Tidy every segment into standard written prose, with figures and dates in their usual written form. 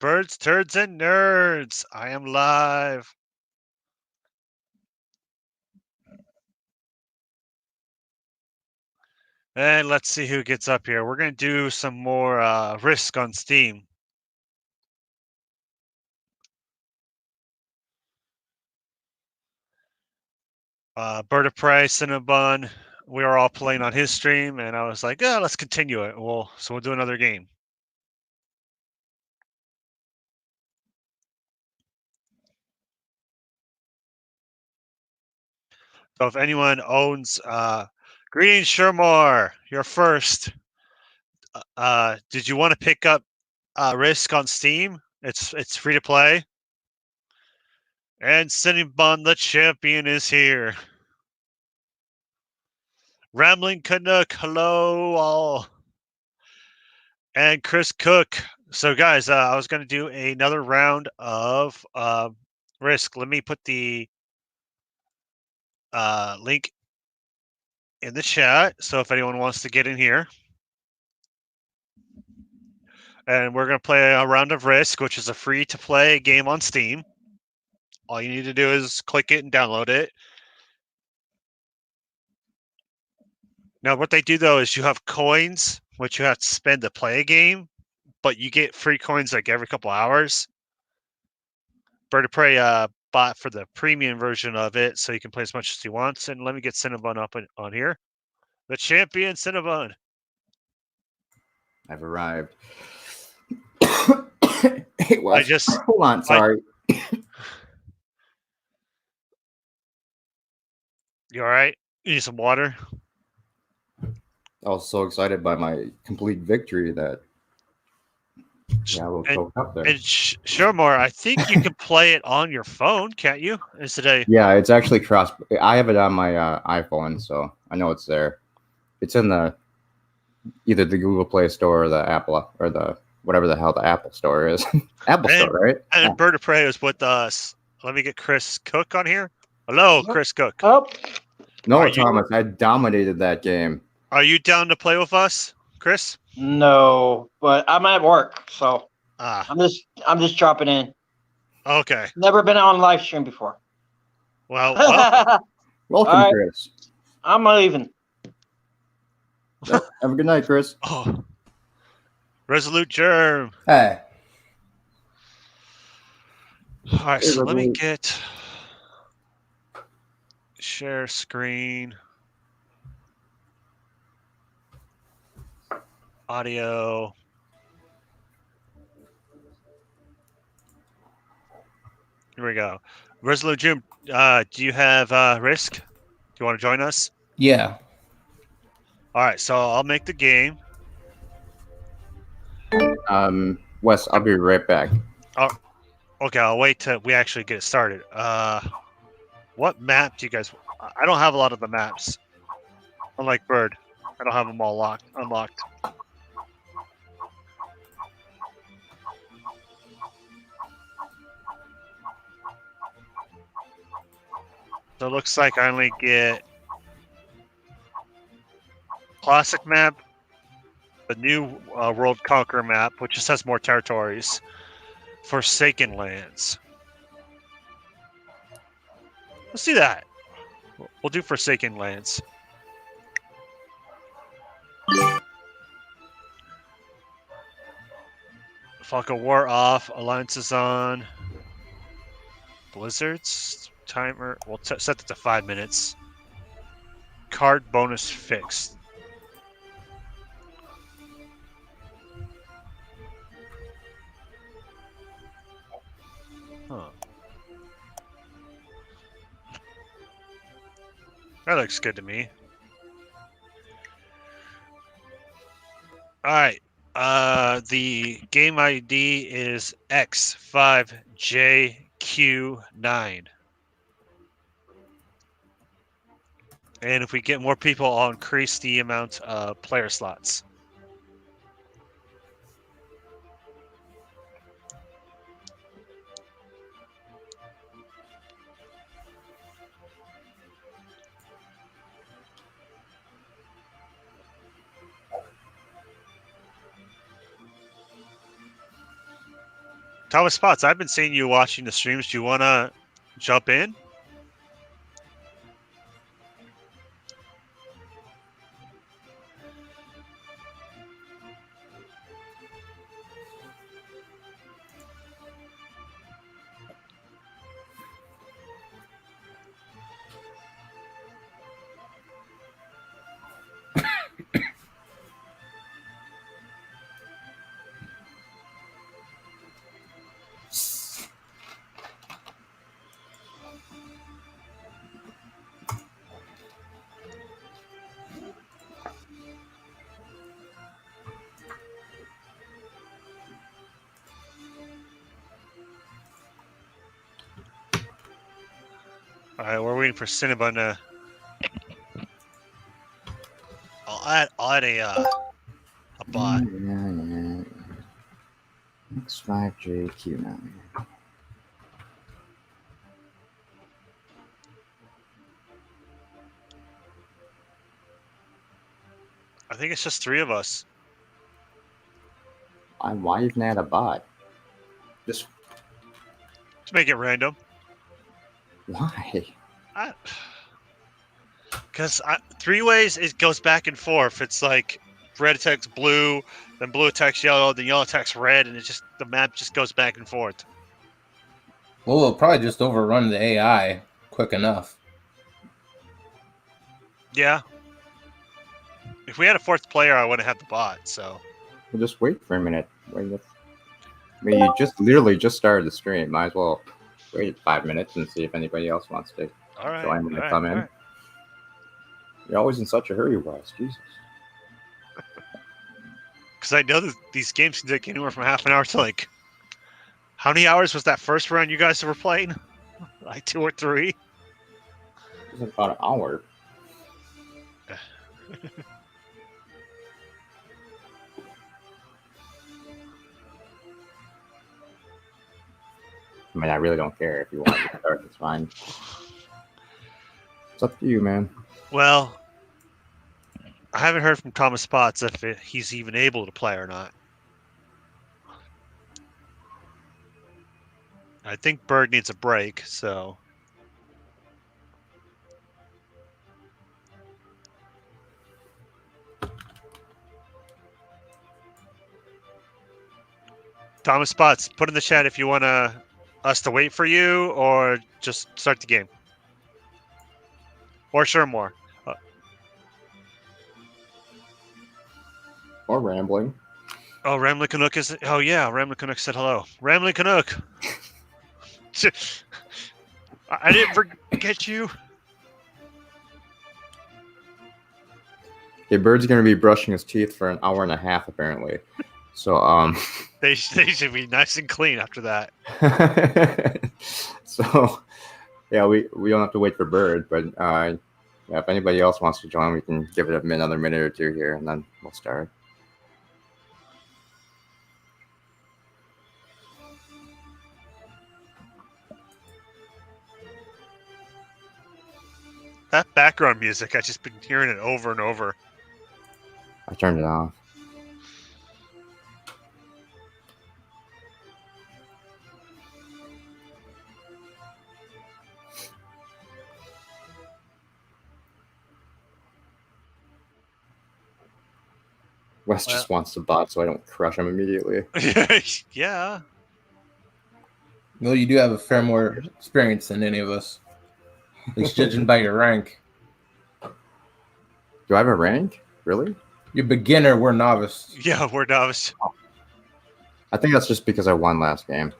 Birds, turds, and nerds. I am live. And let's see who gets up here. We're going to do some more Risk on Steam. Bird of Prey, Cinnabon, we were all playing on his stream, and I was like, let's continue it. So we'll do another game. So if anyone owns Green Shermore, you're first. Did you want to pick up Risk on Steam? It's free to play. And Cinnabon the champion is here. Rambling Canuck, hello all. And Chris Cook. So guys, I was going to do another round of Risk. Let me put the link in the chat. So if anyone wants to get in here. And we're going to play a round of Risk, which is a free-to-play game on Steam. All you need to do is click it and download it. Now, what they do, though, is you have coins, which you have to spend to play a game, but you get free coins like every couple hours. Bird of Prey bought for the premium version of it, so you can play as much as he wants. And let me get Cinnabon up on here. The champion, Cinnabon. I've arrived. Hey, Wes, hold on, sorry. You all right? You need some water? I was so excited by my complete victory that I will choke up there. And Shermore, I think you can play it on your phone, can't you? Is today? Yeah, it's actually cross. I have it on my iPhone, so I know it's there. It's in either the Google Play Store or the Apple or the whatever the hell the Apple Store is. Store, right? And Bird of Prey is with us. Let me get Chris Cook on here. Hello, Chris Cook. Oh. No, Thomas, I dominated that game. Are you down to play with us, Chris? No, but I'm at work, so I'm just dropping in. Okay. Never been on live stream before. Well, welcome, right. Chris. I'm leaving. Have a good night, Chris. Oh, Resolute Germ. Hey. All right, so let me get share screen, audio. Here we go. Resolute Germ, do you have Risk? Do you want to join us? Yeah. All right, so I'll make the game. Wes, I'll be right back. Oh, okay, I'll wait till we actually get started. What map do you guys? I don't have a lot of the maps. Unlike Bird, I don't have them all unlocked. So it looks like I only get classic map, the new World Conqueror map, which just has more territories, Forsaken Lands. Let's do that. We'll do Forsaken Lands. Falco War off, Alliances on. Blizzards, timer, we'll set that to 5 minutes. Card bonus fixed. Huh. That looks good to me. All right. The game ID is X5JQ9. And if we get more people, I'll increase the amount of player slots. Thomas Spots, I've been seeing you watching the streams. Do you want to jump in? All right, we're waiting for Cinnabon to. I'll add a bot. Yeah. X5JQ9. I think it's just 3 of us. Why even add a bot? Just To make it random. why? Because 3 ways it goes back and forth. It's like red attacks blue, then blue attacks yellow, then yellow attacks red, and the map just goes back and forth. Well, we'll probably just overrun the AI quick enough. Yeah. If we had a 4th player, I wouldn't have the bot. So We'll just wait for a minute. I mean, you just literally just started the stream. Might as well wait 5 minutes and see if anybody else wants to all right. join when they come in. Right. You're always in such a hurry, Wes. Jesus. Because I know that these games can take anywhere from half an hour to like. How many hours was that first round you guys were playing? Like 2 or 3? It was about an hour. I mean, I really don't care. If you want to start, it's fine. It's up to you, man. Well, I haven't heard from Thomas Spots if he's even able to play or not. I think Bird needs a break, so. Thomas Spots, put in the chat if you want us to wait for you or just start the game. Or sure more. Or rambling. Oh, Ramley Canuck is. Oh, yeah. Ramley Canuck said hello. Ramley Canuck. I didn't forget you. Okay, Bird's going to be brushing his teeth for an hour and a half, apparently. So, They should be nice and clean after that. So, yeah, we don't have to wait for Bird, but yeah, if anybody else wants to join, we can give it another minute or two here, and then we'll start. That background music, I've just been hearing it over and over. I turned it off. Wes just wants the bot so I don't crush him immediately. Yeah. Well, you do have a fair more experience than any of us. At least judging by your rank. Do I have a rank? Really? You're beginner, we're novice. Yeah, we're novice. I think that's just because I won last game.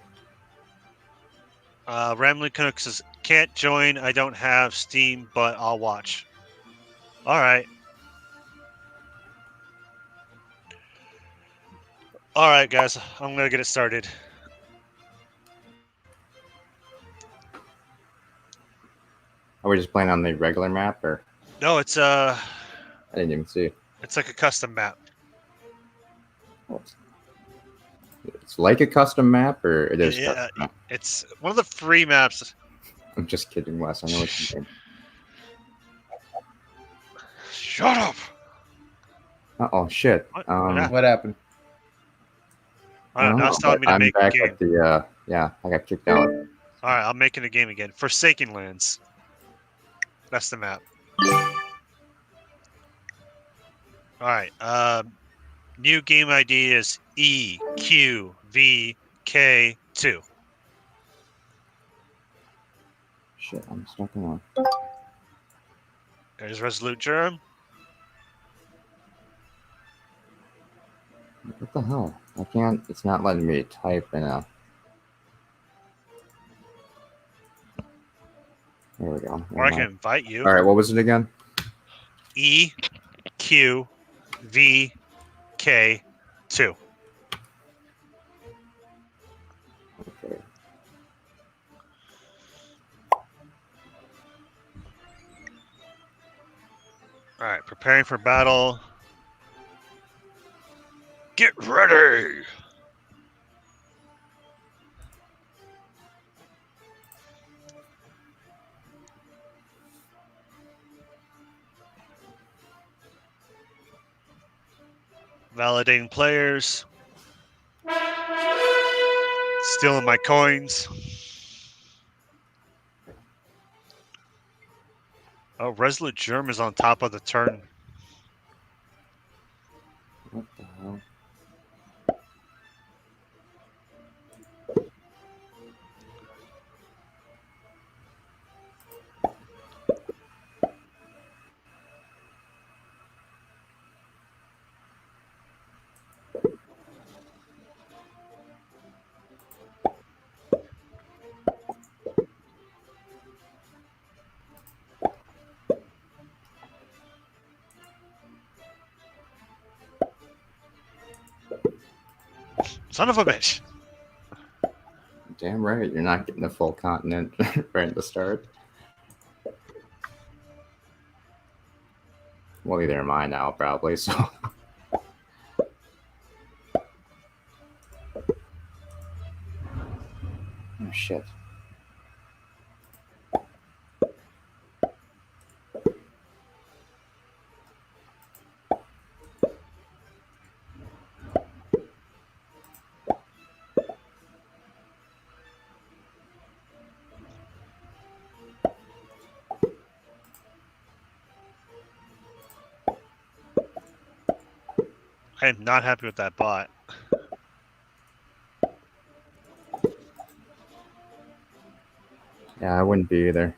Ramley Canuck says, can't join. I don't have Steam, but I'll watch. All right. All right, guys. I'm going to get it started. Are we just playing on the regular map, or? No, it's I didn't even see. It's like a custom map. It's like a custom map, or it is? Yeah, it's one of the free maps. I'm just kidding, Wes. I know what you mean. Shut up. Oh shit! What happened? I don't know. Now it's telling me to I'm make a back game. at the yeah, I got kicked out. All right, I'm making a game again. Forsaken Lands. That's the map. All right. New game ID is EQVK2. Shit, I'm stuck in one. There's Resolute Germ. What the hell? I can't. It's not letting me type in a. There we go. Or I can invite you. All right, what was it again? EQVK2. Okay. All right, preparing for battle. Get ready. Validating players. Stealing my coins. Oh, Resolute Germ is on top of the turn. What the hell? Son of a bitch. Damn right, you're not getting the full continent right at the start. Well, neither am I now, probably. So. Oh shit. I am not happy with that bot. Yeah, I wouldn't be either.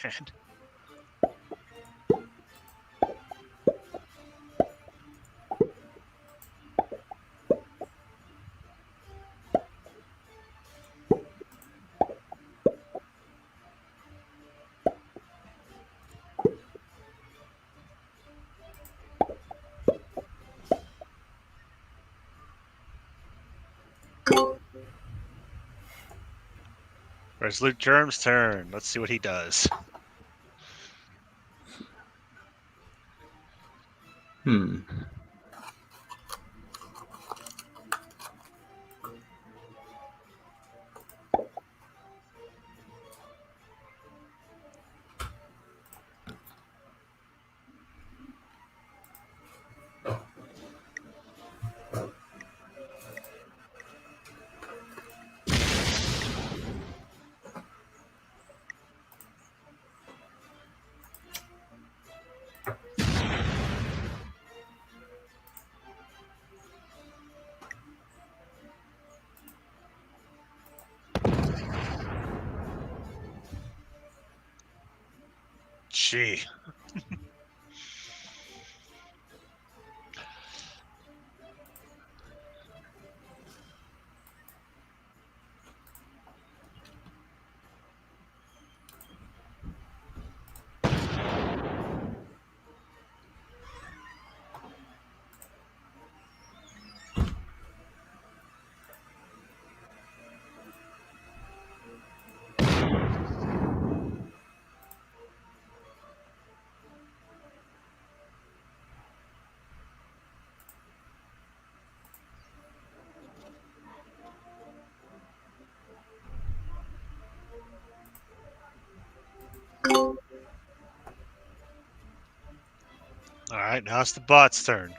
And Resolute Germ's turn. Let's see what he does. Gee. All right, now it's the bot's turn.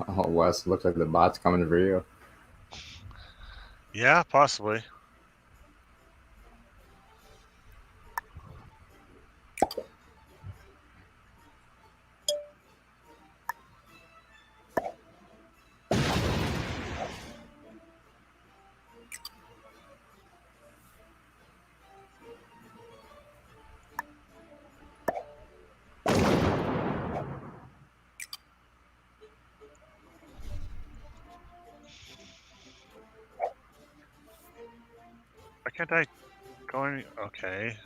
Oh, Wes, looks like the bot's coming for you. Yeah, possibly. Why can't I go any? Okay.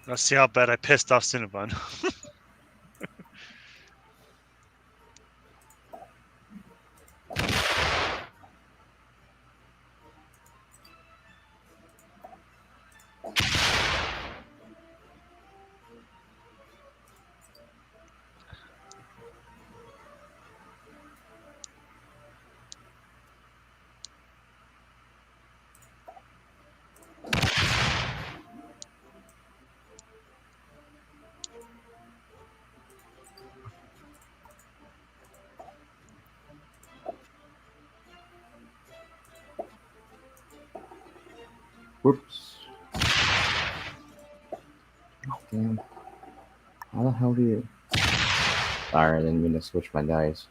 Let's see how bad I pissed off Cinnabon. Whoops. Damn. How the hell do you... Sorry, I didn't mean to switch my dice.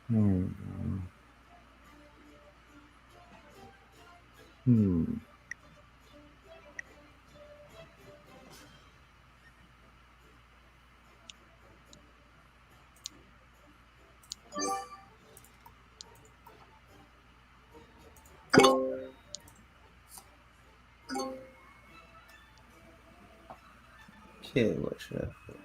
Hmm. Okay, what should I put?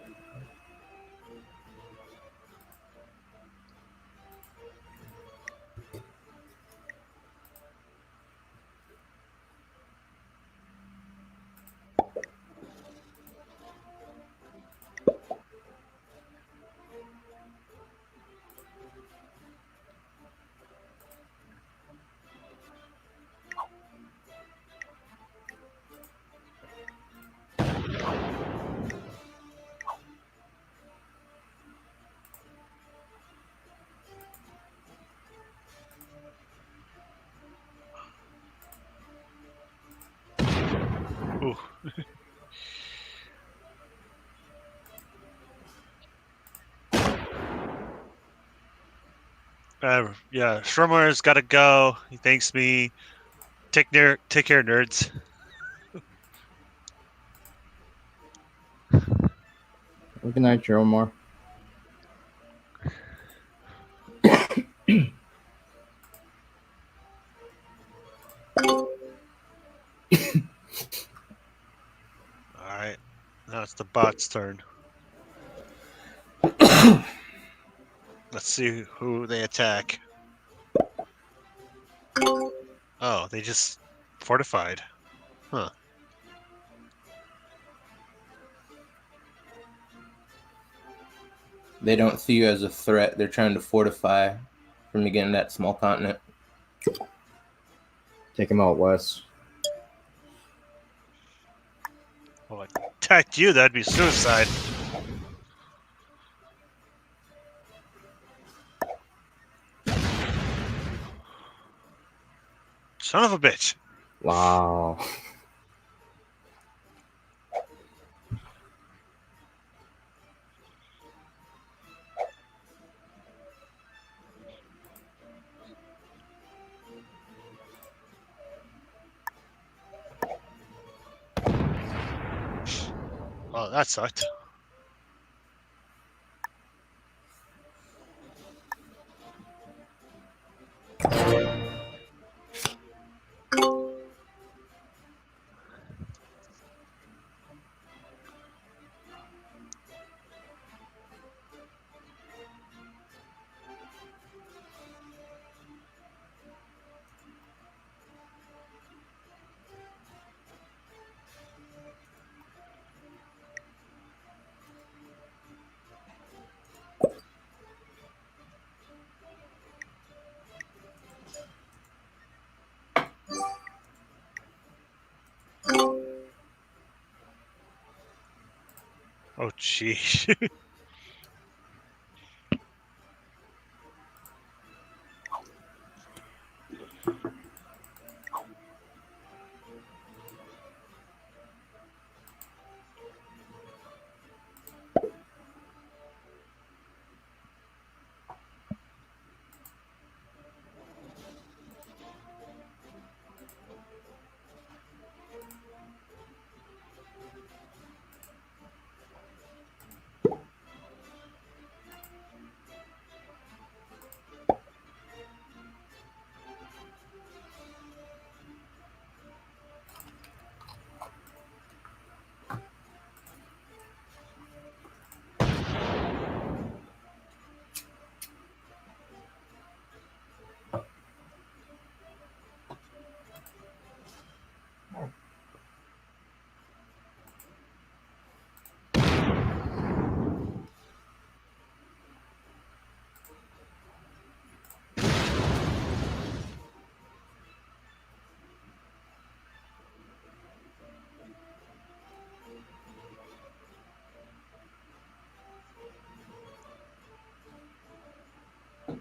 Ooh. Yeah, Shrummer's got to go. He thanks me. Take care, nerds. Good night, Jerome. All right, now it's the bot's turn. Let's see who they attack. Oh, they just fortified. Huh. They don't see you as a threat. They're trying to fortify from you getting that small continent. Take him out west. Well, attacked you, that'd be suicide. Son of a bitch. Wow. Oh, that sucked. Oh, jeez.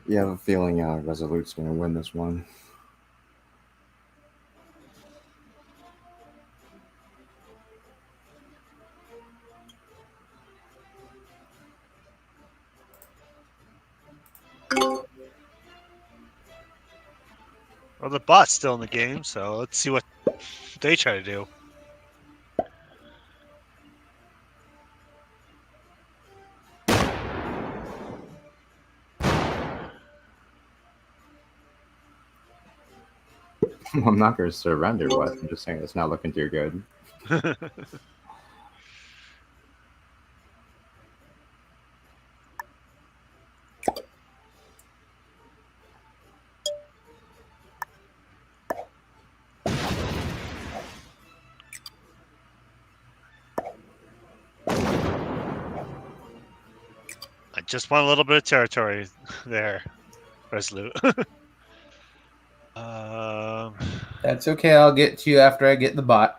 You have a feeling Resolute's going to win this one. Well, the bot's still in the game, so let's see what they try to do. I'm not going to surrender, Wes. I'm just saying it's not looking too good. I just want a little bit of territory there, Resolute. That's okay. I'll get to you after I get the bot.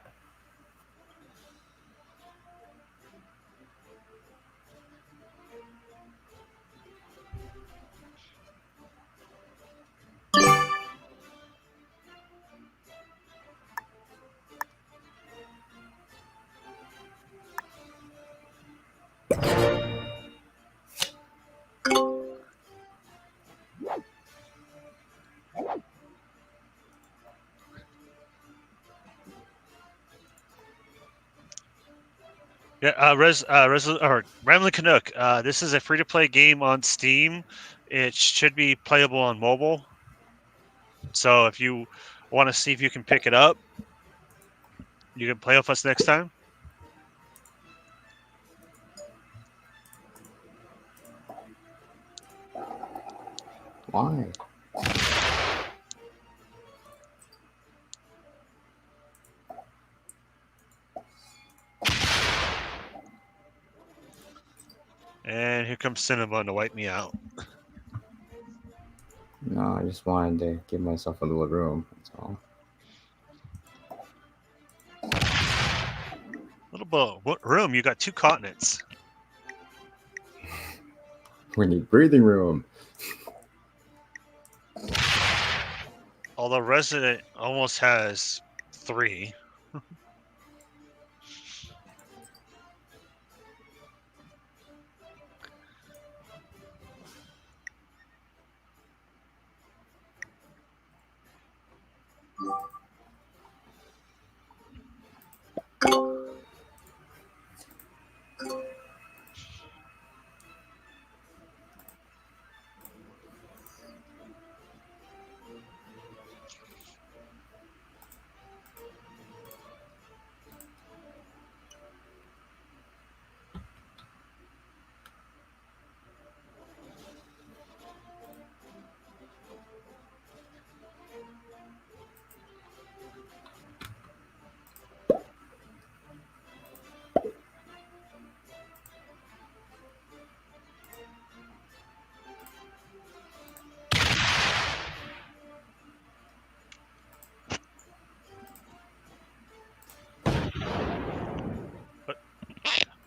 Yeah, or Ramlin Canuck. This is a free-to-play game on Steam. It should be playable on mobile. So if you want to see if you can pick it up, you can play with us next time. Why? And here comes Cinnabon to wipe me out. No, I just wanted to give myself a little room. That's all. Little bow. What room? You got 2 continents. We need breathing room. Although Resident almost has 3.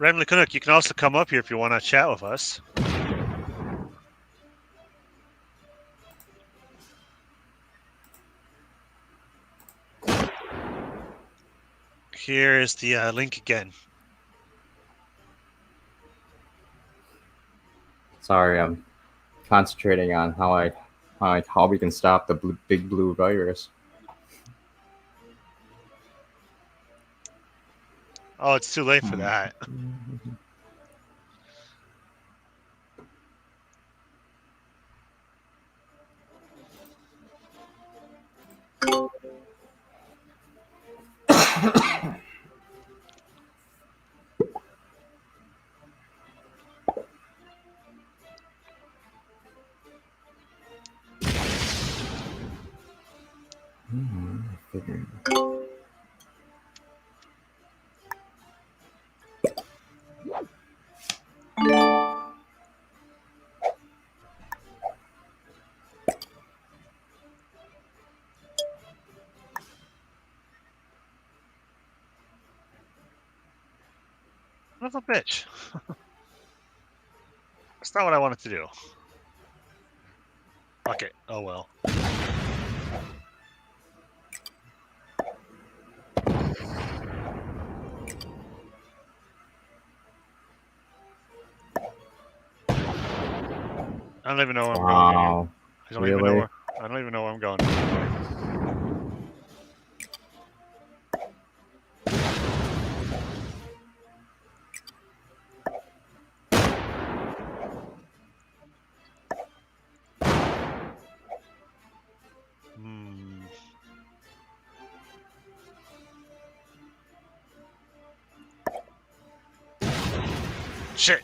Ramley Canuck, you can also come up here if you want to chat with us. Here is the link again. Sorry, I'm concentrating on how we can stop the big blue virus. Oh, it's too late for that. Son of a bitch. That's not what I wanted to do. Okay. Oh well. I don't even know where I'm going. I don't even know where I'm going. Shit.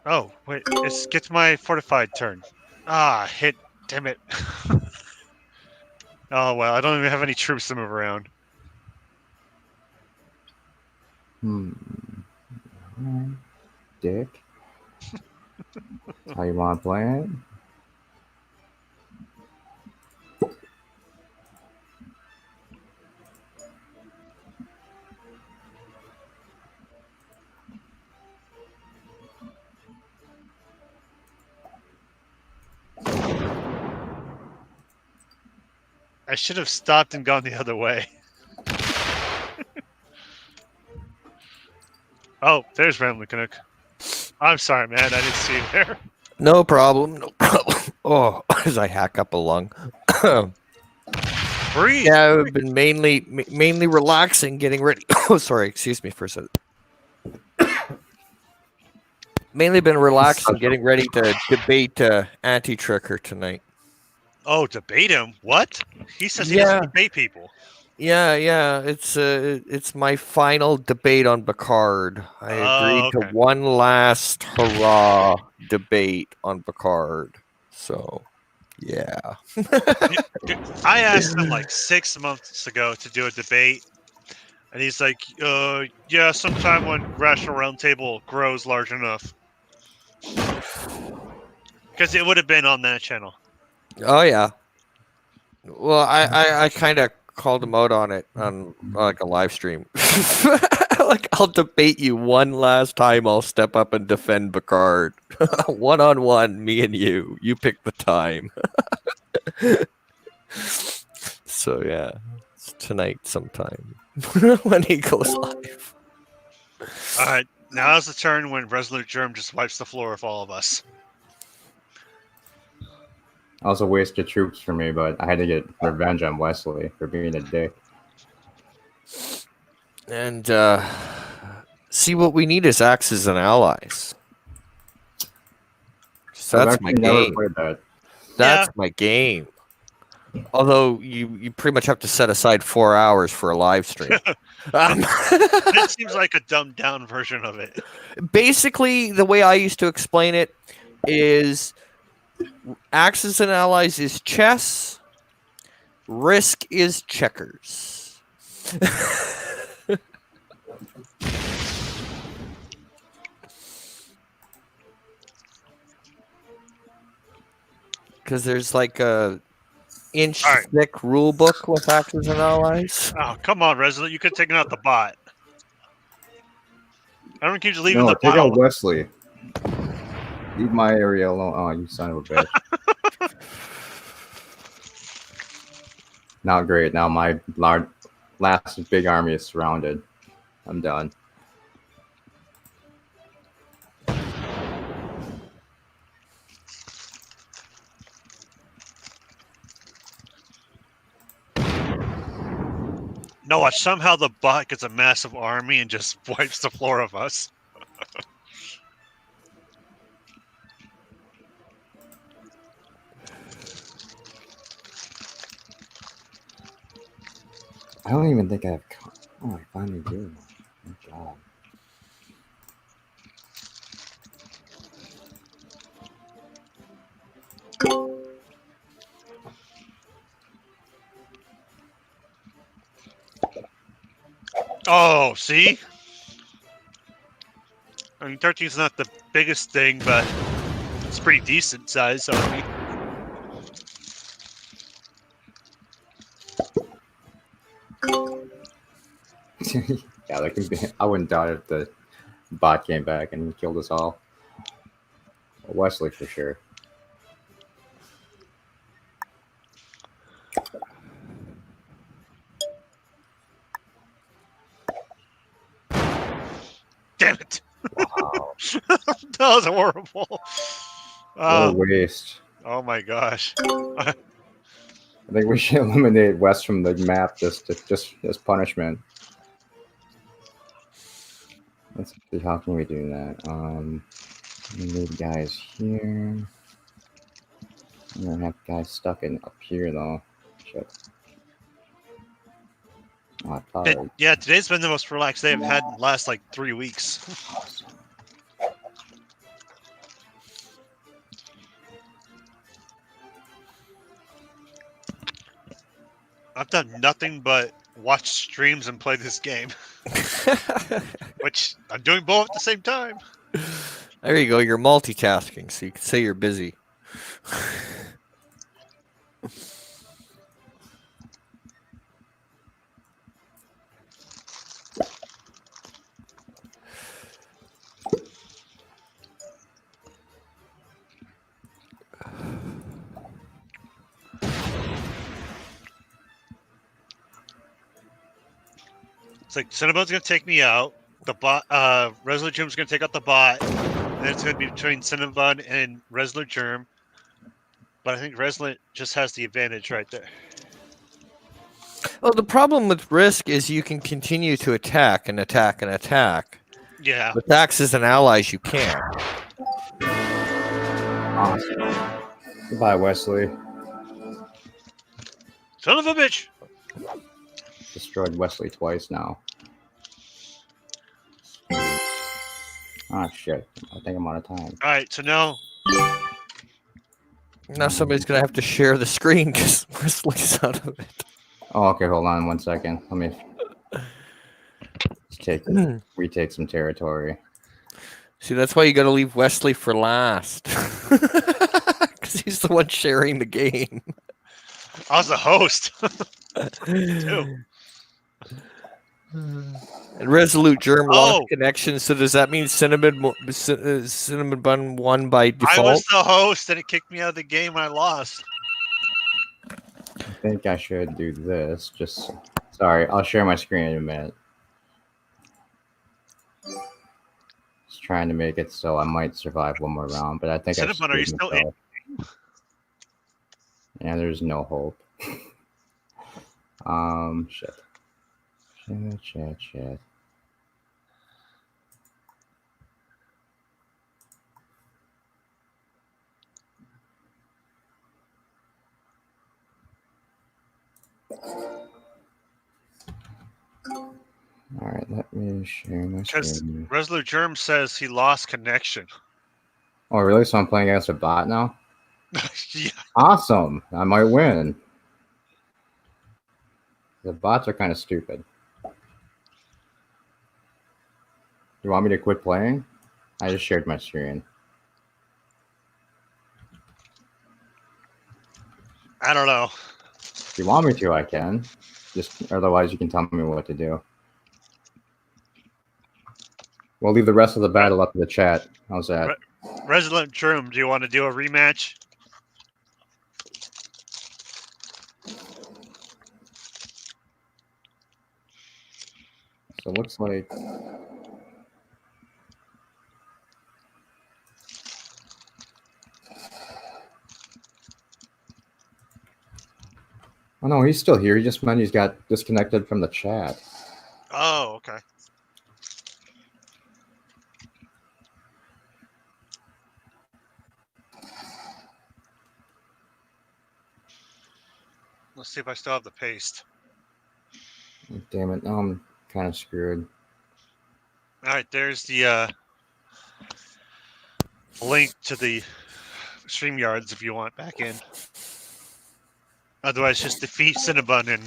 Oh, wait. It gets my fortified turn. Ah, hit. Damn it. Oh, well. I don't even have any troops to move around. Dick. How you want to play it? I should have stopped and gone the other way. Oh, there's Ramley Canuck. I'm sorry, man. I didn't see you there. No problem. No problem. Oh, as I hack up a lung. Breathe. Yeah, I've been mainly relaxing, getting ready. Oh, sorry. Excuse me for a second. Mainly been relaxing, getting ready to debate Anti-Tricker tonight. Oh, debate him? What? He says he doesn't debate people. Yeah. It's my final debate on Picard. I agreed to one last hurrah debate on Picard. So, yeah. I asked him like 6 months ago to do a debate. And he's like, yeah, sometime when Rational Roundtable grows large enough. Because it would have been on that channel. Oh, yeah. Well, I kind of called him out on it on like a live stream. Like, I'll debate you one last time. I'll step up and defend Picard. 1-on-1, me and you. You pick the time. So, yeah. It's tonight sometime. When he goes live. All right. Now's the turn when Resolute Germ just wipes the floor with all of us. Also wasted troops for me, but I had to get revenge on Wesley for being a dick. And see, what we need is axes and allies. So that's my game. That's my game. Although you pretty much have to set aside 4 hours for a live stream. It seems like a dumbed down version of it. Basically, the way I used to explain it is axes and allies is chess, Risk is checkers. Because there's like a inch thick rule book with axes and allies. Oh, come on, Resolute. You could have taken out the bot. I don't keep you leaving no, the take bot. out Wesley. Leave my area alone. Oh, you son of a bitch. Not great. Now my last big army is surrounded. I'm done. No, somehow the bot gets a massive army and just wipes the floor of us. I don't even think I have. Oh, I finally do. Oh, God. Oh, see? I mean, 13's not the biggest thing, but it's pretty decent size army. Yeah, that can be. I wouldn't doubt if the bot came back and killed us all. Wesley for sure. Damn it! Wow. That was horrible. What a waste. Oh my gosh. I think we should eliminate West from the map just as punishment. Let's see, how can we do that? We need guys here. I'm gonna have guys stuck in up here though. Shit. Oh, yeah, today's been the most relaxed day I've had in the last like 3 weeks. I've done nothing but watch streams and play this game. Which I'm doing both at the same time. There you go. You're multitasking, so you can say you're busy. It's like Cinnabon's gonna take me out. The bot, Resolute Germ's gonna take out the bot. And then it's gonna be between Cinnabon and Resolute Germ. But I think Resolute just has the advantage right there. Well, the problem with Risk is you can continue to attack and attack and attack. Yeah. With axes and allies, you can't. Awesome. Goodbye, Wesley. Son of a bitch! Destroyed Wesley twice now. Ah, shit. I think I'm out of time. Alright, so now... Now somebody's going to have to share the screen because Wesley's out of it. Oh, okay. Hold on 1 second. Let me... retake some territory. See, that's why you got to leave Wesley for last, because he's the one sharing the game. I was the host. Too. And Resolute Germ lost connection. So does that mean Cinnamon Bun won by default? I was the host, and it kicked me out of the game when I lost. I think I should do this. Sorry, I'll share my screen in a minute. Just trying to make it so I might survive one more round, but I think Cinnamon, are you still in? Yeah, there's no hope. Shit. All right, let me share my screen. Because Resolute Germ says he lost connection. Oh, really? So I'm playing against a bot now? Yeah. Awesome. I might win. The bots are kind of stupid. You want me to quit playing? I just shared my screen. I don't know. If you want me to, I can. Just otherwise, you can tell me what to do. We'll leave the rest of the battle up to the chat. How's that? Resolute Germ, do you want to do a rematch? So it looks like oh no, he's still here. He just meant he's got disconnected from the chat. Oh, okay. Let's see if I still have the paste. Damn it! Now I'm kind of screwed. All right, there's the link to the StreamYards if you want back in. Otherwise, just defeat Cinnabon and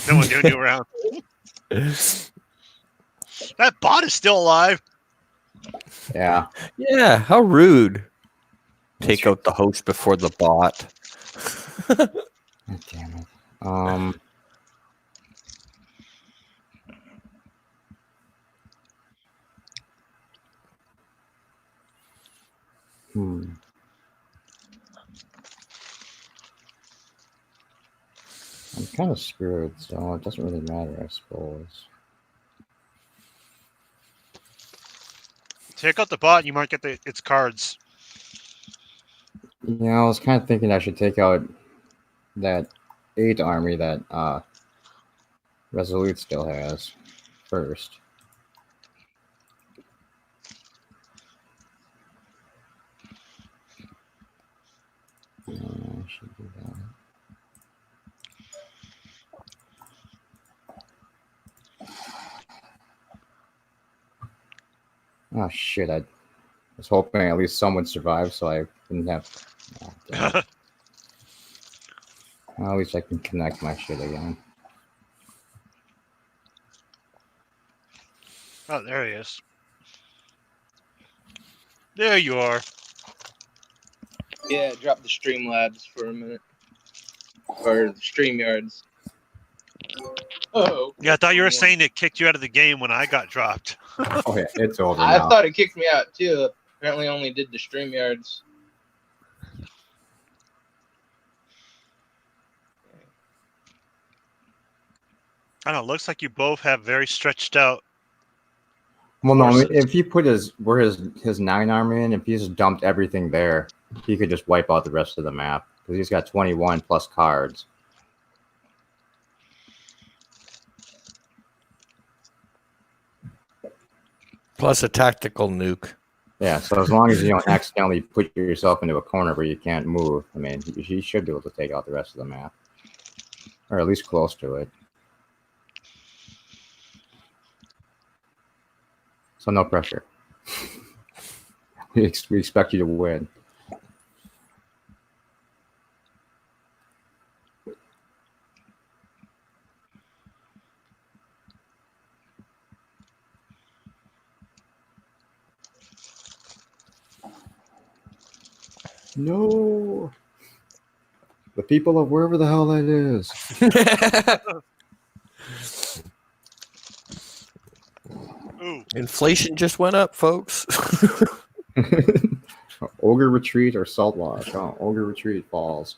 no one do a new round. That bot is still alive. Yeah. Yeah, how rude. Take out the host before the bot. God damn it. I'm kind of screwed, so it doesn't really matter, I suppose. Take out the bot, and you might get its cards. Yeah, I was kind of thinking I should take out that 8 army that Resolute still has first. I should do that. Oh shit, I was hoping at least someone survived so I didn't have... Oh, well, at least I can connect my shit again. Oh, there he is. There you are. Yeah, drop the Streamlabs for a minute. Or StreamYards. Oh. Yeah, I thought you were saying it kicked you out of the game when I got dropped. Oh yeah, it's over I now. thought it kicked me out too. Apparently only did the StreamYards. I don't know. It looks like you both have very stretched out. Well, no, I mean, if he put his 9 army in, if he just dumped everything there, he could just wipe out the rest of the map because he's got 21 plus cards. Plus a tactical nuke. Yeah, so as long as you don't accidentally put yourself into a corner where you can't move, I mean, he should be able to take out the rest of the map, or at least close to it. So no pressure. We expect you to win. No. The people of wherever the hell that is. Ooh. Inflation just went up, folks. Ogre Retreat or Salt Wash? Oh, Ogre Retreat falls.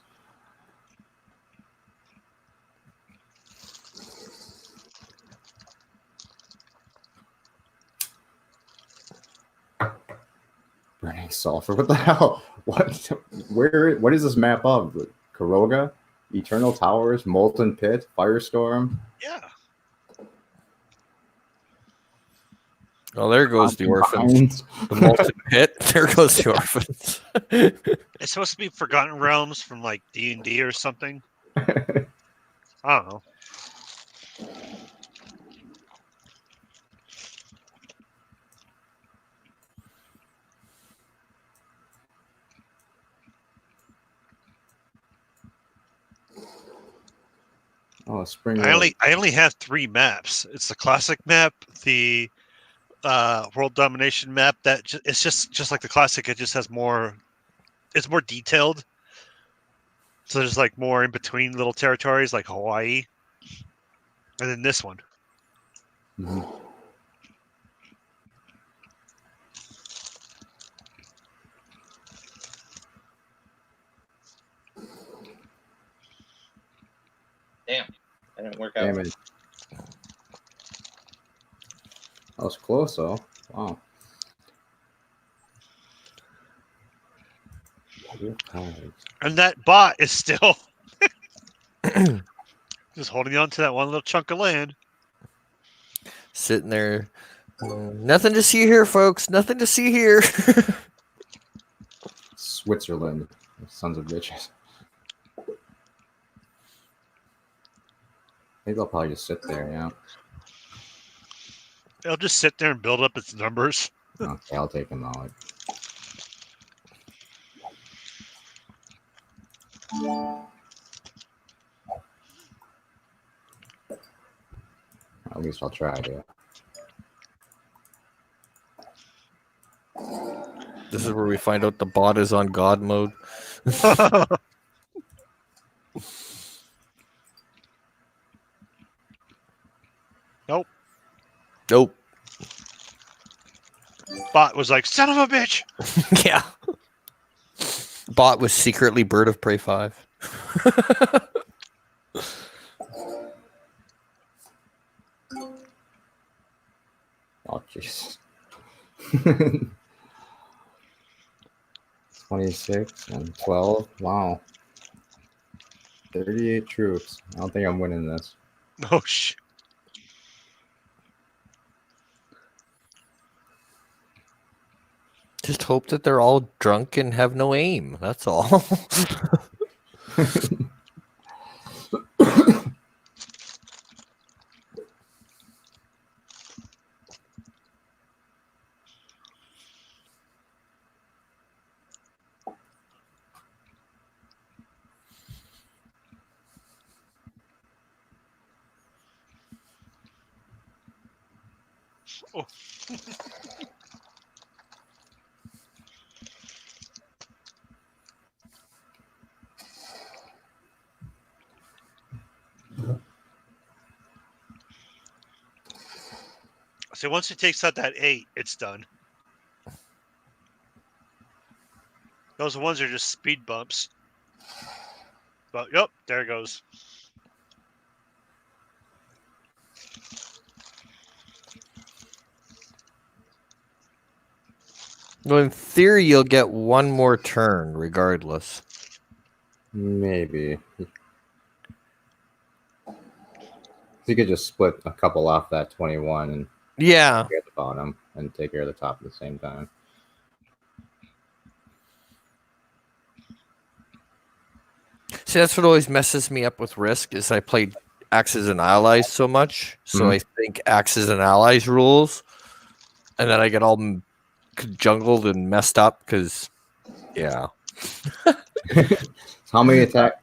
Burning sulfur. What the hell? What? Where? What is this map of? Karoga, Eternal Towers, Molten Pit, Firestorm. Yeah. Oh, there goes the orphans. The Molten Pit. There goes the orphans. It's supposed to be Forgotten Realms from like D&D or something. I don't know. Oh, spring. I only have 3 maps. It's the classic map, the world domination map. It's just like the classic. It just has more. It's more detailed. So there's like more in between little territories like Hawaii, and then this one. Mm-hmm. Damn, that didn't work out. Damn it. That was close, though. Wow. And that bot is still just holding on to that one little chunk of land. Sitting there. Nothing to see here, folks. Nothing to see here. Switzerland. Sons of bitches. Maybe they'll probably just sit there, yeah. It'll just sit there and build up its numbers. Okay, I'll take them out. At least I'll try to. This is where we find out the bot is on God mode. Nope. Nope. Bot was like, son of a bitch. Yeah. Bot was secretly Bird of Prey 5. Oh, jeez. 26 and 12. Wow. 38 troops. I don't think I'm winning this. Oh, shit. Just hope that they're all drunk and have no aim. That's all. Oh. So once it takes out that 8, it's done. Those ones are just speed bumps. But, yep, there it goes. Well, in theory, you'll get one more turn regardless. Maybe. You could just split a couple off that 21 and Yeah. take care of the bottom and take care of the top at the same time. See, that's what always messes me up with Risk is I played Axis and Allies so much. So I think Axis and Allies rules. And then I get all jungled and messed up because, yeah. How many attack?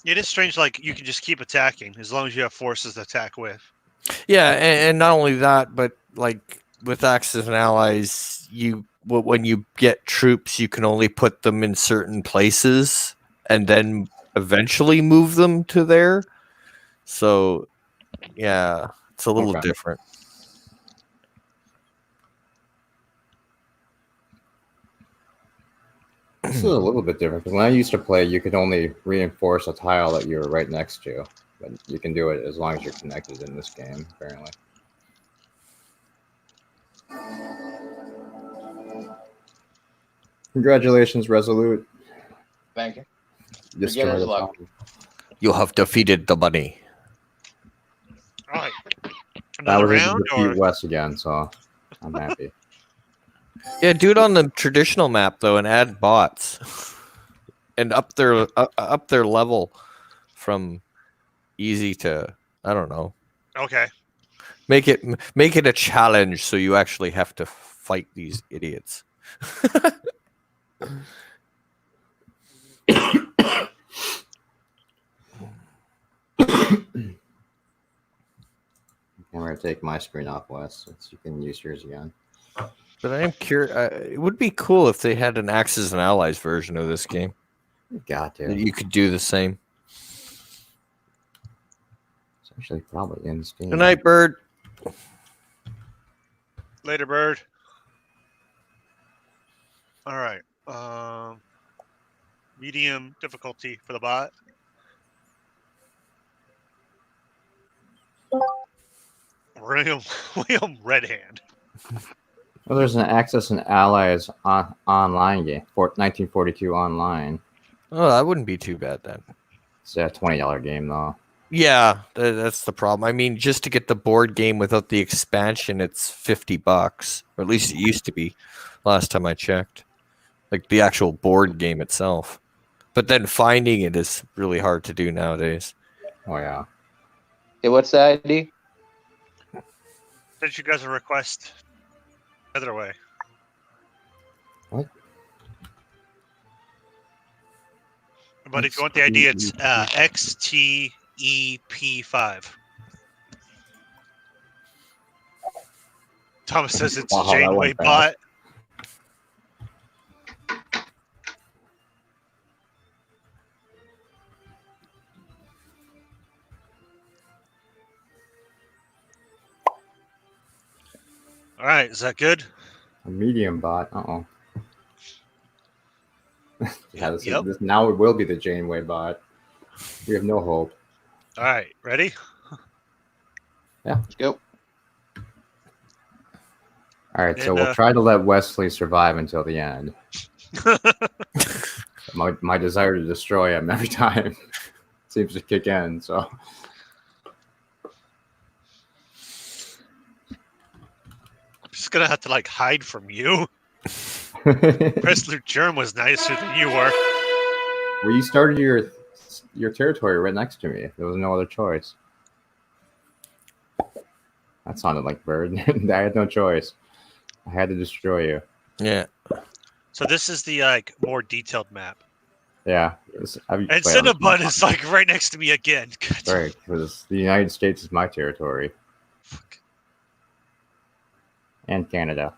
It is strange, like, you can just keep attacking as long as you have forces to attack with. Yeah, and not only that, but, like, with Axis and Allies, when you get troops, you can only put them in certain places and then eventually move them to there. So, yeah, it's a little different. This is a little bit different. When I used to play, you could only reinforce a tile that you were right next to. But you can do it as long as you're connected in this game, apparently. Congratulations, Resolute. Thank you. Destroy the luck. bomb. You have defeated the bunny. All right. I Another was able round, to or defeat Wes again, so I'm happy. Yeah, do it on the traditional map though, and add bots, and up their level from easy to, I don't know. okay. Make it a challenge so you actually have to fight these idiots. I'm going to take my screen off, Wes, so you can use yours again. But I am curious. It would be cool if they had an Axis and Allies version of this game. You got to. That you could do the same. It's actually probably in Steam. Good night, Bird. Later, Bird. All right. Medium difficulty for the bot. William Red Hand. Well, there's an Axis and Allies online game, 1942 online. Oh, that wouldn't be too bad then. It's a $20 game, though. Yeah, that's the problem. I mean, just to get the board game without the expansion, it's $50, or at least it used to be last time I checked. Like the actual board game itself. But then finding it is really hard to do nowadays. Oh, yeah. Hey, what's the ID? Sent you guys a request. Other way. What? But if you want the ID, it's XTEP5. Thomas says it's Wow, that Janeway went bot. All right, is that good? A medium bot. Uh-oh. Yeah, this now it will be the Janeway bot. We have no hope. All right, ready? Yeah. Let's go. All right, so And, we'll try to let Wesley survive until the end. My desire to destroy him every time seems to kick in, so... Just gonna have to like hide from you. Wrestler Germ was nicer than you were. Well, you started your territory right next to me. There was no other choice. That sounded like Bird. I had no choice. I had to destroy you. Yeah. So this is the like more detailed map. Yeah. And Cinnabon is like right next to me again. Right, because the United States is my territory. Fuck. And Canada.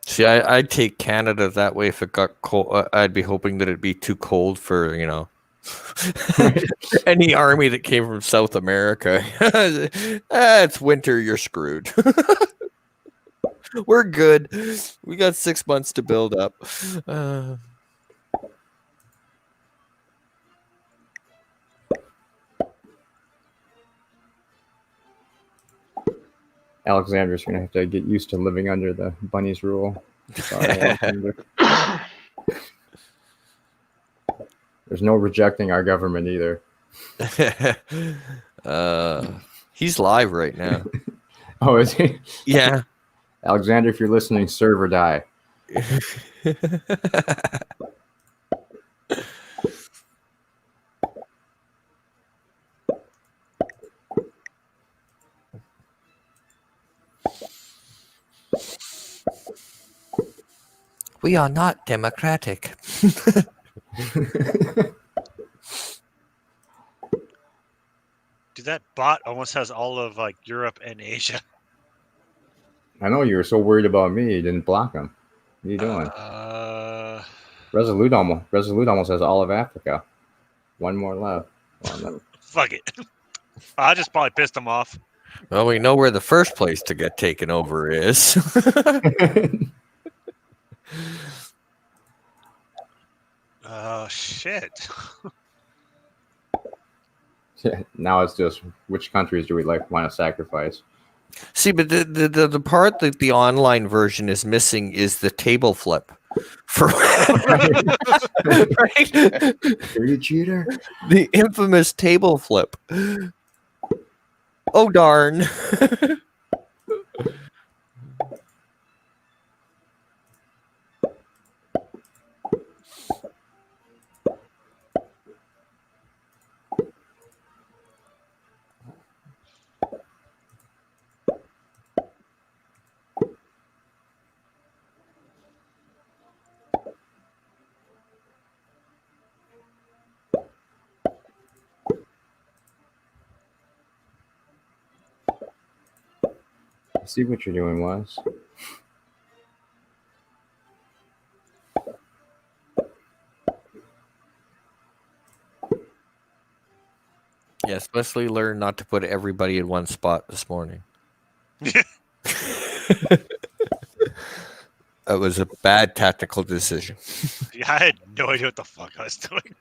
See, I'd take Canada that way if it got cold. I'd be hoping that it'd be too cold for, any army that came from South America. It's winter, you're screwed. We're good. We got 6 months to build up. Alexander's going to have to get used to living under the bunny's rule. Sorry, Alexander. There's no rejecting our government either. He's live right now. Oh, is he? Yeah. Alexander, if you're listening, serve or die. We are not democratic. Dude, that bot almost has all of like Europe and Asia. I know you were so worried about me, you didn't block him. What are you doing? Resolute almost has all of Africa. One more left. Well, fuck it. I just probably pissed him off. Well, we know where the first place to get taken over is. Oh, shit. Now it's just which countries do we want to sacrifice? See, but the part that the online version is missing is the table flip. For right? Are you cheater? The infamous table flip. Oh darn. I see what you're doing, Wes. Yes, Wesley learned not to put everybody in one spot this morning. That was a bad tactical decision. Yeah, I had no idea what the fuck I was doing.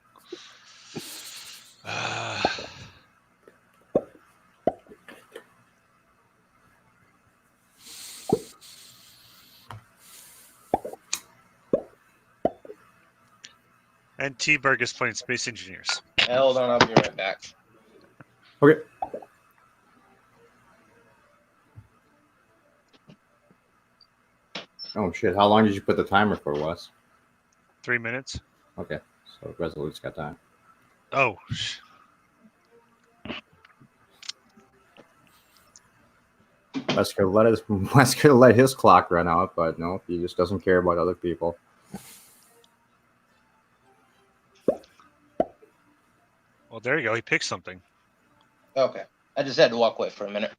And T-Berg is playing Space Engineers. Hold on, I'll be right back. Okay. Oh shit! How long did you put the timer for, Wes? 3 minutes. Okay, so Resolute's got time. Oh. Wes could let his clock run out, but no, he just doesn't care about other people. Well, there you go. He picked something. Okay. I just had to walk away for a minute.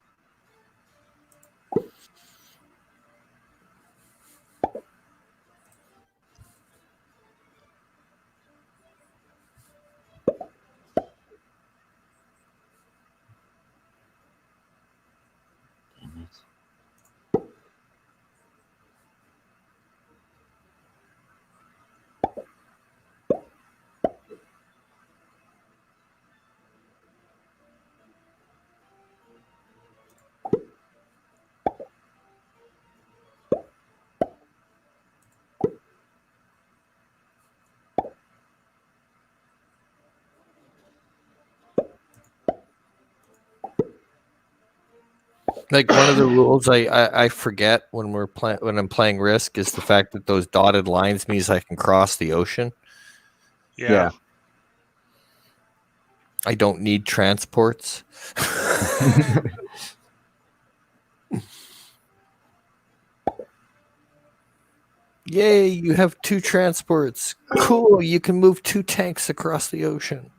Like one of the rules I forget when when I'm playing Risk is the fact that those dotted lines means I can cross the ocean. Yeah. I don't need transports. Yay, you have 2 transports. Cool, you can move 2 tanks across the ocean.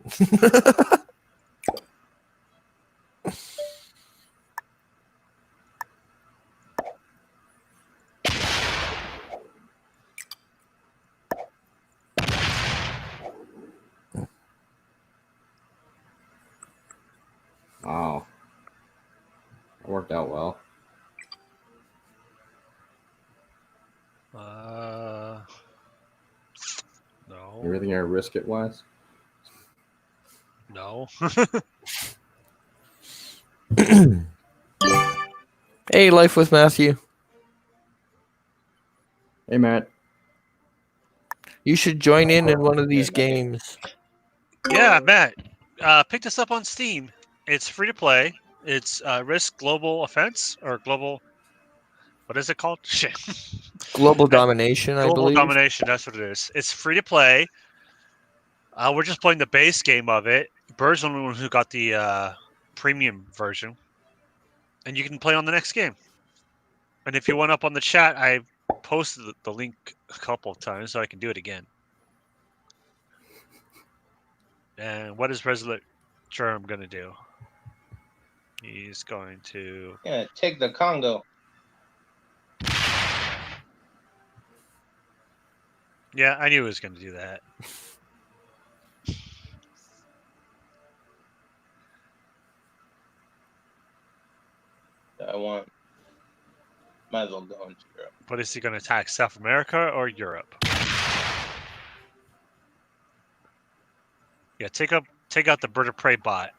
Wow. That worked out well. No. You really gonna risk it, Wes? No. Hey, Life with Matthew. Hey, Matt. You should join in one of these games. Yeah, Matt. Pick this up on Steam. It's free to play. It's Risk Global Offense or Global. What is it called? Shit. Global Domination, I believe. Global Domination. That's what it is. It's free to play. We're just playing the base game of it. Bird's the only one who got the premium version, and you can play on the next game. And if you went up on the chat, I posted the link a couple of times, so I can do it again. And what is Resolute Germ going to do? He's going to. Yeah, take the Congo. Yeah, I knew he was going to do that. I want. Might as well go into Europe. But is he going to attack South America or Europe? Yeah, take out the bird of prey bot.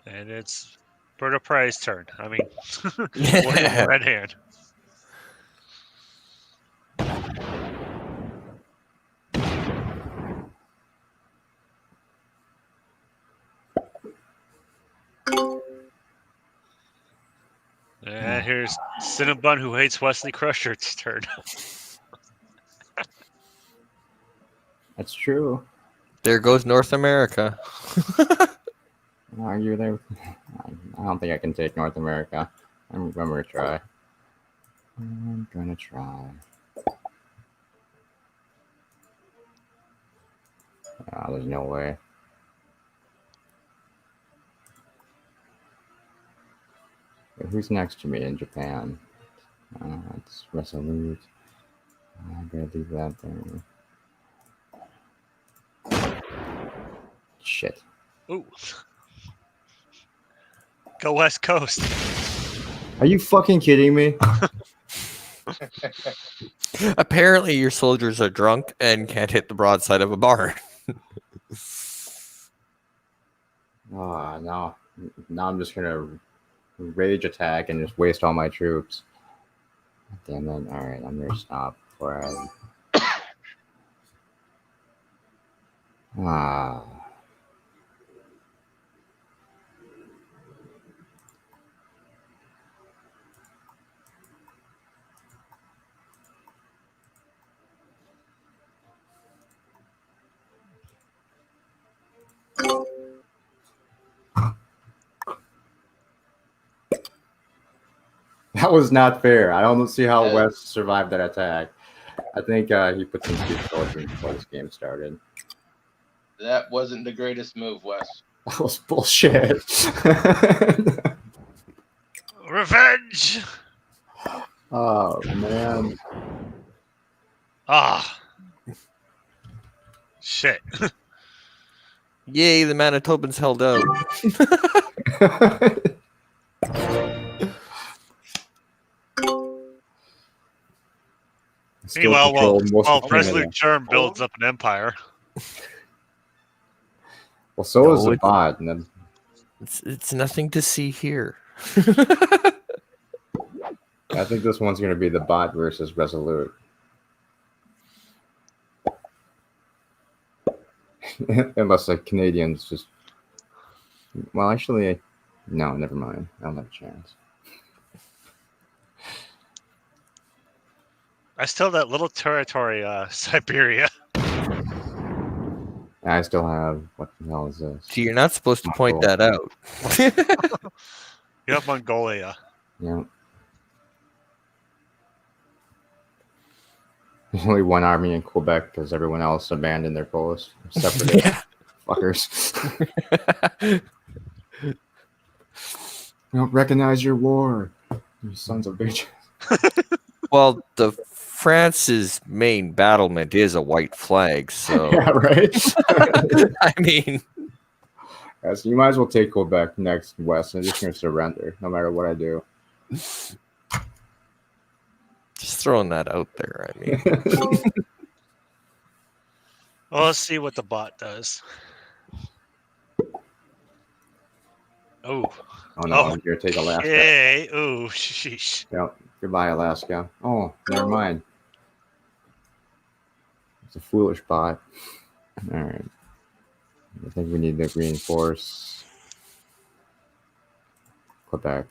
And it's bird of prey's turn. I mean, red hand. And here's Cinnabon, who hates Wesley Crusher's turn. That's true. There goes North America. Are you there? I don't think I can take North America. I'm gonna try. I'm gonna try. Oh, there's no way. Who's next to me in Japan? It's Resolute. I gotta leave that there. Shit. Ooh. Go West Coast. Are you fucking kidding me? Apparently, your soldiers are drunk and can't hit the broadside of a barn. Oh, no. Now I'm just gonna rage attack and just waste all my troops. Damn it. Alright, I'm gonna stop before I. That was not fair. I don't see how West survived that attack. I think he put some good soldiers before this game started. That wasn't the greatest move, Wes. That was bullshit. Revenge! Oh, man. Ah. Shit. Yay, the Manitobans held out. Meanwhile, while Resolute Germ builds up an empire. Well, so is the bot. And then... It's nothing to see here. I think this one's going to be the bot versus Resolute. Unless the Canadians just... Well, actually, no, never mind. I don't have a chance. I still have that little territory, Siberia. I still have... What the hell is this? See, you're not supposed to point that out. You have Mongolia. Yeah. There's only one army in Quebec because everyone else abandoned their post. Separate fuckers. You don't recognize your war, you sons of bitches. Well, France's main battlement is a white flag, so yeah, right. I mean, yeah, so you might as well take Quebec next, West, and just gonna surrender no matter what I do. Just throwing that out there. I mean, well, let's see what the bot does. Oh no! You're take Alaska. Hey, oh, sheesh. Yep. Goodbye, Alaska. Oh, never mind. It's a foolish bot. All right. I think we need to reinforce Quebec.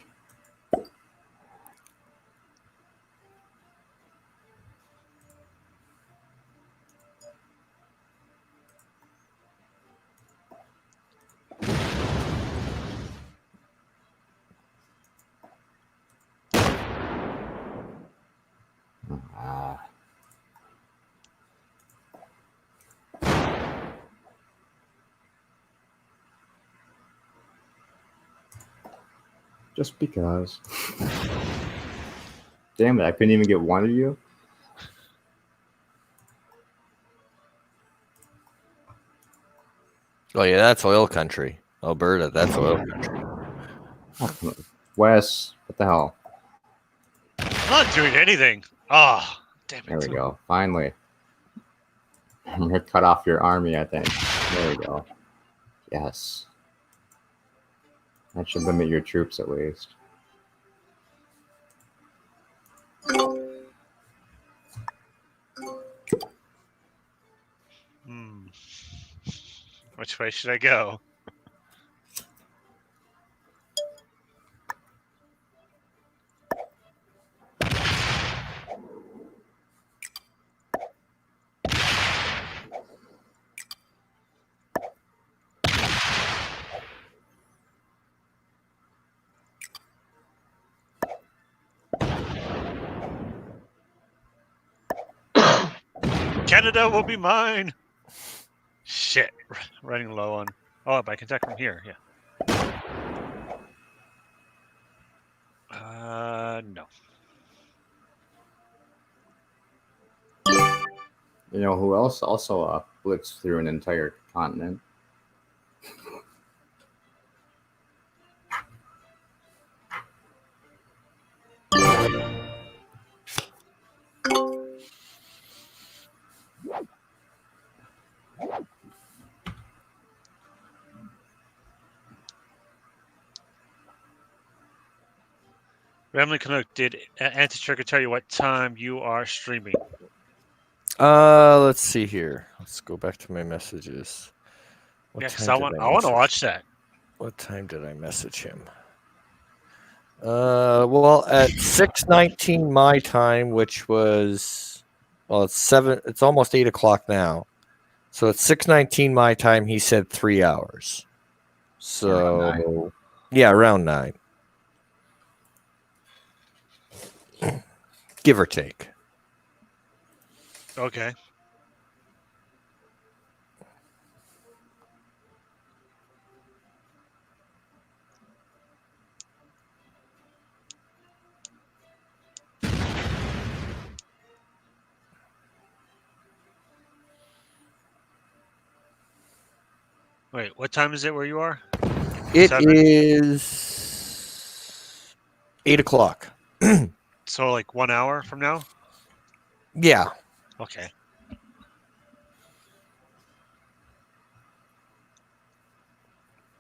Just because. Damn it, I couldn't even get one of you? Oh yeah, that's oil country. Alberta, that's oil country. Oh, Wes, what the hell? I'm not doing anything. Oh, damn it. There we go. Finally. I'm gonna cut off your army, I think. There we go. Yes. That should limit your troops at least. Which way should I go? Canada will be mine. Shit, running low on. Oh, but I can attack from here. Yeah. No. You know who else also blitzed through an entire continent? Ramley Canuck, did Anti-Trigger tell you what time you are streaming? Let's see here. Let's go back to my messages. Yeah, because I want to watch that. What time did I message him? Well, at 6:19 my time, which was, well, it's 7. It's almost 8 o'clock now. So at 6:19 my time, he said 3 hours. So yeah, around 9, give or take. Okay. Wait, what time is it where you are? It is 8 o'clock. So like 1 hour from now? Yeah. Okay.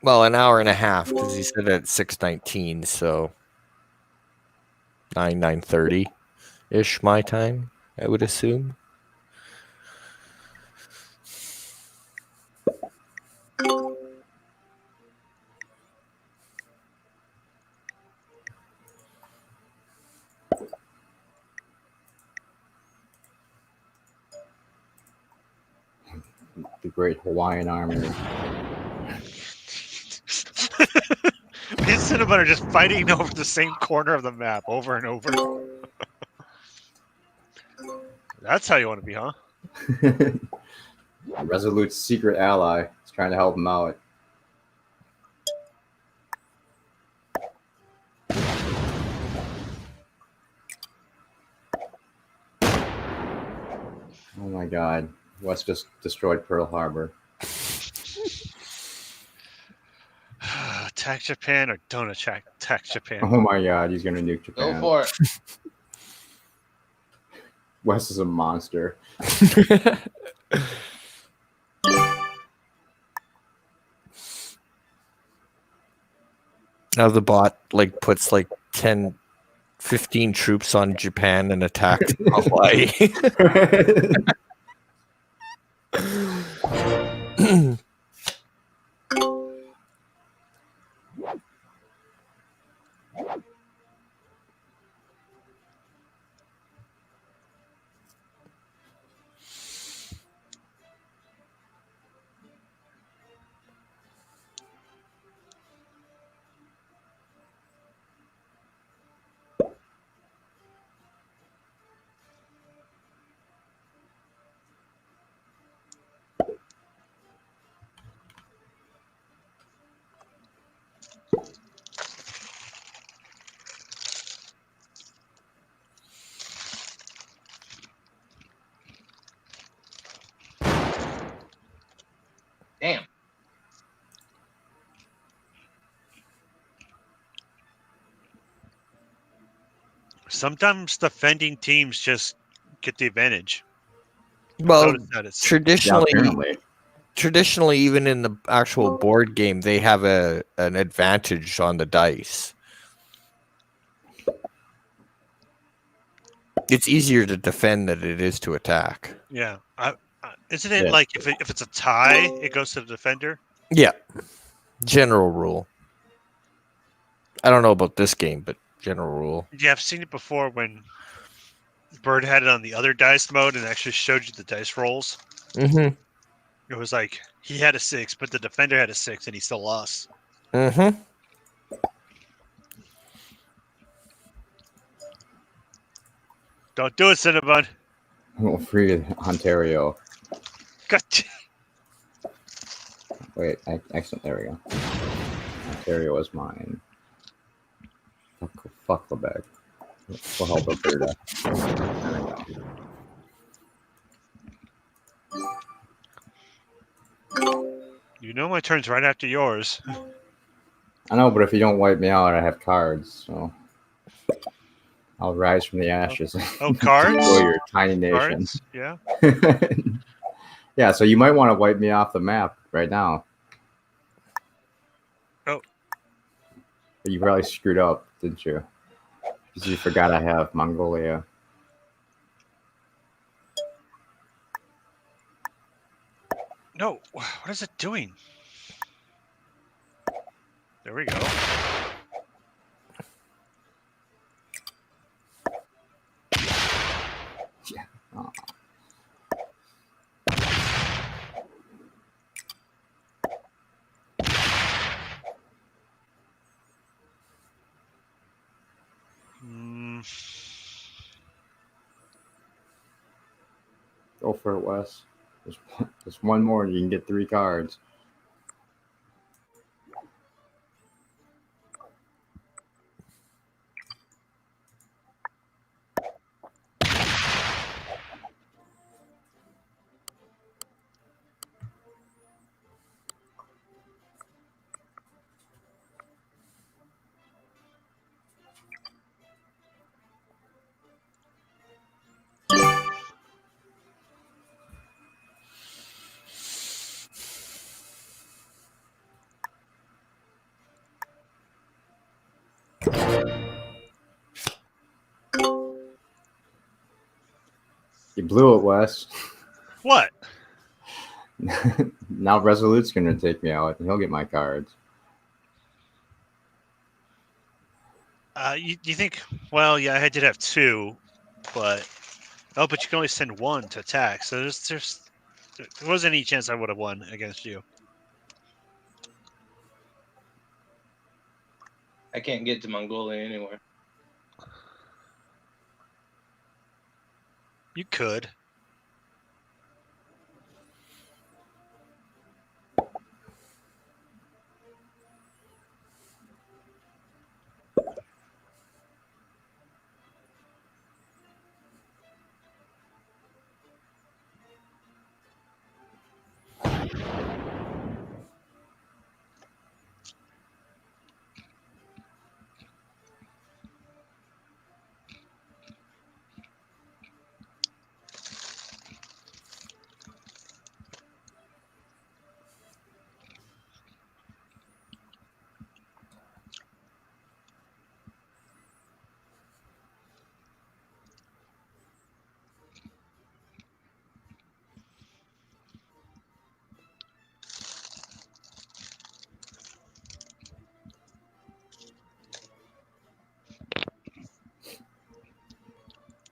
Well, an hour and a half because he said at 6:19, so 9:30 ish my time, I would assume. The Great Hawaiian Army. Me and Cinnamon are just fighting over the same corner of the map over and over. That's how you want to be, huh? Resolute's secret ally is trying to help him out. Oh my god. West just destroyed Pearl Harbor. Attack Japan or don't attack Japan? Oh my god, he's gonna nuke Japan. Go for it. West is a monster. Now the bot like puts like 10, 15 troops on Japan and attacks Hawaii. Sometimes defending teams just get the advantage. Well, Yeah, traditionally, apparently. even in the actual board game, they have an advantage on the dice. It's easier to defend than it is to attack. Yeah. Isn't it like if it's a tie, it goes to the defender? Yeah. General rule. I don't know about this game, but general rule. Yeah, I've seen it before when Bird had it on the other dice mode and actually showed you the dice rolls. Mm-hmm. It was like he had a 6, but the defender had a 6, and he still lost. Mm-hmm. Don't do it, Cinnabon. We'll free Ontario. God. Wait, excellent. There we go. Ontario is mine. Fuck Quebec. We'll help Alberta. There we go. You know my turn's right after yours. I know, but if you don't wipe me out, I have cards, so I'll rise from the ashes. Oh, cards? Destroy your tiny nation. Cards? Yeah. Yeah, so you might want to wipe me off the map right now. Oh. But you probably screwed up, didn't you? Because you forgot I have Mongolia. No, what is it doing? There we go. Yeah. Oh. Go for it, Wes. Just one more and you can get 3 cards. You blew it, Wes. What? Now Resolute's going to take me out, and he'll get my cards. You think? Well, yeah, I did have 2, but but you can only send 1 to attack. So there wasn't any chance I would have won against you. I can't get to Mongolia anywhere. You could.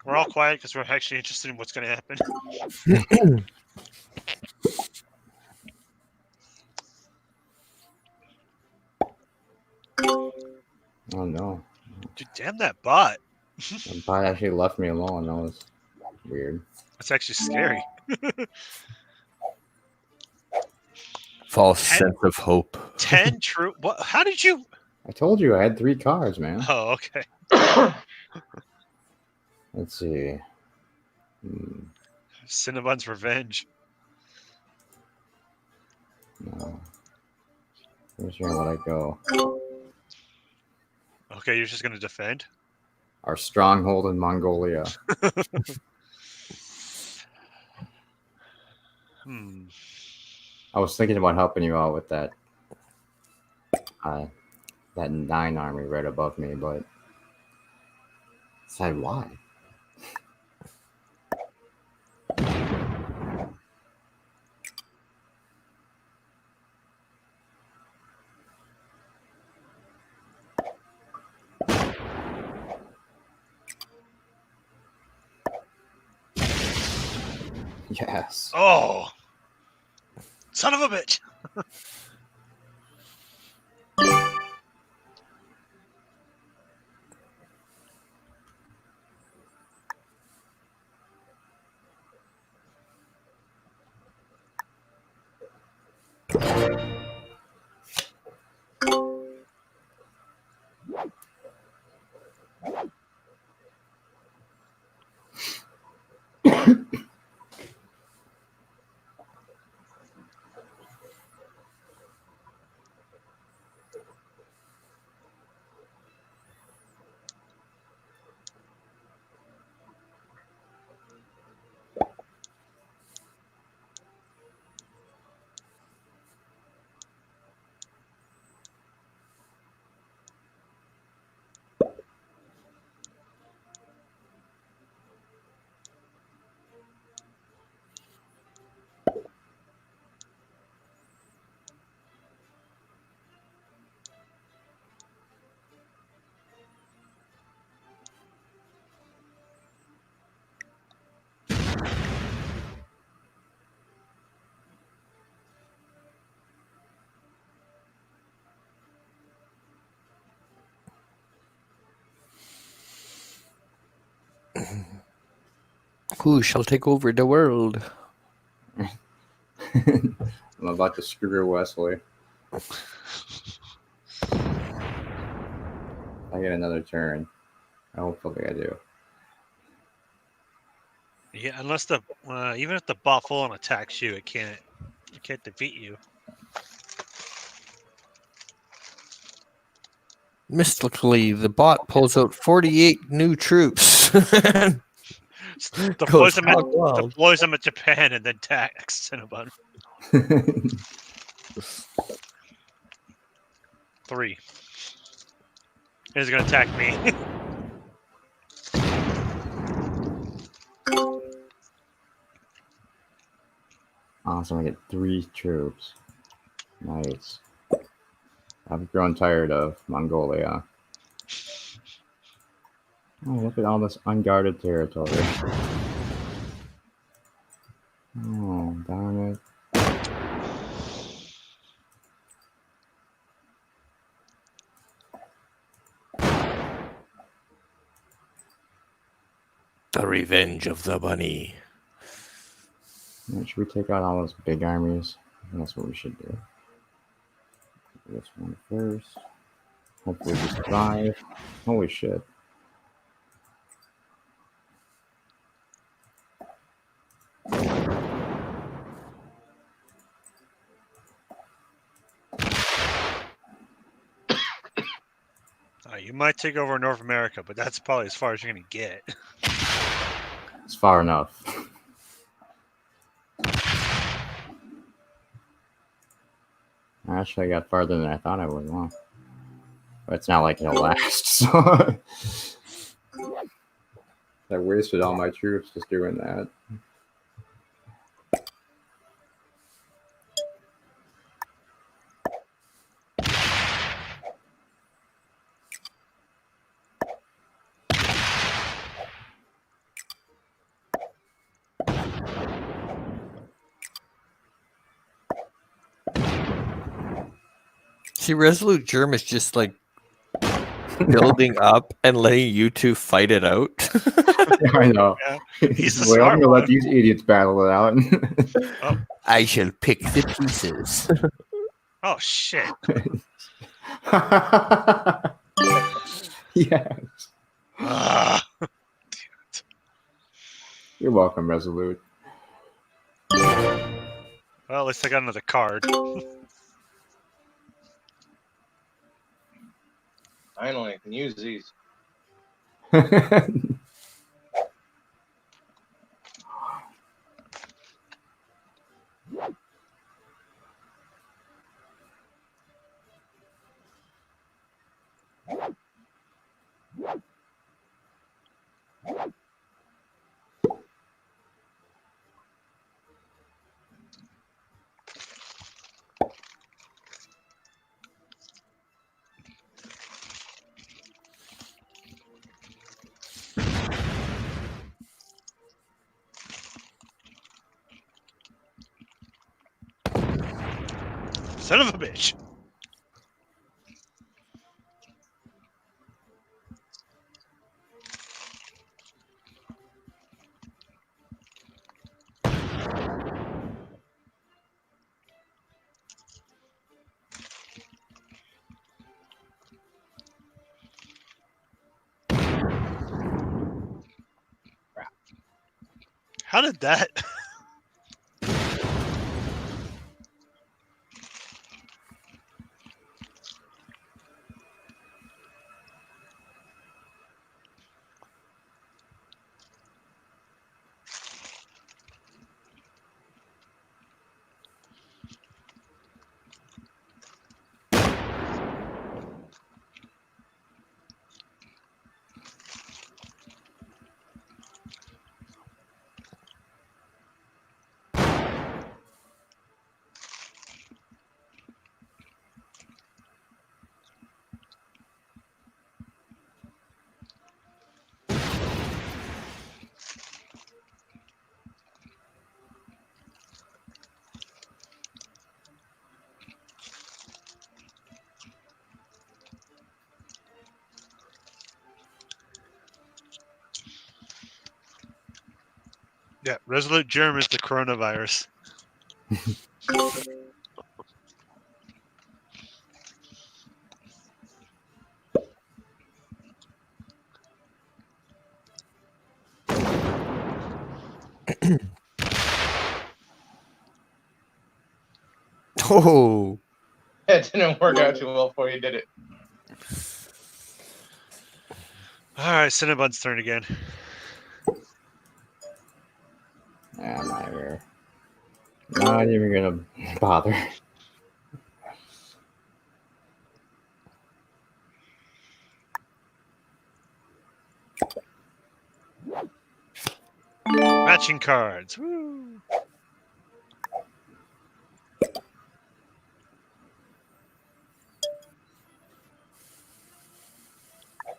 We're all quiet because we're actually interested in what's going to happen. Oh, no. Dude, damn that bot. The bot actually left me alone. That was weird. That's actually scary. False sense of hope. 10 true. What? How did you? I told you I had 3 cards, man. Oh, okay. Let's see. Cinnabon's revenge. No. Where's your let I go? Okay, you're just going to defend? Our stronghold in Mongolia. I was thinking about helping you out with that. That 9 army right above me, but said why? Yes. Oh, son of a bitch. Who shall take over the world? I'm about to screw Wesley. I get another turn. Hopefully I do. Yeah, unless the even if the bot full on attacks you, it can't defeat you. Mystically, the bot pulls out 48 new troops. Deploys them at Japan and then attacks Cinnabon. 3. He's gonna attack me. Awesome, I get 3 troops. Nice. I've grown tired of Mongolia. Oh, look at all this unguarded territory. Oh, darn it. The Revenge of the Bunny. Should we take out all those big armies? I think that's what we should do. This one first. Hopefully we survive. Holy shit. You might take over North America, but that's probably as far as you're gonna get. It's far enough. Actually, I got farther than I thought I would. Wow. But it's not like it'll last, so I wasted all my troops just doing that. See, Resolute Germ is just like building up and letting you two fight it out. I know. Yeah. He's the Well, I'm smart gonna one. let these idiots battle it out. I shall pick the pieces. Oh shit! Yes. You're welcome, Resolute. Well, at least I got another card. Finally, I can use these. Son of a bitch. How did that? Yeah, Resolute Germ is the coronavirus. Oh, It didn't work out too well for you, did it? All right, Cinnabon's turn again. I'm not even gonna bother. Matching cards. Woo.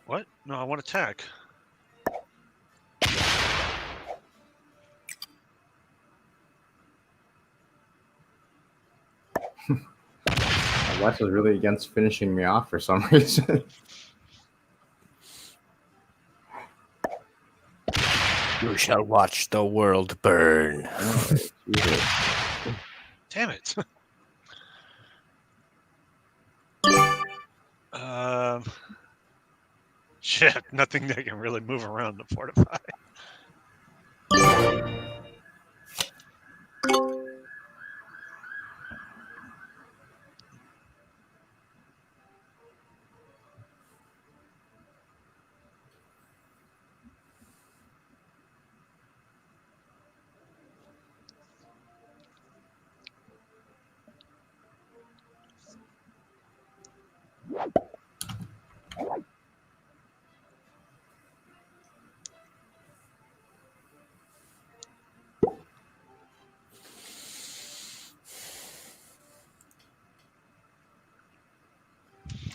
What? No, I want attack. Wes was really against finishing me off for some reason. you shall watch the world burn. Oh, Damn it. Shit, nothing that can really move around the fortify.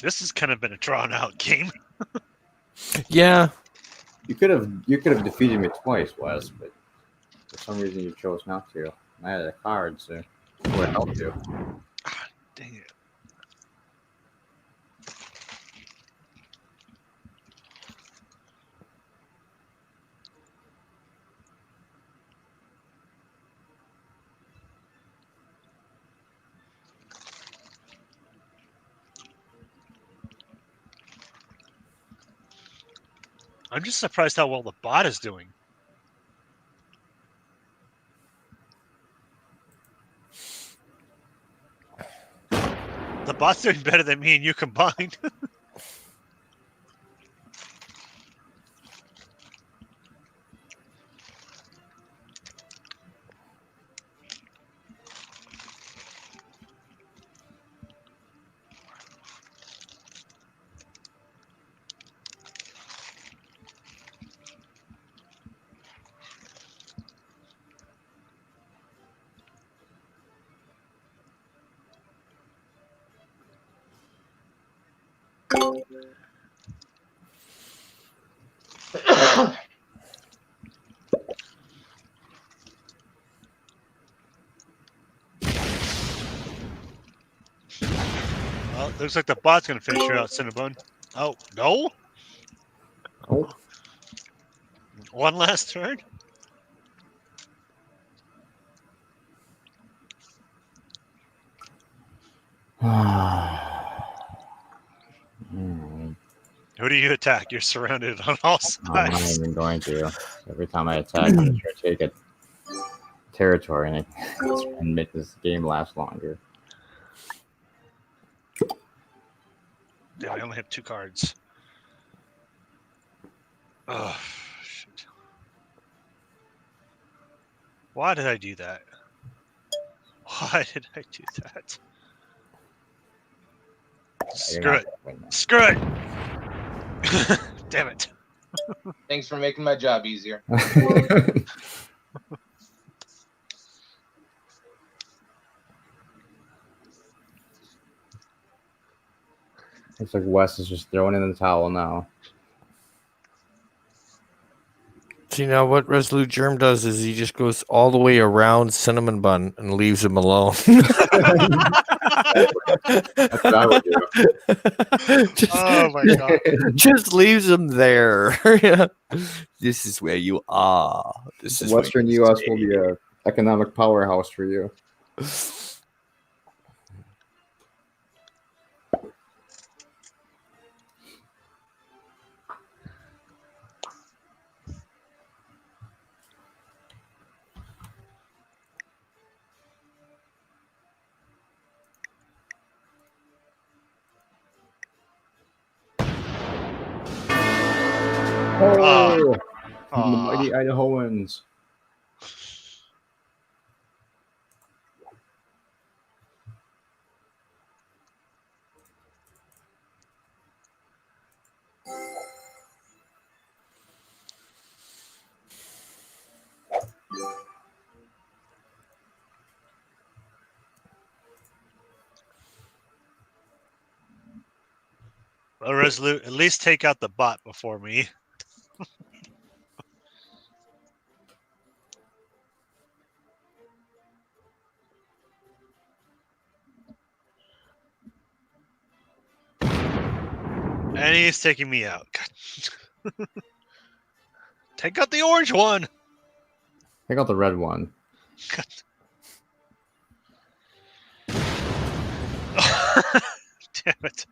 This has kind of been a drawn out game. Yeah. You could have defeated me twice, Wes, but for some reason you chose not to. I had a card, so it would help you. Dang it. I'm just surprised how well the bot is doing. The bot's doing better than me and you combined. Looks like the bot's gonna finish her out, Cinnabon. Oh no! Oh. One last turn. Who do you attack? You're surrounded on all I'm not sides. even going to. Every time I attack, I'm going to try to take a territory and make this game last longer. Damn, I only have 2 cards. Oh, shit. Why did I do that? Why did I do that? Screw it. Screw it. Damn it. Thanks for making my job easier. Looks like Wes is just throwing in the towel now. See, now what Resolute Germ does is he just goes all the way around Cinnamon Bun and leaves him alone. That's what I would do. Oh my god. Just leaves him there. This is where you are. This is Western U.S. will be an economic powerhouse for you. Oh, the mighty Idahoans. Well, Resolute, at least take out the bot before me. And he's taking me out. Take out the orange one. Take out the red one. Damn it.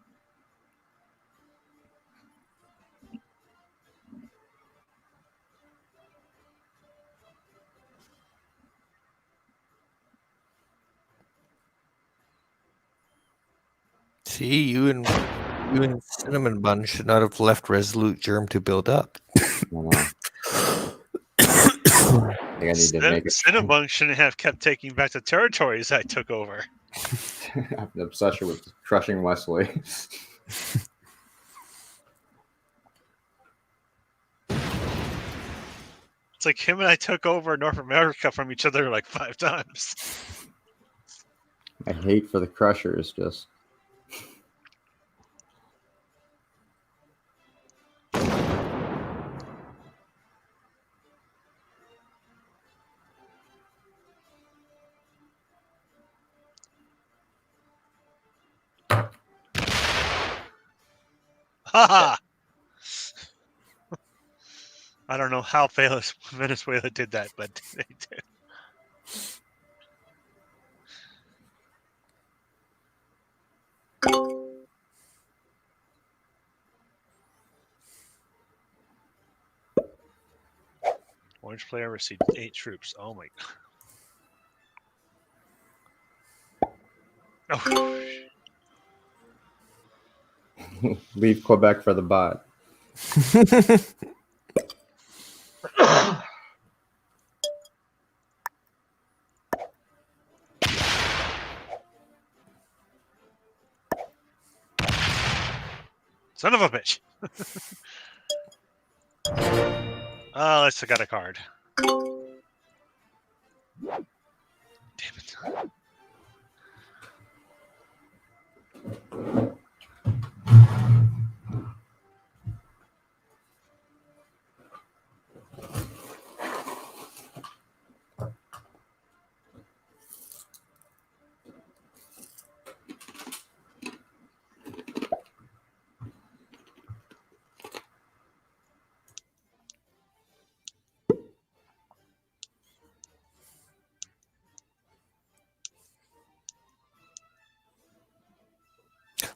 See, you and Cinnamon Bun should not have left Resolute Germ to build up. I think I need to make it. Cinnabon shouldn't have kept taking back the territories I took over. I have an obsession with crushing Wesley. It's like him and I took over North America from each other like 5 times. My hate for the Crushers just. Haha! I don't know how Venezuela did that, but they did. Orange player received 8 troops. Oh my god. Oh. Leave Quebec for the bot. Son of a bitch. Oh, I still got a card. Damn it.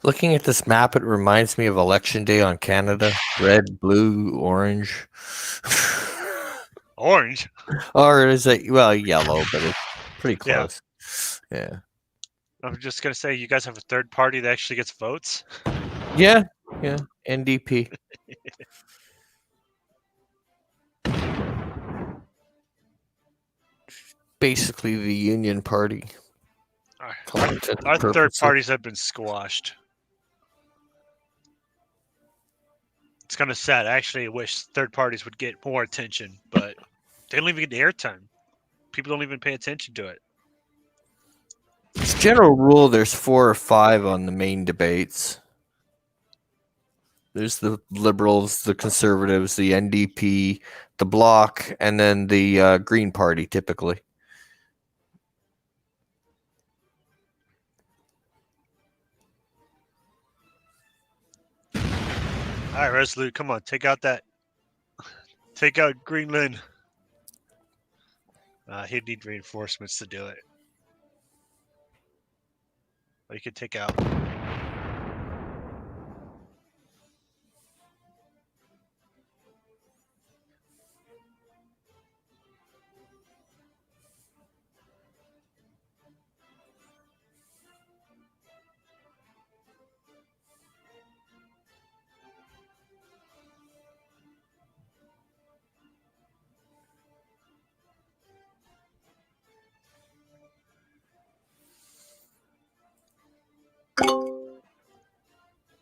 Looking at this map, it reminds me of Election Day on Canada. Red, blue, orange. Orange? Or is it, well, yellow, but it's pretty close. Yeah. I'm just going to say, you guys have a third party that actually gets votes? Yeah. NDP. Basically the Union Party. Our third parties have been squashed. It's kind of sad. I actually wish third parties would get more attention, but they don't even get airtime. People don't even pay attention to it. As general rule, there's 4 or 5 on the main debates. There's the Liberals, the Conservatives, the NDP, the Bloc, and then the Green Party, typically. All right, Resolute, come on, take out Greenland. He'd need reinforcements to do it. Or you could take out.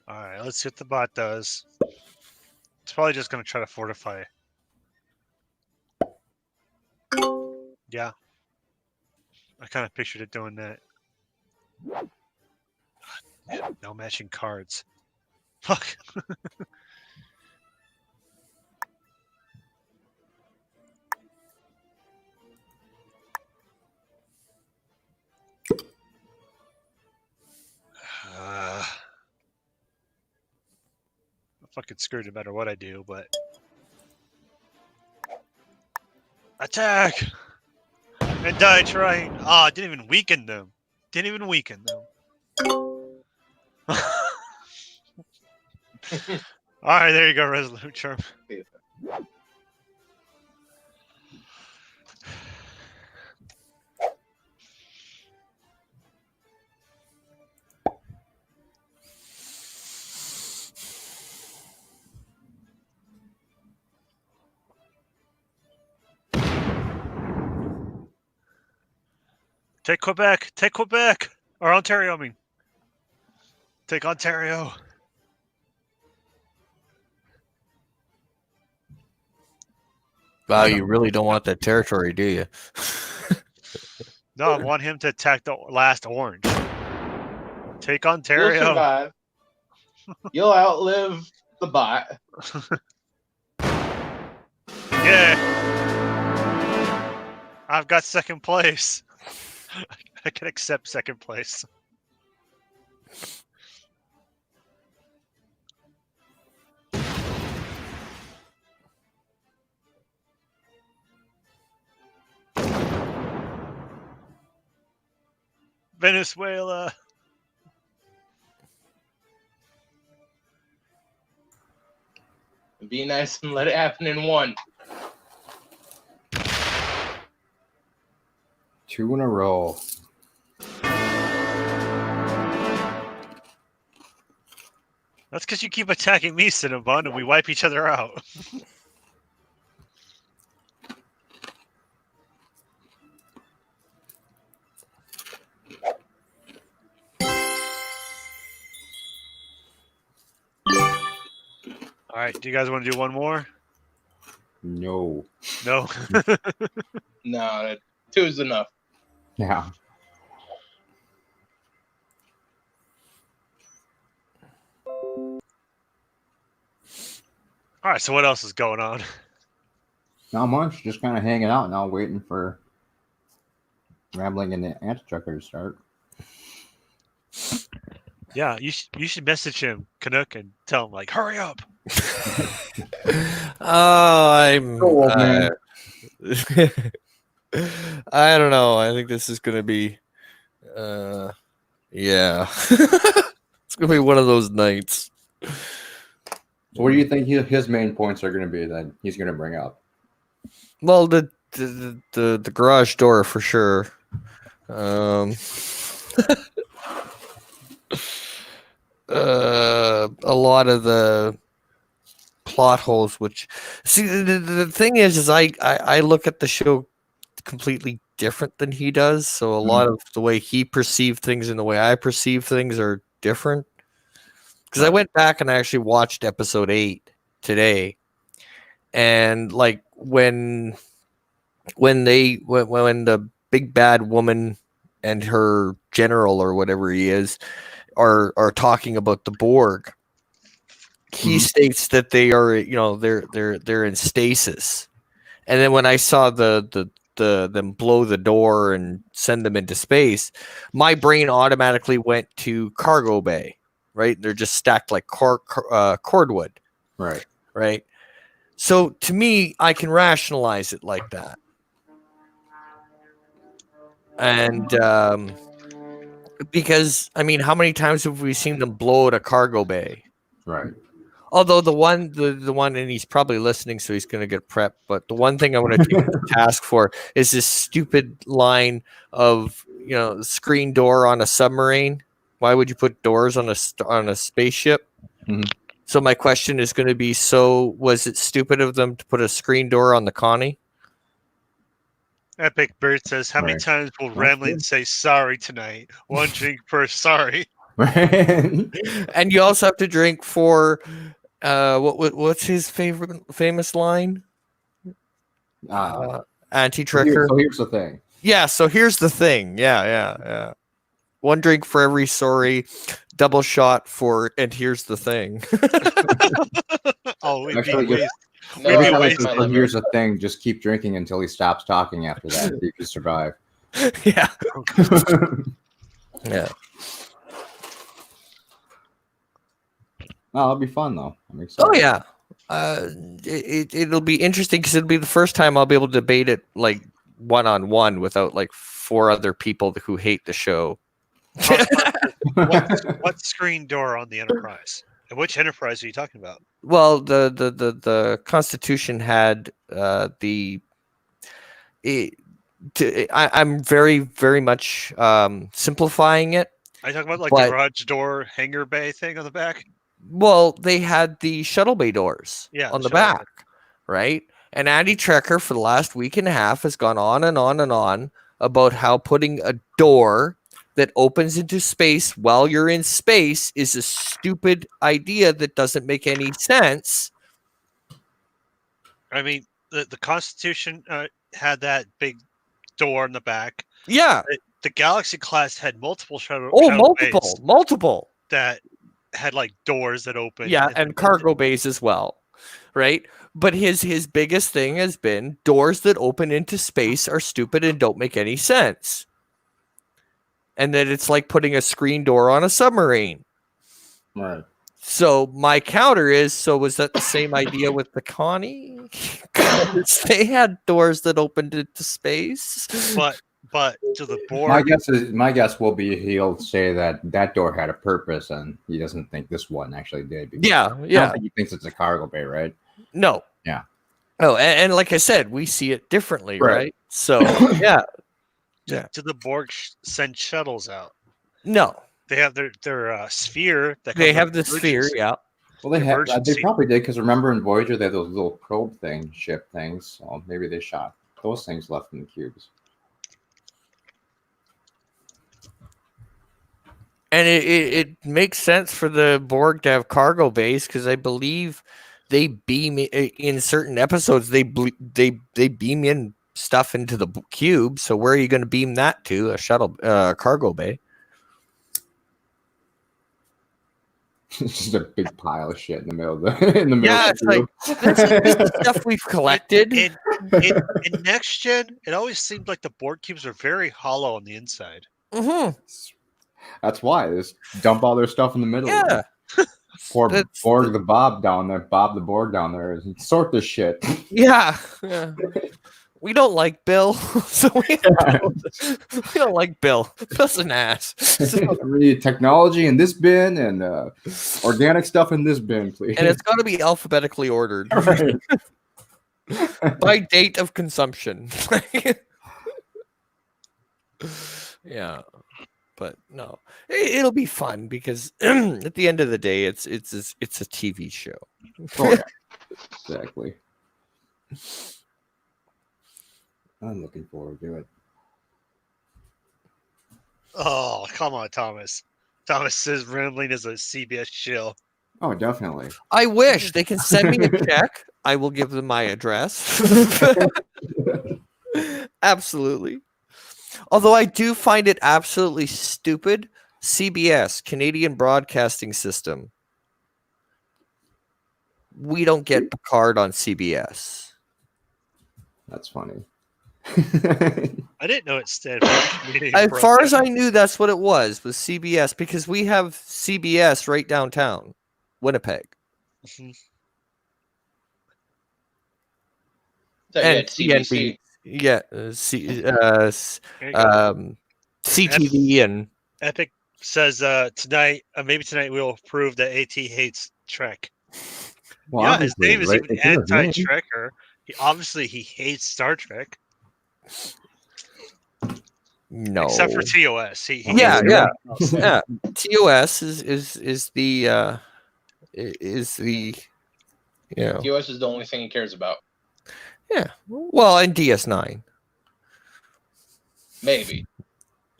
Alright, let's see what the bot does. It's probably just going to try to fortify. Yeah. I kind of pictured it doing that. No matching cards. Fuck. I'm fucking screwed no matter what I do, but... Attack! And die trying. Oh, it didn't even weaken them. Alright, there you go, Resolute Charm. Take Quebec! Or Ontario, I mean. Take Ontario. Wow, you really don't want that territory, do you? No, I want him to attack the last orange. Take Ontario. You'll survive. You'll outlive the bot. Yeah. I've got second place. I can accept second place. Venezuela. Be nice and let it happen in one. 2 in a row. That's because you keep attacking me, Cinnabon, and we wipe each other out. All right, do you guys want to do one more? No. No. No, 2 is enough. Yeah. All right, so what else is going on? Not much. Just kind of hanging out now, waiting for Rambling and the Anti-Trucker to start. Yeah, you should message him, Canuck, and tell him, like, hurry up. I'm... Go on, man. I don't know. I think this is going to be... yeah. It's gonna be one of those nights. So what do you think his main points are going to be that he's going to bring up? Well, the garage door for sure. A lot of the plot holes, which see the thing is I look at the show completely different than he does, so a lot of the way he perceived things and the way I perceive things are different. Because I went back and I actually watched episode 8 today, and like when the big bad woman and her general or whatever he is are talking about the Borg, he states that they are, they're in stasis. And then when I saw them blow the door and send them into space, my brain automatically went to cargo bay, right? They're just stacked like cordwood. Right. So to me, I can rationalize it like that. And because I mean, how many times have we seen them blow at a cargo bay? Right. Although the one, and he's probably listening, so he's going to get prepped. But the one thing I want to take the task for is this stupid line of, screen door on a submarine. Why would you put doors on a spaceship? Mm-hmm. So my question is going to be: so was it stupid of them to put a screen door on the Connie? Epic Bird says, "How many times will Ramlin say sorry tonight? One drink per sorry." And you also have to drink for what's his famous line? Anti-Trekker. So here's the thing. Yeah, so here's the thing. Yeah. One drink for every sorry, double shot for, and here's the thing. Oh, here's the thing. Just keep drinking until he stops talking after that. You can survive. Yeah. Yeah. No, it'll be fun though. I'm excited. Oh yeah. It'll be interesting because it'll be the first time I'll be able to debate it like one-on-one without like 4 other people who hate the show. What screen door on the Enterprise? And which Enterprise are you talking about? Well, the Constitution had I'm very, very much simplifying it. Are you talking about like the garage door hangar bay thing on the back? Well, they had the shuttle bay doors on the back, right? And Anti-Trekker for the last week and a half has gone on and on and on about how putting a door that opens into space while you're in space is a stupid idea that doesn't make any sense. I mean, the Constitution had that big door in the back. Yeah. The Galaxy class had multiple shuttle multiple that had like doors that open. Yeah, and cargo bays as well, right? But his biggest thing has been doors that open into space are stupid and don't make any sense. And that it's like putting a screen door on a submarine. Right. So my counter is, so was that the same idea with the Connie? They had doors that opened into space. But to the Borg, my guess will be he'll say that door had a purpose, and he doesn't think this one actually did. Yeah. I don't think he thinks it's a cargo bay, right? No. Yeah. Oh, and like I said, we see it differently, right? So yeah. Do the Borg send shuttles out? No. They have their sphere. They have the sphere, yeah. Well, they probably did, because remember in Voyager they had those little probe ship things. So maybe they shot those things left in the cubes. And it makes sense for the Borg to have cargo bays, because I believe they beam in certain episodes. They beam in stuff into the cube. So where are you going to beam that to? A shuttle cargo bay. It's just a big pile of shit in the middle of the Yeah, it's like this is stuff we've collected. In Next Gen, it always seemed like the Borg cubes are very hollow on the inside. Mm-hmm. That's why they just dump all their stuff in the middle. Yeah. Pour Borg the Bob down there, Bob the Borg down there, and sort this shit. Yeah. We don't like Bill, so we don't like Bill. Bill's an ass. So, Read technology in this bin and organic stuff in this bin, please. and it's got to be alphabetically ordered Right. by date of consumption. Yeah, but no, it'll be fun because at the end of the day, it's a TV show. Oh, yeah. Exactly. I'm looking forward to it. Oh, come on, Thomas. Thomas says Rambling is a CBS shill. Oh, definitely. I wish they can send me a check. I will give them my address. Absolutely. Although I do find it absolutely stupid. CBS, Canadian Broadcasting System. We don't get Picard on CBS. That's funny. I didn't know it stood for As far as I knew, that's what it was CBS, because we have CBS right downtown, Winnipeg. Mm-hmm. And CBC. Yeah, CTV and Epic says tonight, maybe tonight we'll prove that AT hates Trek. Well, yeah, his name is right? even anti-Trekker. He hates Star Trek. No, except for TOS. He yeah. TOS is the TOS is the only thing he cares about. Yeah, well, and DS9 maybe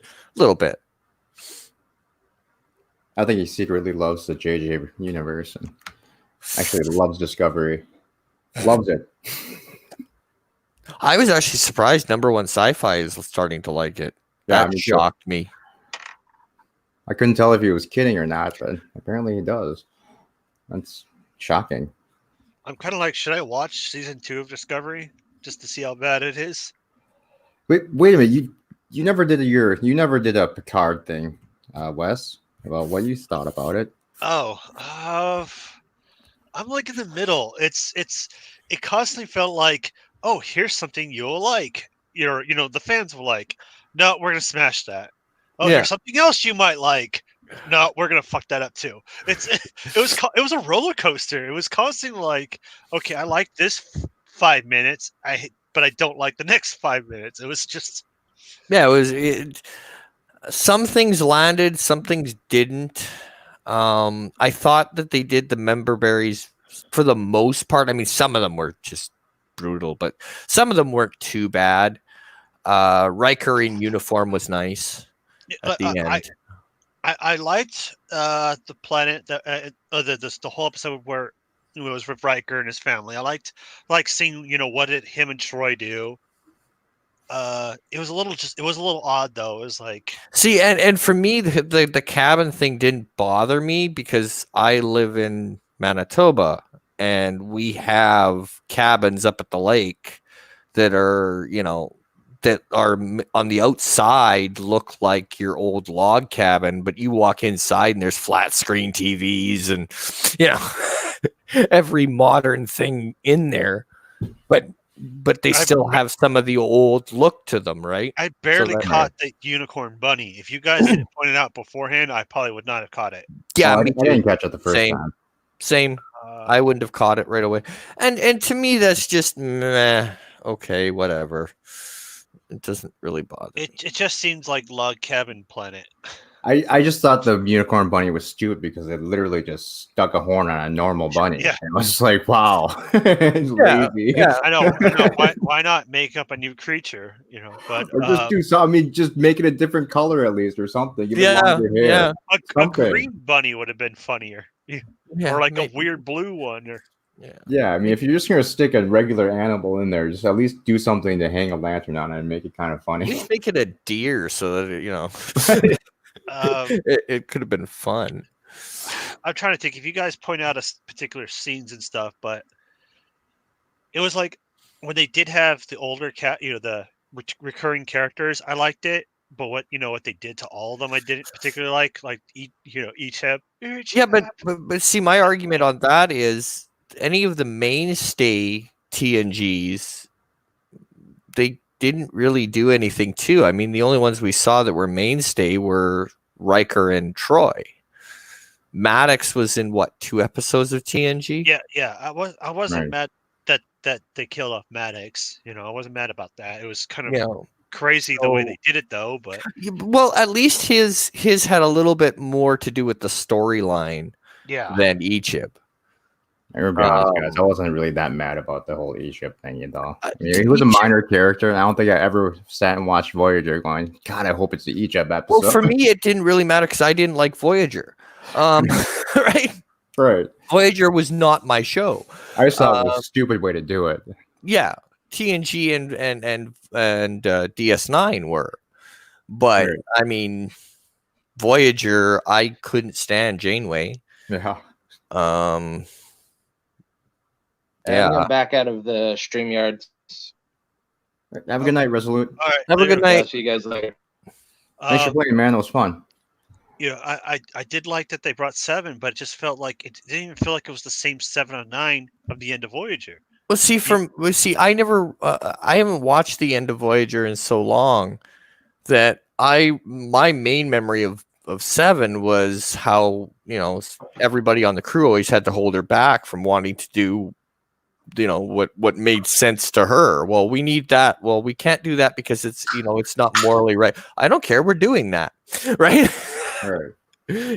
a little bit. I think he secretly loves the JJ universe and actually loves Discovery. Loves it. I was actually surprised Number One Sci-Fi is starting to like it. Yeah, That shocked me. I couldn't tell if he was kidding or not, but apparently he does. That's shocking. I'm kind of like, should I watch season 2 of Discovery just to see how bad it is? Wait a minute. You never did a Picard thing, Wes. Well, what you thought about it? Oh, I'm like in the middle. It constantly felt like, oh, here's something you'll like. The fans will like. No, we're gonna smash that. Oh, Yeah. Here's something else you might like. No, we're gonna fuck that up too. It was a roller coaster. It was constantly like, okay, I like this 5 minutes, but I don't like the next 5 minutes. It was just, Yeah, some things landed, some things didn't. I thought that they did the member berries for the most part. I mean, some of them were just brutal, but some of them weren't too bad. Riker in uniform was nice at the end. I liked the planet, the whole episode where it was with Riker and his family. I liked seeing what did him and Troy do. It was a little odd though. It was like, see, and for me the cabin thing didn't bother me because I live in Manitoba and we have cabins up at the lake that are on the outside look like your old log cabin, but you walk inside and there's flat screen TVs and every modern thing in there, but they still have some of the old look to them, right? I barely caught the unicorn bunny. If you guys didn't point it out beforehand, I probably would not have caught it. Yeah, I didn't catch it the first time. Same. I wouldn't have caught it right away. And to me, that's just meh. Okay, whatever. It doesn't really bother me. It just seems like Log Cabin Planet. I just thought the unicorn bunny was stupid because it literally just stuck a horn on a normal bunny. Yeah. It was like, wow. Lazy. Yeah. I know. Why not make up a new creature? But Or just do something. Just make it a different color at least, or something. Give it longer hair. Yeah. A green bunny would have been funnier, or like a weird blue one, or Yeah, I mean, if you're just gonna stick a regular animal in there, just at least do something to hang a lantern on it and make it kind of At funny. least make it a deer so that it could have been fun. I'm trying to think if you guys point out particular scenes and stuff, but it was like when they did have the older the recurring characters, I liked it. But what they did to all of them, I didn't particularly like each have. Yeah, but see, my argument on that is any of the mainstay TNGs, they didn't really do anything too. I mean, the only ones we saw that were mainstay were Riker and Troy. Maddox was in what, 2 episodes of TNG? Yeah. I wasn't mad that they killed off Maddox. I wasn't mad about that. It was kind of crazy the way they did it, though. But well, at least his had a little bit more to do with the storyline. Than Egypt. I remember guys, I wasn't really that mad about the whole Egypt thing, he was a minor character, and I don't think I ever sat and watched Voyager going, God, I hope it's the Egypt episode. Well, for me, it didn't really matter because I didn't like Voyager. Right? Right. Voyager was not my show. I just thought it was a stupid way to do it. Yeah. TNG and DS9 were. But, right. I mean, Voyager, I couldn't stand Janeway. Yeah. I'm back out of the StreamYard. Have a good night, Resolute. All right. Have a good night. See you guys later. Thanks for playing, man. It was fun. I did like that they brought 7, but it just felt like it didn't even feel like it was the same 7 or 9 of the end of Voyager. Well, I never, I haven't watched the end of Voyager in so long that my main memory of 7 was how, everybody on the crew always had to hold her back from wanting to do, what made sense to her. Well, we need that. Well, we can't do that because it's, it's not morally right. I don't care. We're doing that. Right. Right.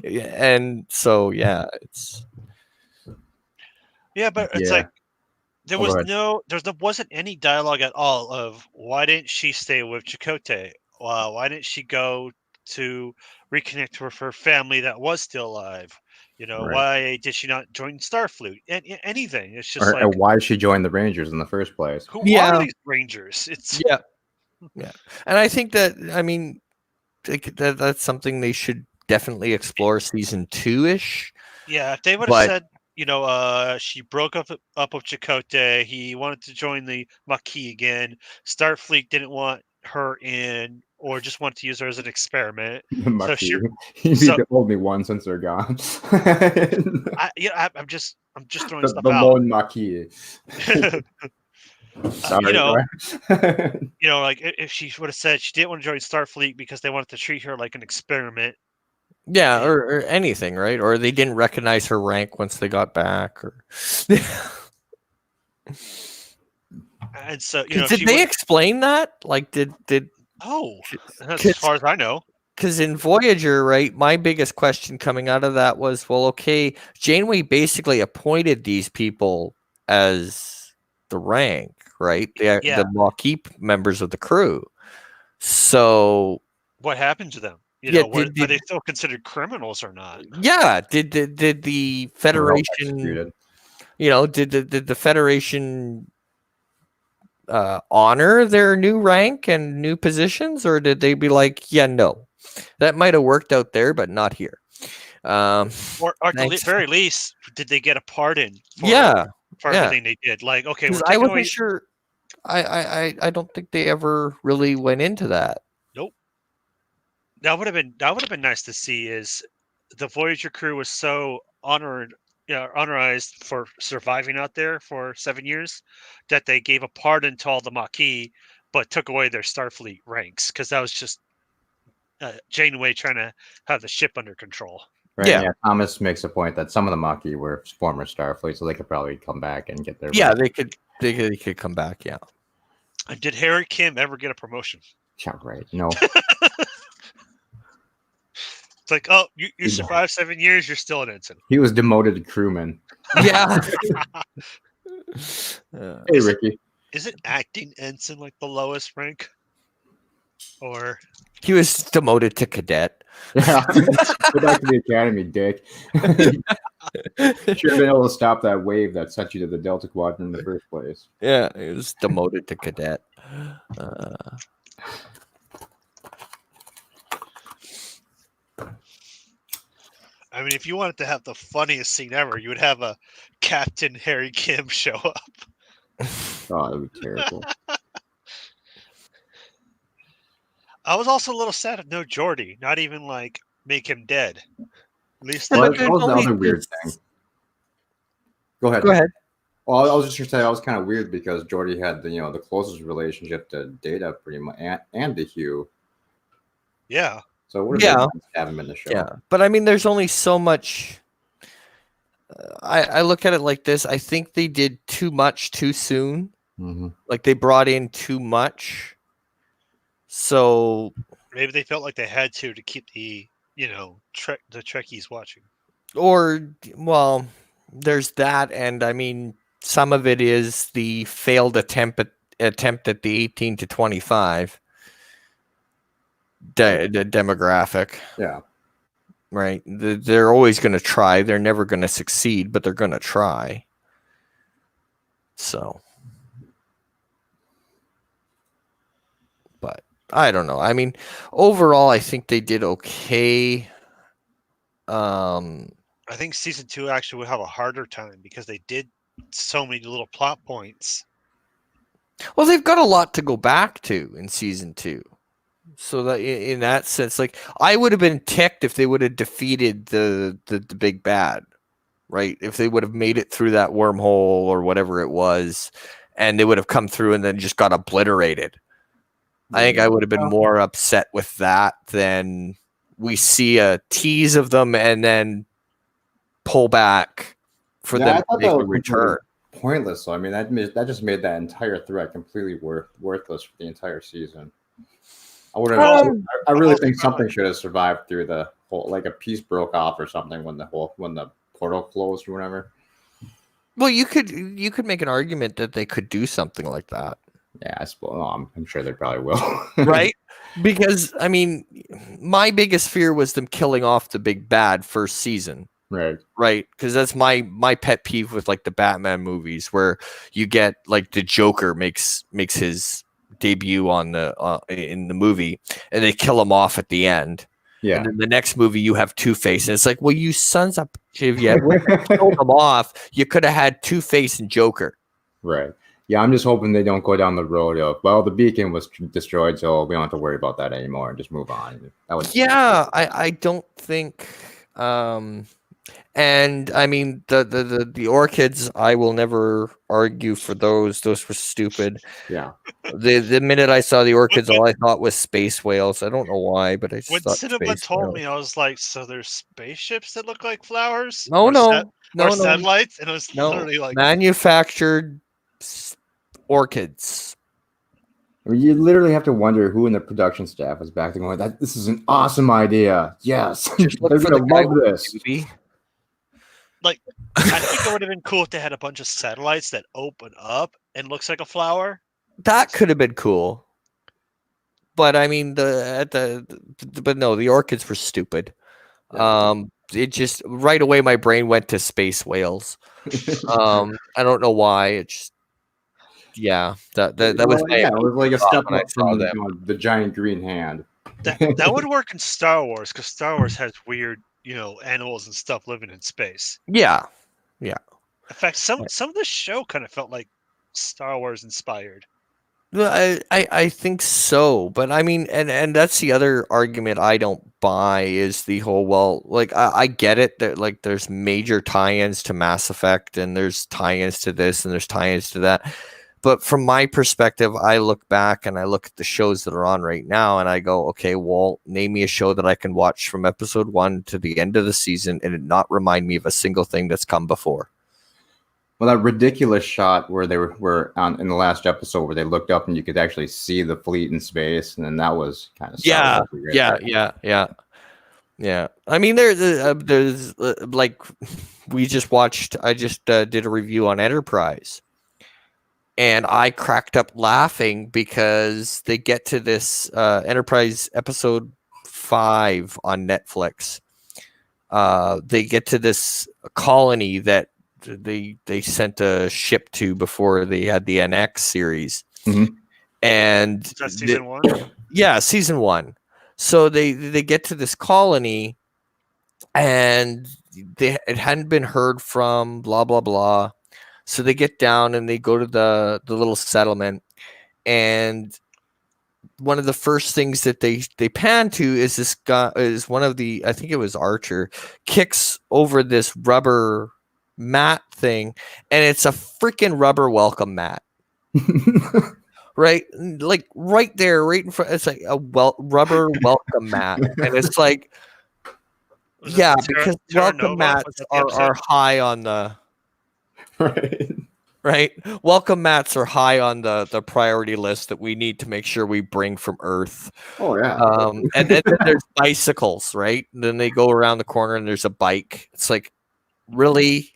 And so, it's. Yeah, but it's like, there wasn't any dialogue at all of why didn't she stay with Chakotay? Why didn't she go to reconnect with her family that was still alive? Right. Why did she not join Starfleet? Anything. It's just or why she joined the Rangers in the first place. Who are these Rangers? It's yeah. And I think that, I mean, that's something they should definitely explore season 2-ish. Yeah, if they would have said, she broke up with Chakotay, he wanted to join the Maquis again, Starfleet didn't want her in, or just wanted to use her as an experiment. So he'd be the only one since they're gone. I'm just throwing stuff out. The lone Maquis. Sorry, like if she would have said she didn't want to join Starfleet because they wanted to treat her like an experiment. Yeah, or anything, right? Or they didn't recognize her rank once they got back, or. And so, did they explain that? Like, did? Oh, as far as I know. Because in Voyager, right, my biggest question coming out of that was, well, okay, Janeway basically appointed these people as the rank, right? The Maquis members of the crew. So, what happened to them? Are they still considered criminals or not? Yeah. Did the Federation? Did the Federation honor their new rank and new positions, or did they be like, yeah, no, that might have worked out there, but not here? Or at the very least, did they get a pardon? For everything they did. Like, okay, I wasn't sure. I don't think they ever really went into that. Nope. That would have been nice to see. Is the Voyager crew was so honorized for surviving out there for 7 years that they gave a pardon to all the Maquis, but took away their Starfleet ranks, because that was just Janeway trying to have the ship under control. Right. Yeah. Thomas makes a point that some of the Maquis were former Starfleet, so they could probably come back and get their. Yeah, rank. They could come back. Yeah. And did Harry Kim ever get a promotion? Yeah, right. No. It's like, oh, you survived 7 years, you're still an ensign. He was demoted to crewman. Yeah. Hey, Ricky. Is it acting ensign like the lowest rank? Or he was demoted to cadet. Yeah. Go back to the academy, dick. Should have been able to stop that wave that sent you to the Delta Quadrant in the first place. Yeah, he was demoted to cadet. I mean, if you wanted to have the funniest scene ever, you would have a Captain Harry Kim show up. Oh, that would be terrible. I was also a little sad of no Geordi, not even like make him dead. At least that was the other weird thing. Go ahead. Well, I was just gonna say that was kind of weird because Geordi had the closest relationship to Data pretty much, and to Hugh. Yeah. So it would have been nice to have him in the show. Yeah, but I mean, there's only so much. I look at it like this. I think they did too much too soon. Mm-hmm. Like they brought in too much. So maybe they felt like they had to keep the the Trekkies watching. Or there's that, and I mean, some of it is the failed attempt at the 18 to 25 the demographic. Yeah. Right. They're always going to try. They're never going to succeed, but they're going to try. So, but I don't know. I mean, overall, I think they did okay. I think season 2 actually would have a harder time because they did so many little plot points. Well, they've got a lot to go back to in season 2. So that in that sense, like I would have been ticked if they would have defeated the big bad, right? If they would have made it through that wormhole or whatever it was, and they would have come through and then just got obliterated. I think I would have been more upset with that than we see a tease of them and then pull back for them to make a return. Pointless. So I mean, that just made that entire threat completely worthless for the entire season. I really think something should have survived through the whole, like a piece broke off or something when the portal closed or whatever. Well, you could make an argument that they could do something like that. Yeah, I suppose. Well, I'm sure they probably will. Right? Because I mean, my biggest fear was them killing off the big bad first season. Right. Because that's my pet peeve with like the Batman movies, where you get like the Joker makes his debut on in the movie, and they kill him off at the end. Yeah. And then the next movie you have Two-Face, and it's like, well, you sons of if you killed him off, you could have had Two-Face and Joker. Right. Yeah, I'm just hoping they don't go down the road of, well, the beacon was destroyed, so we don't have to worry about that anymore and just move on. I don't think. And I mean the orchids, I will never argue for those. Those were stupid. Yeah. The minute I saw the orchids, all I thought was space whales. I don't know why, but I just when thought Cinema told me, I was like, so there's spaceships that look like flowers? No, satellites? And it was literally like manufactured orchids. I mean, you literally have to wonder who in the production staff was back there going, this is an awesome idea. Yes. They're going to love this. Like, I think it would have been cool if they had a bunch of satellites that open up and looks like a flower. That could have been cool. But I mean, but no, the orchids were stupid. It just right away my brain went to space whales. I don't know why. It just that was it was like a step up from the giant green hand. That would work in Star Wars because Star Wars has weird, animals and stuff living in space. Yeah. In fact, some of the show kind of felt like Star Wars inspired. I think so, but I mean, and that's the other argument I don't buy is the whole, I get it that like there's major tie-ins to Mass Effect and there's tie-ins to this and there's tie-ins to that. But from my perspective, I look back and I look at the shows that are on right now and I go, okay, well, name me a show that I can watch from episode 1 to the end of the season and it not remind me of a single thing that's come before. Well, that ridiculous shot where they were on in the last episode where they looked up and you could actually see the fleet in space, and then that was kind of yeah. I mean, there's like we just watched. I just did a review on Enterprise, and I cracked up laughing because they get to this Enterprise episode 5 on Netflix. They get to this colony that they sent a ship to before they had the NX series. Mm-hmm. And that's season 1? Yeah, season 1. So they get to this colony and it hadn't been heard from, blah, blah, blah. So they get down and they go to the little settlement, and one of the first things that they pan to is this guy is one of the, I think it was Archer, kicks over this rubber mat thing, and it's a freaking rubber welcome mat. Right, like right there, right in front. It's like a rubber welcome mat, and it's like, yeah, because welcome mats are high on the right. Welcome mats are high on the priority list that we need to make sure we bring from Earth. Oh yeah. And then there's bicycles, right? And then they go around the corner and there's a bike. It's like, really?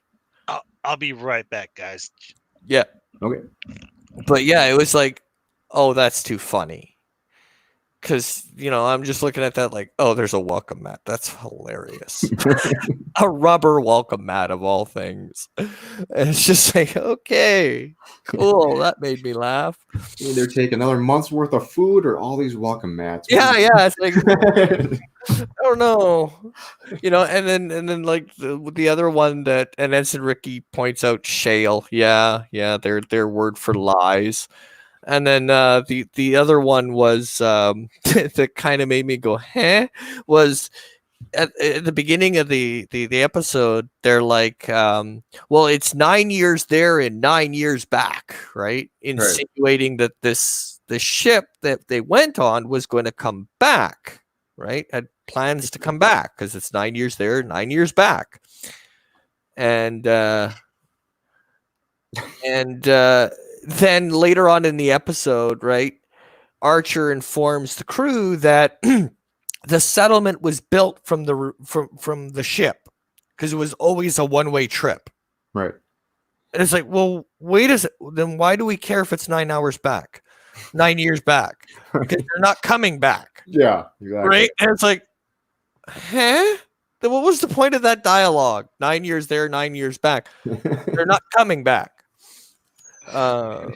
I'll be right back, guys. Yeah. Okay. But yeah, it was like, oh, that's too funny. Because, I'm just looking at that like, oh, there's a welcome mat. That's hilarious. A rubber welcome mat of all things. And it's just like, okay, cool. That made me laugh. Either take another month's worth of food or all these welcome mats. Yeah. It's like, I don't know. And then like the other one that, and Ensign Ricky points out, shale. Yeah. Their word for lies. And then the other one was that kind of made me go, was at the beginning of the episode, they're like, well, it's 9 years there and 9 years back, right? Insinuating that the ship that they went on was going to come back, right? Had plans to come back because it's 9 years there, 9 years back. And then later on in the episode, right, Archer informs the crew that the settlement was built from the ship because it was always a one-way trip. Right. And it's like, well, wait a second. Then why do we care if it's 9 hours back, 9 years back? Because they're not coming back. Yeah, exactly. Right. And it's like, Then what was the point of that dialogue? 9 years there, 9 years back. They're not coming back. Yeah,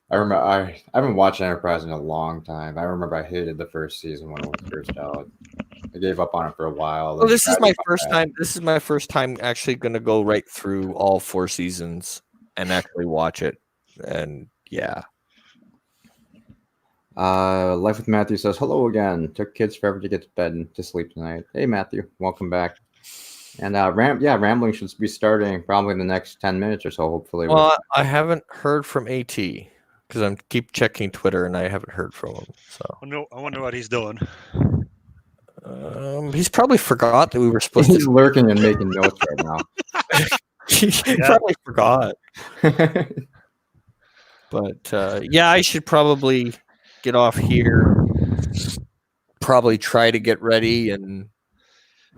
I remember. I haven't watched Enterprise in a long time. I remember I hated the first season when it was first out. I gave up on it for a while. Well, this is my first time. This is my first time actually going to go right through all 4 seasons and actually watch it. And yeah. Life with Matthew says hello again. Took kids forever to get to bed and to sleep tonight. Hey Matthew, welcome back. And rambling should be starting probably in the next 10 minutes or so, hopefully. Well, I haven't heard from AT because I keep checking Twitter and I haven't heard from him. So I wonder what he's doing. He's probably forgot that we were supposed He's lurking and making notes right now. He probably forgot. But I should probably get off here. Probably try to get ready and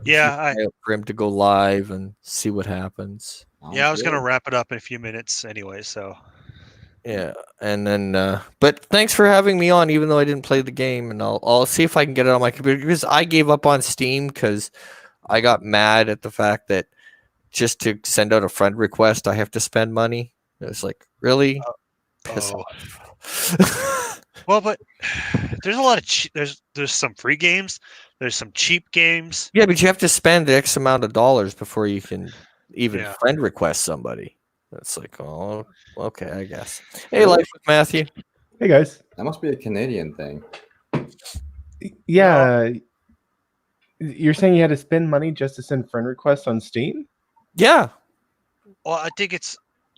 for him to go live and see what happens. Yeah, I was gonna wrap it up in a few minutes anyway. So yeah, and then but thanks for having me on, even though I didn't play the game, and I'll see if I can get it on my computer because I gave up on Steam because I got mad at the fact that just to send out a friend request I have to spend money. It's like, really? Piss off. Well, but there's a lot of there's some free games. There's some cheap games. Yeah, but you have to spend X amount of dollars before you can even friend request somebody. That's like, oh, okay, I guess. Hey, Life with Matthew. Hey, guys. That must be a Canadian thing. Yeah. You're saying you had to spend money just to send friend requests on Steam? Yeah. Well, I think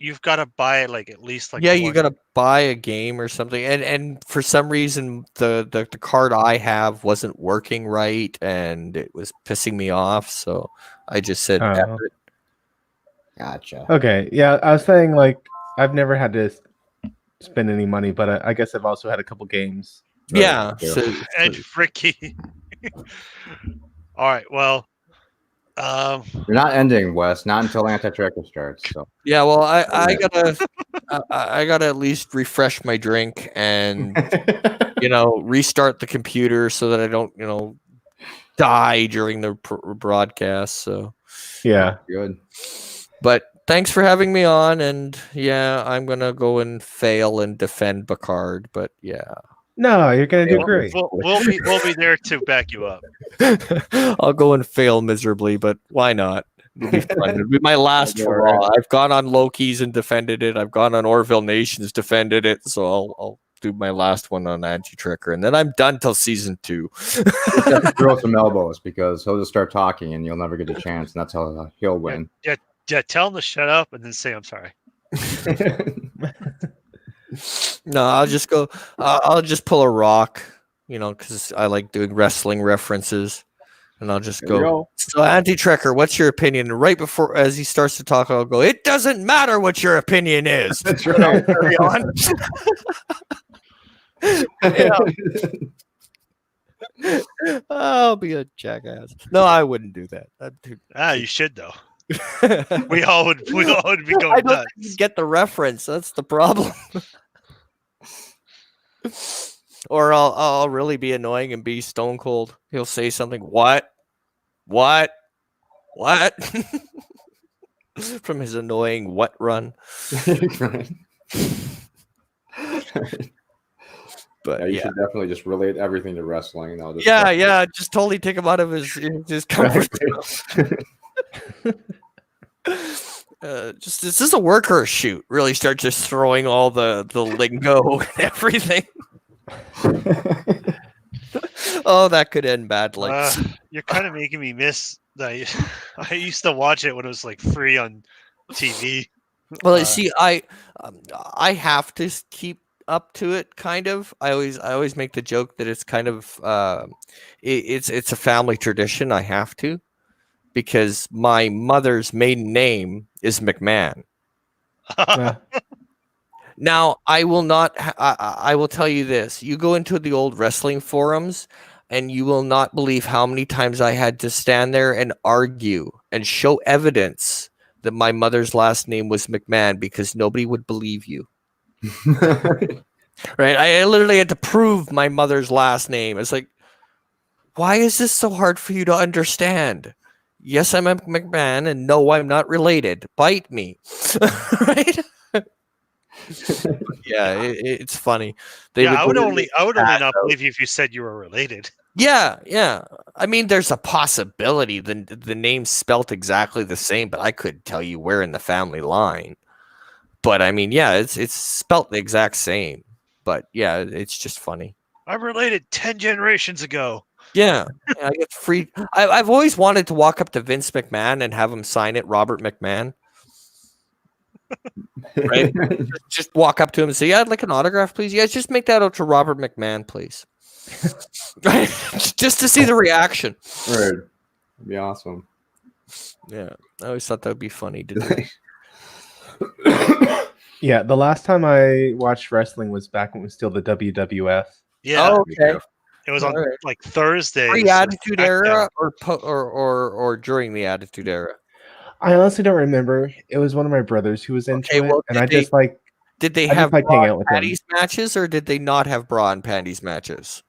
you've got to buy like at least like you got to buy a game or something, and for some reason the card I have wasn't working right, and it was pissing me off. So I just said, Gotcha. Okay, yeah, I was saying like I've never had to spend any money, but I guess I've also had a couple games. Yeah, and Ricky. All right, well. You're not ending, Wes. Not until anti-tracker starts. So yeah, well, I gotta at least refresh my drink and restart the computer so that I don't die during the broadcast. So yeah, good. But thanks for having me on, and yeah, I'm gonna go and fail and defend Picard. But yeah. No, you're gonna do great. We'll be there to back you up. I'll go and fail miserably, but why not? It'll be fun. It'll be my last hurrah. I've gone on Loki's and defended it. I've gone on Orville Nations, defended it. So I'll do my last one on Anti-Tricker, and then I'm done till season 2. Throw some elbows because he'll just start talking and you'll never get a chance, and that's how he'll win. Yeah. Tell him to shut up and then say I'm sorry. No, I'll just go. I'll just pull a rock, because I like doing wrestling references, and I'll just go. So, Anti-Trekker, what's your opinion? And right before, as he starts to talk, I'll go. It doesn't matter what your opinion is. That's right. Carry on. I'll be a jackass. No, I wouldn't do that. You should though. we all would be going I don't nuts. think you get the reference. That's the problem. Or I'll really be annoying and be stone cold. He'll say something. What? From his annoying what run. But you should definitely just relate everything to wrestling. Just totally take him out of his comfort zone. Is this a work or a shoot? Really start just throwing all the lingo and everything. Oh, that could end badly. You're kind of making me miss that. I used to watch it when it was like free on TV. Well, you see, I have to keep up to it. Kind of. I always make the joke that it's kind of it's a family tradition. I have to. Because my mother's maiden name is McMahon. Now, I will not. I will tell you this: you go into the old wrestling forums, and you will not believe how many times I had to stand there and argue and show evidence that my mother's last name was McMahon because nobody would believe you. Right? I literally had to prove my mother's last name. It's like, why is this so hard for you to understand? Yes, I'm a McMahon, and no, I'm not related. Bite me, right? Yeah, it's funny. I would only not believe you if you said you were related. Yeah. I mean, there's a possibility the name's spelt exactly the same, but I couldn't tell you where in the family line. But I mean, yeah, it's spelt the exact same. But yeah, it's just funny. I'm related 10 generations ago. Yeah, I get free. I've always wanted to walk up to Vince McMahon and have him sign it, Robert McMahon. Right? Just walk up to him and say, "Yeah, I'd like an autograph, please." Yeah, just make that out to Robert McMahon, please. Right? Just to see the reaction. Right. It'd be awesome. Yeah, I always thought that would be funny to do. Yeah, the last time I watched wrestling was back when it was still the WWF. Yeah. Oh, okay. It was on like Thursday. Pre-Attitude Era or during the Attitude Era? I honestly don't remember. It was one of my brothers who was into it, and Did they have bra and panties matches, or did they not have bra and panties matches?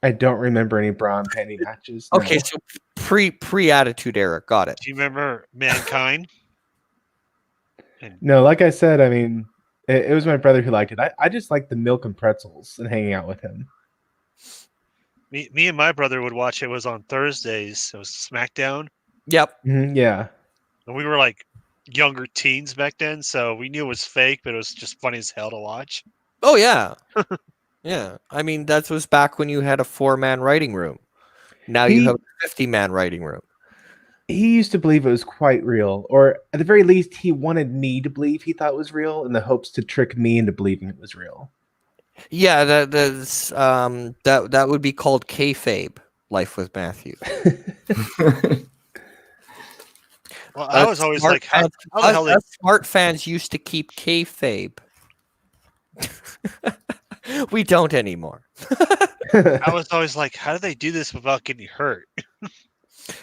I don't remember any bra and panty matches. No. Okay, so pre-Attitude Era. Got it. Do you remember Mankind? No, like I said, I mean, it was my brother who liked it. I just liked the milk and pretzels and hanging out with him. Me and my brother would watch it. It was on Thursdays. It was SmackDown. Yep. Mm-hmm, yeah. And we were like younger teens back then, so we knew it was fake, but it was just funny as hell to watch. Oh, yeah. Yeah. I mean, that was back when you had a 4-man writing room. Now you have a 50-man writing room. He used to believe it was quite real, or at the very least, he wanted me to believe he thought it was real in the hopes to trick me into believing it was real. Yeah, that would be called kayfabe, Life with Matthew. Well, I was always like, how the hell us smart fans used to keep kayfabe. We don't anymore. I was always like, how do they do this without getting hurt?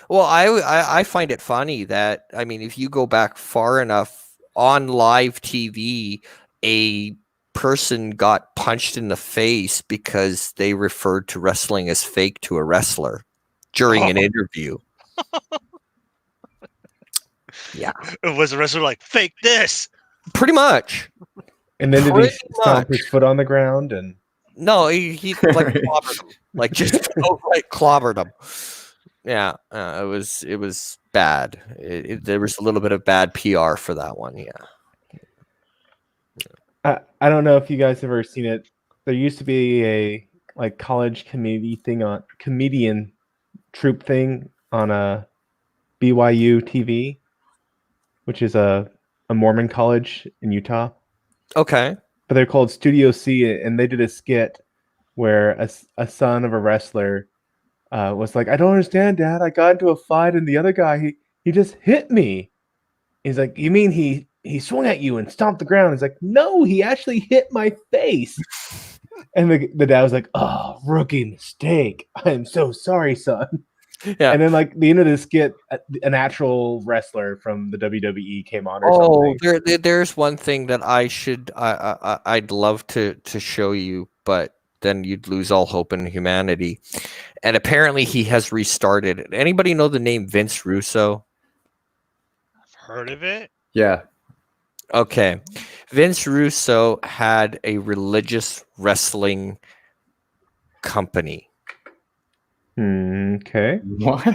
Well, I find it funny that, I mean, if you go back far enough on live TV, a person got punched in the face because they referred to wrestling as fake to a wrestler during an interview. Yeah. Was the wrestler like, fake this? Pretty much. And then did he stomp his foot on the ground? And no, he like clobbered him. Like just outright clobbered him. Yeah, it was bad. There was a little bit of bad PR for that one. Yeah. I don't know if you guys have ever seen it. There used to be a like college comedian troupe thing on a BYU TV, which is a Mormon college in Utah. Okay. But they're called Studio C, and they did a skit where a son of a wrestler was like, "I don't understand, Dad. I got into a fight, and the other guy he just hit me." He's like, "You mean he swung at you and stomped the ground?" He's like, "No, he actually hit my face." And the dad was like, "Oh, rookie mistake. I'm so sorry, son." Yeah. And then like the end of the skit, an actual wrestler from the WWE came on or something. There's one thing that I'd love to show you, but then you'd lose all hope in humanity. And apparently he has restarted it. Anybody know the name Vince Russo? I've heard of it. Yeah. Okay. Vince Russo had a religious wrestling company. Okay. What?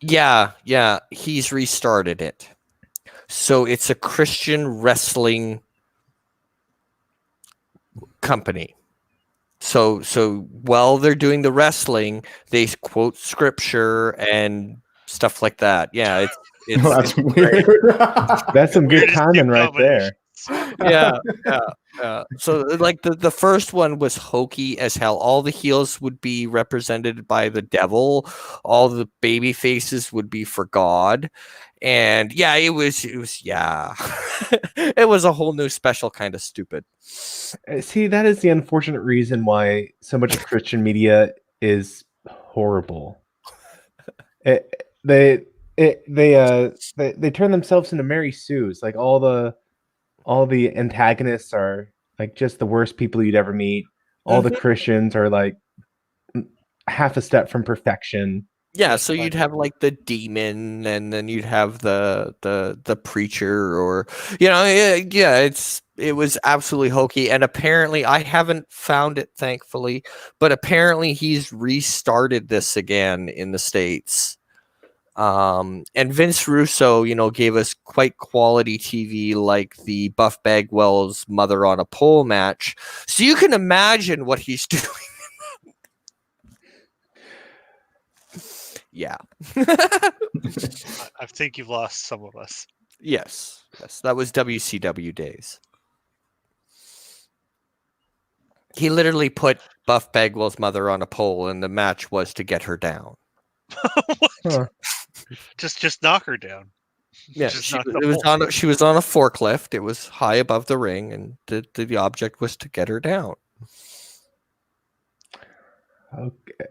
Yeah. He's restarted it. So it's a Christian wrestling company. So while they're doing the wrestling, they quote scripture and stuff like that. Yeah, it's that's weird. That's some good timing right there. Yeah. So like the first one was hokey as hell. All the heels would be represented by the devil. All the baby faces would be for God. And yeah, it was yeah. It was a whole new special kind of stupid. See, that is the unfortunate reason why so much of Christian media is horrible. They turn themselves into Mary Sue's. Like all the antagonists are like just the worst people you'd ever meet. All the Christians are like half a step from perfection. Yeah, so you'd have like the demon, and then you'd have the preacher, or it was absolutely hokey. And apparently, I haven't found it, thankfully, but apparently he's restarted this again in the States. And Vince Russo, gave us quite quality TV, like the Buff Bagwell's Mother on a Pole match. So you can imagine what he's doing. Yeah. I think you've lost some of us. Yes. That was WCW days. He literally put Buff Bagwell's mother on a pole, and the match was to get her down. Huh. Just knock her down. Yeah, she was on a forklift. It was high above the ring, and the object was to get her down. Okay.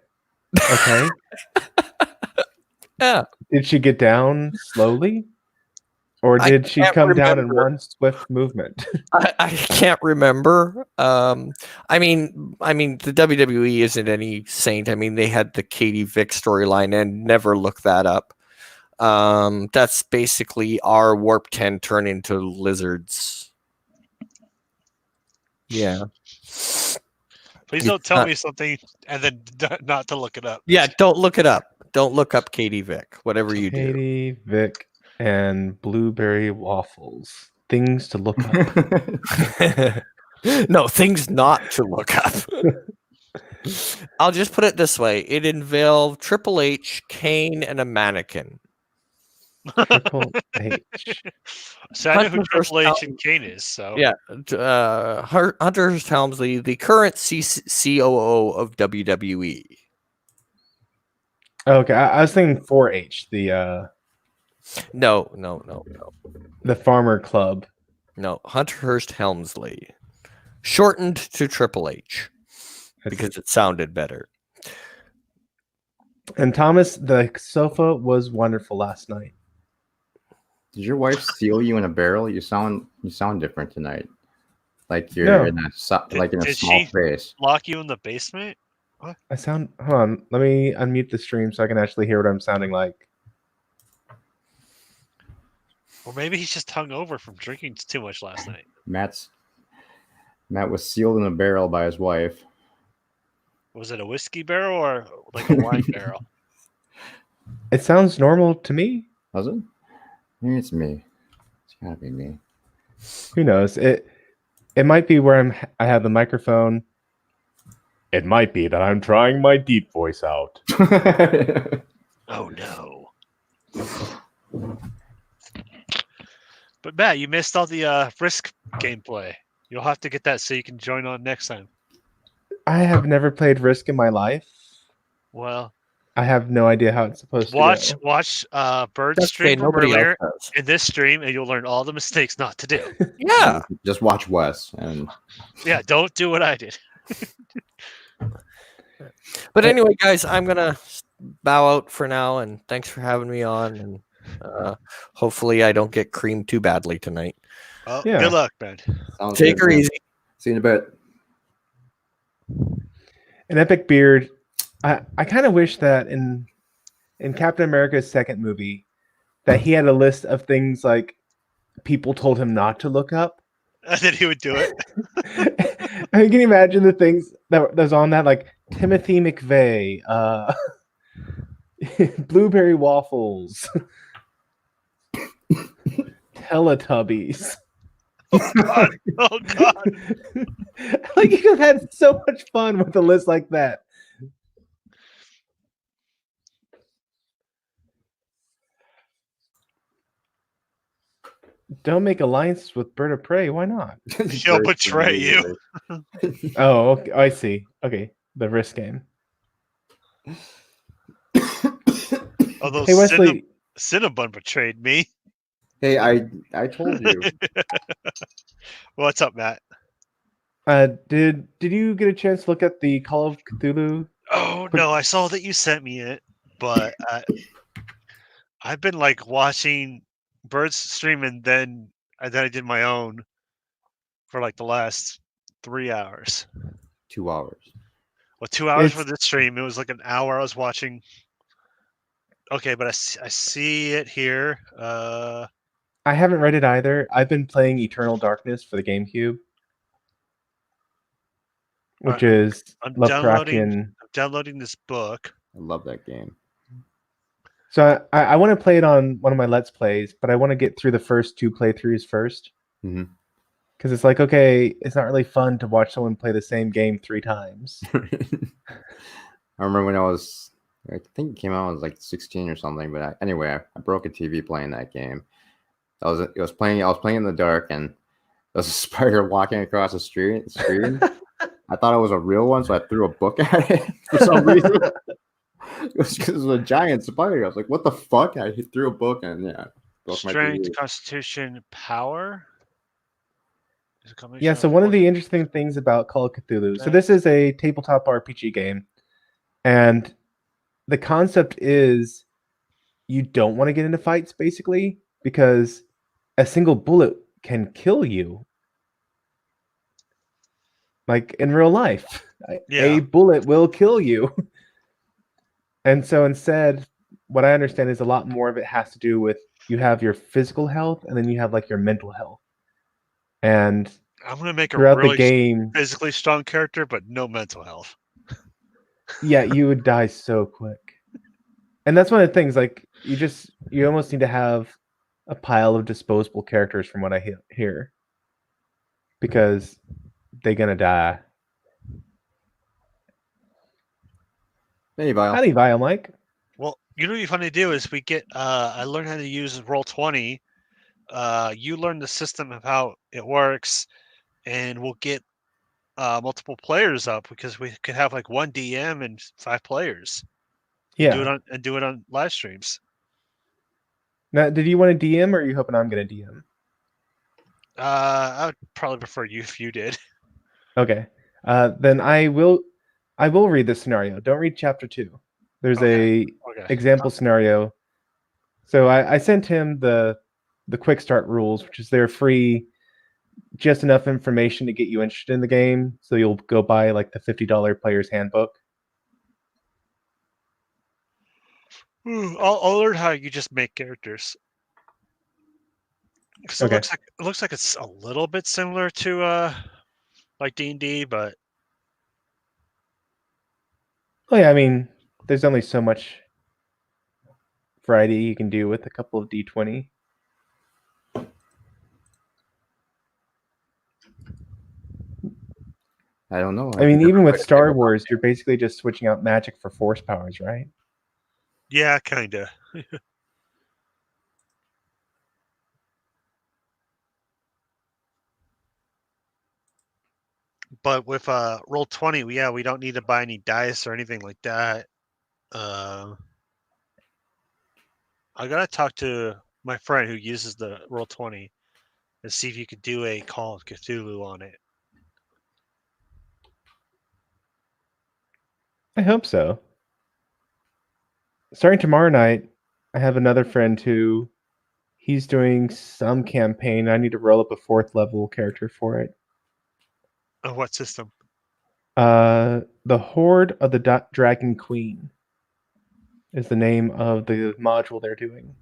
Yeah. Did she get down slowly? Or did she come down in one swift movement? I can't remember. I mean, the WWE isn't any saint. I mean, they had the Katie Vick storyline, and never look that up. That's basically our Warp 10 turn into lizards. Yeah. Please don't tell me something and then not to look it up. Yeah, don't look it up. Don't look up Katie Vick. Whatever you do. Katie Vick and blueberry waffles. Things to look up. No, things not to look up. I'll just put it this way. It involved Triple H, Kane, and a mannequin. Triple H. So I know who Triple H and Kane is. So yeah, Hunter Helmsley, the current COO of WWE. Okay, I was thinking 4-H, the No. The Farmer Club. No, Hunter Helmsley, shortened to Triple H because it sounded better. And Thomas, the sofa was wonderful last night. Did your wife seal you in a barrel? You sound different tonight. Like you're in a small space. Lock you in the basement? What? Hold on. Let me unmute the stream so I can actually hear what I'm sounding like. Or maybe he's just hungover from drinking too much last night. Matt was sealed in a barrel by his wife. Was it a whiskey barrel or like a wine barrel? It sounds normal to me. Was it? Maybe it's me. It's gotta be me. Who knows? It might be where I have the microphone. It might be that I'm trying my deep voice out. Oh no. But Matt, you missed all the Risk gameplay. You'll have to get that so you can join on next time. I have never played Risk in my life. Well, I have no idea how it's supposed to go. Watch Bird's stream from earlier in this stream, and you'll learn all the mistakes not to do. Yeah. Just watch Wes and Yeah, don't do what I did. But anyway, guys, I'm gonna bow out for now, and thanks for having me on. And hopefully, I don't get creamed too badly tonight. Oh, yeah. Good luck, man. Take her easy. See you in a bit. An Epic Beard. I kind of wish that in Captain America's second movie that he had a list of things like people told him not to look up. And then he would do it. I mean, can you imagine the things that was on that, like Timothy McVeigh, blueberry waffles, Teletubbies. Oh God! Oh God! Like you could have had so much fun with a list like that. Don't make alliances with Bird of Prey. Why not? She'll betray you. Oh, okay. I see. Okay, the Risk game. Although hey Wesley, Cinnabon betrayed me. Hey, I told you. What's up, Matt? Did you get a chance to look at the Call of Cthulhu? Oh no, I saw that you sent me it, but I've been like watching Bird's stream and then I did my own for like the last 3 hours. 2 hours. Well, 2 hours for the stream. It was like an hour I was watching. Okay, but I see it here. I haven't read it either. I've been playing Eternal Darkness for the GameCube, which is Lovecraftian. I'm downloading this book. I love that game. So I want to play it on one of my Let's Plays, but I want to get through the first 2 playthroughs first. Because it's like, okay, it's not really fun to watch someone play the same game 3 times. I remember when I think it came out when I was like 16 or something. But anyway, I broke a TV playing that game. I was playing in the dark, and there was a spider walking across the screen. I thought it was a real one, so I threw a book at it for some reason. It was because it was a giant spider. I was like, "What the fuck?" I threw a book, and broke Strength, Constitution, Power. Yeah. So one of the interesting things about Call of Cthulhu. So this is a tabletop RPG game, and the concept is you don't want to get into fights, basically, because a single bullet can kill you. Like in real life, a bullet will kill you. And so instead, what I understand is a lot more of it has to do with you have your physical health and then you have like your mental health. And I'm going to make throughout a really the game, physically strong character, but no mental health. Yeah, you would die so quick. And that's one of the things, like you almost need to have a pile of disposable characters from what I hear. Because they're going to die. Hey, Vile. Howdy, Vile Mike. Well, you know what would be fun to do is we get. I learned how to use Roll20. You learn the system of how it works, and we'll get multiple players up because we could have like 1 DM and 5 players. Yeah. Do it on live streams. Now, did you want to DM, or are you hoping I'm going to DM? I would probably prefer you if you did. Okay. Then I will read this scenario. Don't read chapter 2. There's a example scenario. So I sent him the quick start rules, which is they're free, just enough information to get you interested in the game. So you'll go buy like the $50 player's handbook. I'll learn how you just make characters. Because it looks like it's a little bit similar to like D&D, but oh yeah, I mean, there's only so much variety you can do with a couple of D20. I don't know. I mean, even with Star Wars, you're basically just switching out magic for force powers, right? Yeah, kinda. But with Roll20, we don't need to buy any dice or anything like that. I gotta talk to my friend who uses the Roll20 and see if you could do a Call of Cthulhu on it. I hope so. Starting tomorrow night, I have another friend who he's doing some campaign. I need to roll up a 4th level character for it. What system? The Horde of the Dragon Queen is the name of the module they're doing.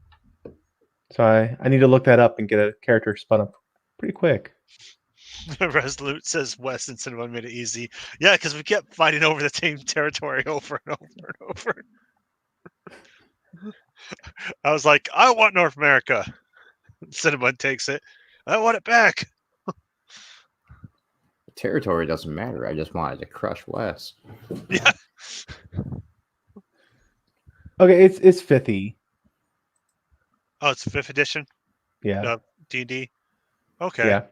So I need to look that up and get a character spun up pretty quick. Resolute says West and Cinnamon made it easy. Yeah, because we kept fighting over the same territory over and over and over. I was like, I want North America. Cinnamon takes it. I want it back. Territory doesn't matter. I just wanted to crush West. Yeah. Okay, it's 5th. Oh, it's 5th edition? Yeah. D&D? Okay. Yeah.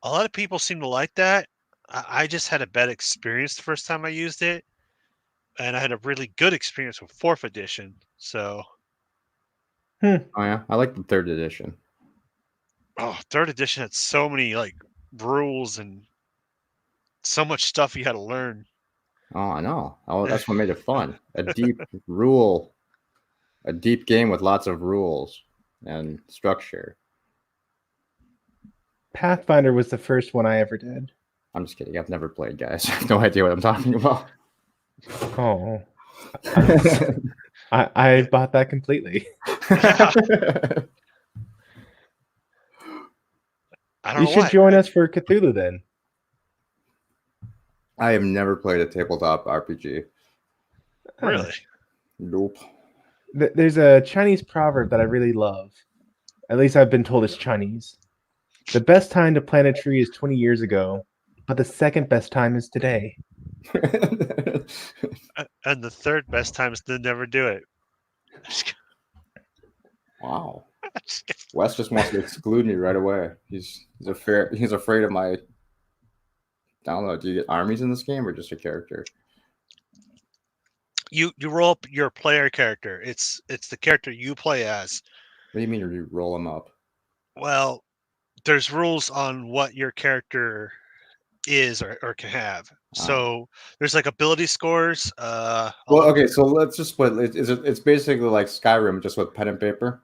A lot of people seem to like that. I just had a bad experience the first time I used it. And I had a really good experience with 4th edition. So. Oh, yeah. I like the 3rd edition. Oh, 3rd edition had so many like rules and so much stuff you had to learn. Oh, I know. Oh, that's what made it fun. A deep game with lots of rules and structure. Pathfinder was the first one I ever did. I'm just kidding. I've never played, guys. I have no idea what I'm talking about. Oh. I bought that completely. You should join us for Cthulhu then. I have never played a tabletop RPG. Really? Nope. There's a Chinese proverb that I really love. At least I've been told it's Chinese. The best time to plant a tree is 20 years ago, but the second best time is today. And the third best time is to never do it. Wow. Wes just wants to exclude me right away. He's afraid of my. I don't know. Do you get armies in this game or just a character? You roll up your player character. It's the character you play as. What do you mean you roll them up? Well, there's rules on what your character is or can have. So there's like ability scores. Well, okay, so let's just split. It's basically like Skyrim, just with pen and paper.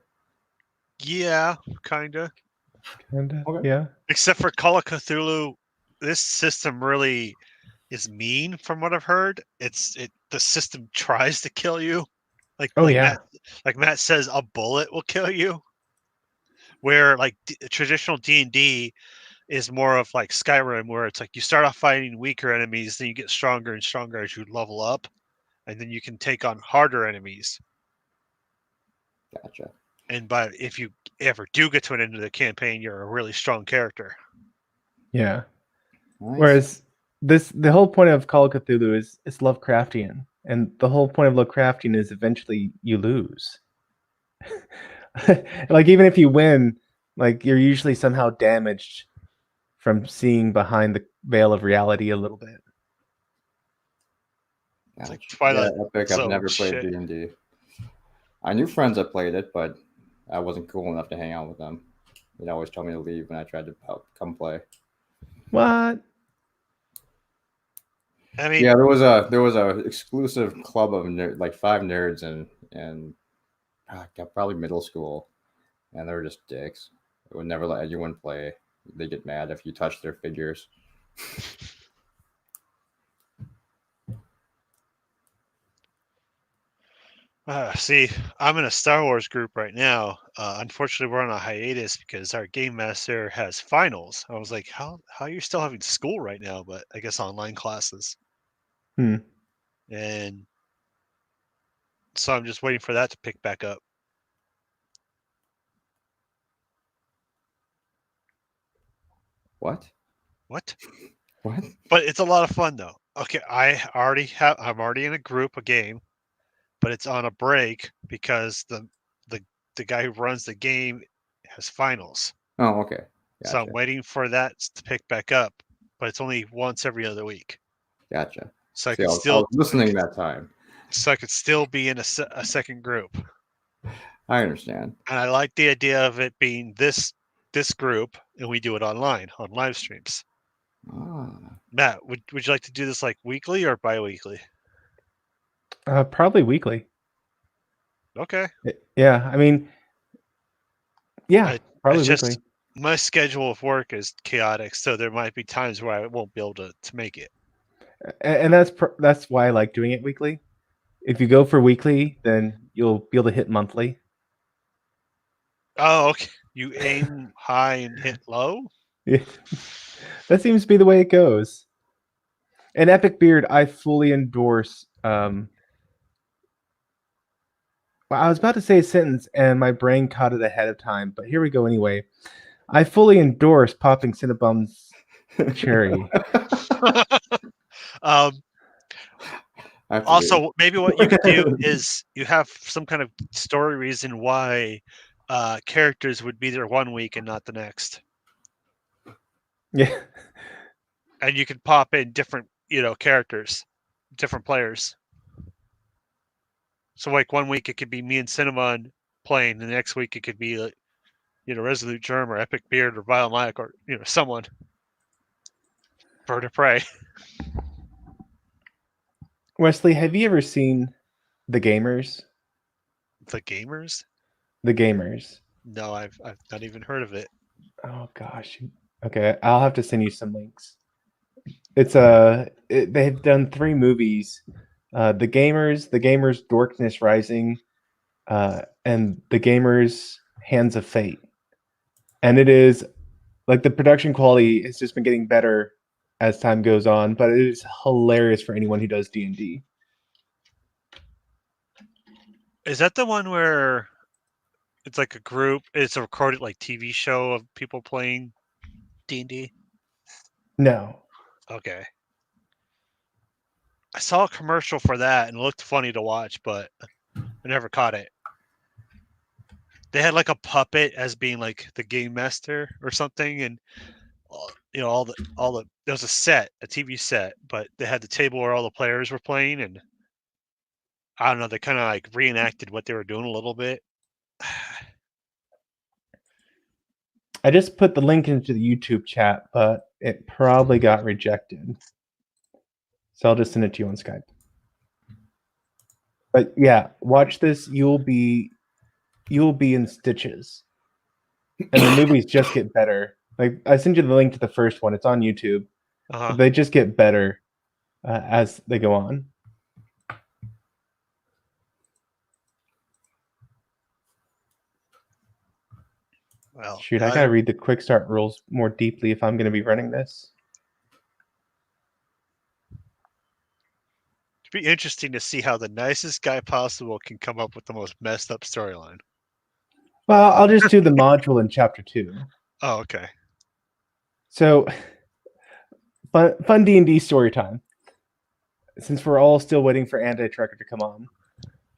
Yeah, kinda. Okay. Yeah. Except for Call of Cthulhu, this system really is mean from what I've heard. The system tries to kill you. Like Matt says, a bullet will kill you. Where like traditional D&D is more of like Skyrim, where it's like you start off fighting weaker enemies, then you get stronger and stronger as you level up, and then you can take on harder enemies. Gotcha. And if you ever do get to an end of the campaign, you're a really strong character. Yeah. Nice. Whereas the whole point of Call of Cthulhu is it's Lovecraftian, and the whole point of Lovecraftian is eventually you lose. Like even if you win, like you're usually somehow damaged from seeing behind the veil of reality a little bit. It's like Twilight. Yeah, Epic. I've never played D&D. I knew friends that played it, but I wasn't cool enough to hang out with them. They'd always tell me to leave when I tried to come play. What? I mean, yeah, there was a exclusive club of like 5 nerds and probably middle school, and they were just dicks. They would never let anyone play. They get mad if you touch their figures. See, I'm in a Star Wars group right now. Unfortunately, we're on a hiatus because our game master has finals. I was like, how are you still having school right now? But I guess online classes. And so I'm just waiting for that to pick back up. What? What? What? But it's a lot of fun though. Okay, I'm already in a group, a game, but it's on a break because the guy who runs the game has finals. Oh, okay. So I'm Gotcha. waiting for that to pick back up, but it's only once every other week. Gotcha. So See, I was listening that time. So I could still be in a second group. I understand. And I like the idea of it being this group, and we do it online on live streams. Ah. Matt, would you like to do this like weekly or bi-weekly? Probably weekly. Okay. Yeah, I mean, yeah, probably weekly. My schedule of work is chaotic, so there might be times where I won't be able to make it. And that's why I like doing it weekly. If you go for weekly, then you'll be able to hit monthly. Oh, okay. You aim high and hit low? Yeah. That seems to be the way it goes. And Epic Beard, I fully endorse. Well, I was about to say a sentence and my brain caught it ahead of time, but here we go anyway. I fully endorse popping Cinnabum's cherry. Also, maybe what you could do is you have some kind of story reason why characters would be there one week and not the next. Yeah. And you could pop in different, characters, different players. So like one week it could be me and Cinnamon playing, and the next week it could be like, Resolute Germ or Epic Beard or Vile Mike or someone. Bird of Prey. Wesley, have you ever seen The Gamers? The Gamers? The Gamers. No, I've not even heard of it. Oh gosh. Okay, I'll have to send you some links. It's they've done 3 movies. The Gamers Darkness Rising, and The Gamers Hands of Fate. And it is like the production quality has just been getting better as time goes on, but it is hilarious for anyone who does D&D. Is that the one where it's like a group, it's a recorded like TV show of people playing D&D? No. Okay. I saw a commercial for that and it looked funny to watch, but I never caught it. They had like a puppet as being like the game master or something, and all the there was a TV set, but they had the table where all the players were playing, and I don't know, they kind of like reenacted what they were doing a little bit. I just put the link into the YouTube chat, but it probably got rejected. So I'll just send it to you on Skype. But yeah, watch this. You'll be in stitches. And the movies just get better. Like I sent you the link to the first one. It's on YouTube. Uh-huh. They just get better as they go on. Well, shoot, I gotta read the quick start rules more deeply if I'm going to be running this. It'd be interesting to see how the nicest guy possible can come up with the most messed up storyline. Well, I'll just do the module in chapter 2. Oh, okay. So, fun D&D story time. Since we're all still waiting for Anti-Trucker to come on.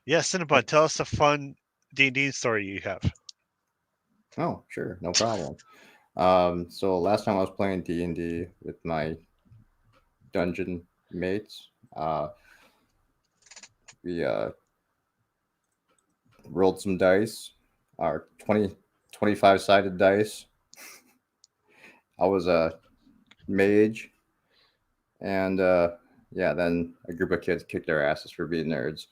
Yeah, Cinnabon, tell us a fun D&D story you have. Oh, sure, no problem. So last time I was playing D&D with my dungeon mates, we rolled some dice, our 25-sided dice. I was a mage, and then a group of kids kicked their asses for being nerds.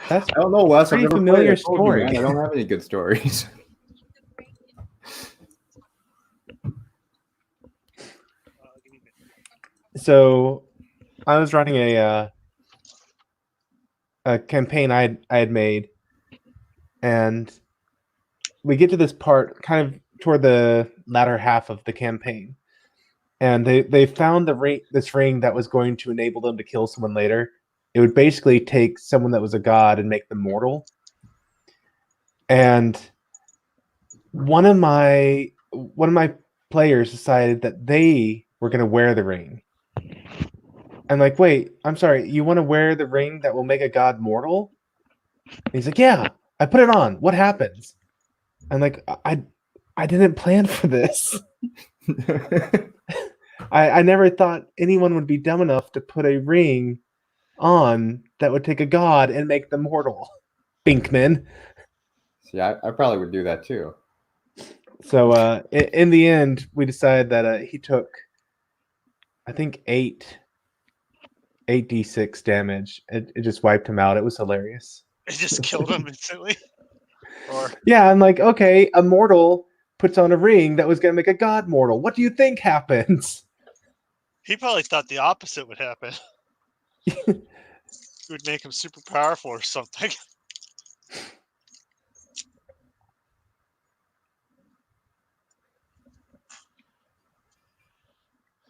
That's I don't know, Wes. pretty familiar story. I don't have any good stories. So, I was running a campaign I had made, and we get to this part kind of toward the latter half of the campaign, and they found this ring that was going to enable them to kill someone later. It would basically take someone that was a god and make them mortal. And one of my players decided that they were going to wear the ring. I'm like, wait, I'm sorry, you want to wear the ring that will make a god mortal? And he's like, yeah, I put it on. What happens? I'm like, I didn't plan for this. I never thought anyone would be dumb enough to put a ring on that would take a god and make them mortal. Binkman. See, I probably would do that too. So in the end, we decided that he took, I think, 8d6 damage. It just wiped him out. It was hilarious. It just killed him instantly. Or yeah, I'm like, okay, a mortal puts on a ring that was going to make a god mortal. What do you think happens? He probably thought the opposite would happen. It would make him super powerful or something.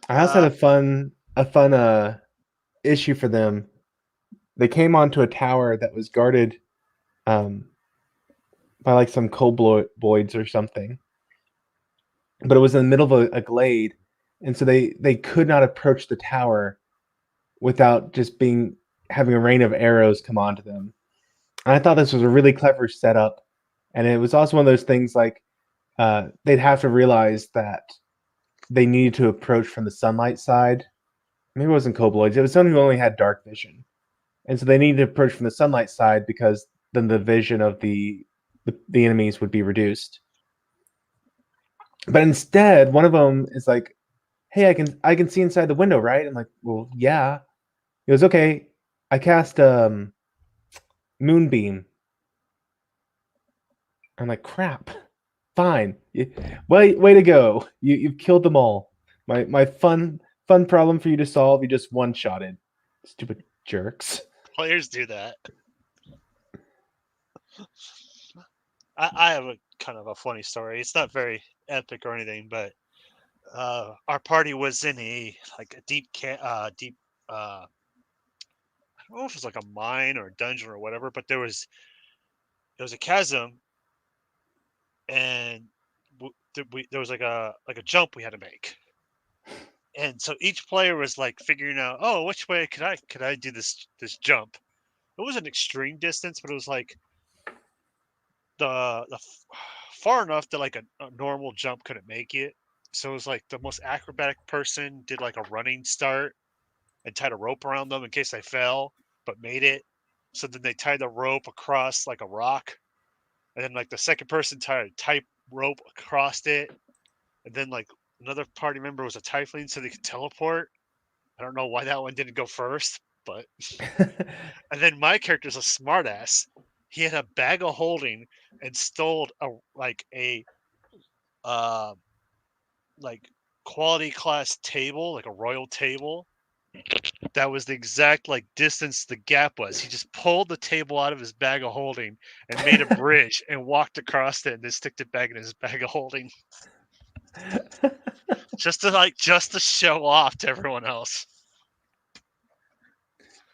I also had a fun issue for them. They came onto a tower that was guarded by like some kobolds or something, but it was in the middle of a glade, and so they could not approach the tower without just having a rain of arrows come onto them. And I thought this was a really clever setup, and it was also one of those things like they'd have to realize that they needed to approach from the sunlight side. Maybe it wasn't kobolds. It was someone who only had dark vision. And so they needed to approach from the sunlight side because then the vision of the enemies would be reduced. But instead, one of them is like, hey, I can see inside the window, right? I'm like, well, yeah. He goes, okay, I cast Moonbeam. I'm like, crap. Fine. Way to go. You've killed them all. My fun problem for you to solve, you just one-shotted. Stupid jerks. Players do that. I have a kind of a funny story. It's not very epic or anything, but our party was in a deep I don't know if it was like a mine or a dungeon or whatever, but there was a chasm, and there was like a jump we had to make. And so each player was like figuring out, oh, which way could I do this jump? It was an extreme distance, but it was like the far enough that like a normal jump couldn't make it. So it was like the most acrobatic person did like a running start and tied a rope around them in case they fell, but made it. So then they tied the rope across like a rock, and then like the second person tied a tight rope across it, and then like another party member was a tiefling, so they could teleport. I don't know why that one didn't go first, but and then my character's a smartass. He had a bag of holding and stole a quality class table, like a royal table. That was the exact like distance the gap was. He just pulled the table out of his bag of holding and made a bridge and walked across it and then sticked it back in his bag of holding. just to show off to everyone else.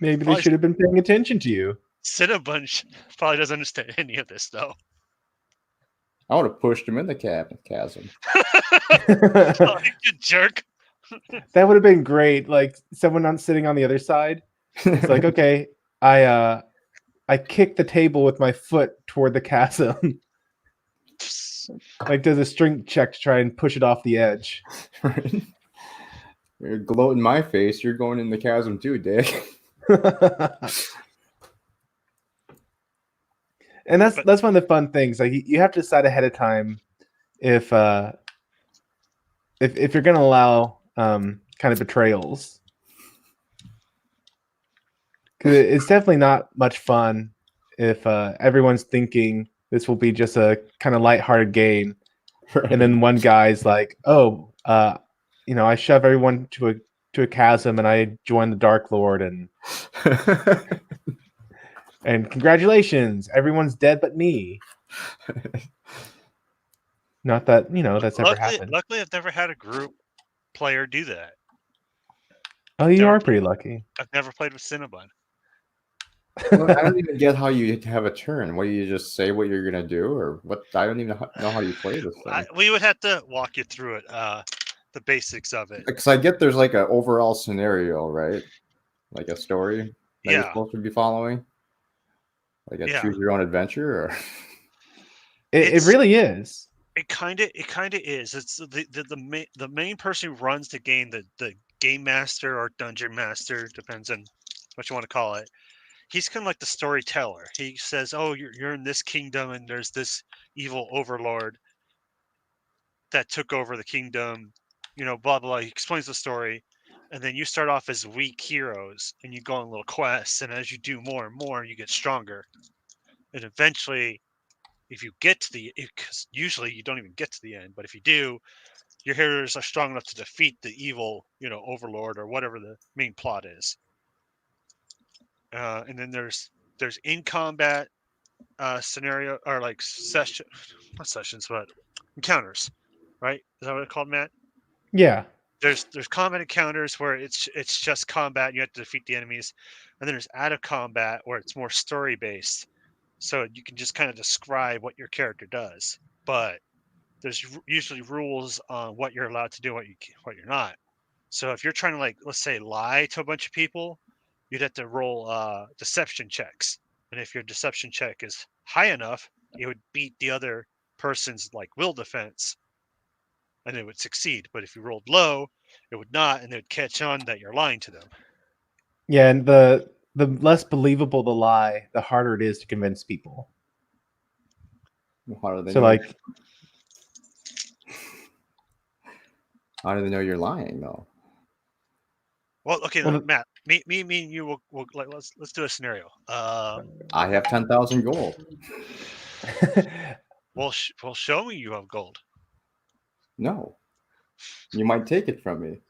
Maybe they should have been paying attention to you. Cinnabon probably doesn't understand any of this though. I would have pushed him in the chasm. Oh, you jerk. That would have been great. Like someone sitting on the other side. It's like, okay, I kick the table with my foot toward the chasm. Like does a strength check to try and push it off the edge. Right. You're gloating my face. You're going in the chasm too, Dick. And that's one of the fun things. Like you have to decide ahead of time if you're going to allow kind of betrayals, because it's definitely not much fun if everyone's thinking this will be just a kind of lighthearted game, right. And then one guy's like, "Oh, I shove everyone to a chasm and I join the Dark Lord and." And congratulations, everyone's dead but me. Not that, that's ever happened. Luckily, I've never had a group player do that. Oh, you are pretty lucky. I've never played with Cinnabon. Well, I don't even get how you have a turn. What do you just say what you're gonna do, or what? I don't even know how you play this thing. We would have to walk you through it, the basics of it. Because I get there's like an overall scenario, right? Like a story that you're supposed to be following. Like a choose your own adventure, or it really is. It kind of is. It's the main person who runs the game, the game master or dungeon master, depends on what you want to call it. He's kind of like the storyteller. He says, "Oh, you're in this kingdom, and there's this evil overlord that took over the kingdom." You know, blah blah. He explains the story, and then you start off as weak heroes, and you go on little quests, and as you do more and more, you get stronger, and eventually, if you get to because usually you don't even get to the end, but if you do, your heroes are strong enough to defeat the evil, overlord or whatever the main plot is. And then there's in combat scenario or like not sessions, but encounters, right? Is that what it's called, Matt? Yeah. There's combat encounters where it's just combat and you have to defeat the enemies, and then there's out of combat where it's more story based, so you can just kind of describe what your character does, but there's usually rules on what you're allowed to do, what you're not. So if you're trying to, like, let's say, lie to a bunch of people, you'd have to roll deception checks, and if your deception check is high enough, it would beat the other person's like will defense, and it would succeed. But if you rolled low, it would not, and they would catch on that you're lying to them. Yeah, and the less believable the lie, the harder it is to convince people. How do they So know like, how do they know you're lying though? Well, okay, Matt, me and you will like, let's do a scenario. I have 10,000 gold. Well, show me you have gold. No, you might take it from me.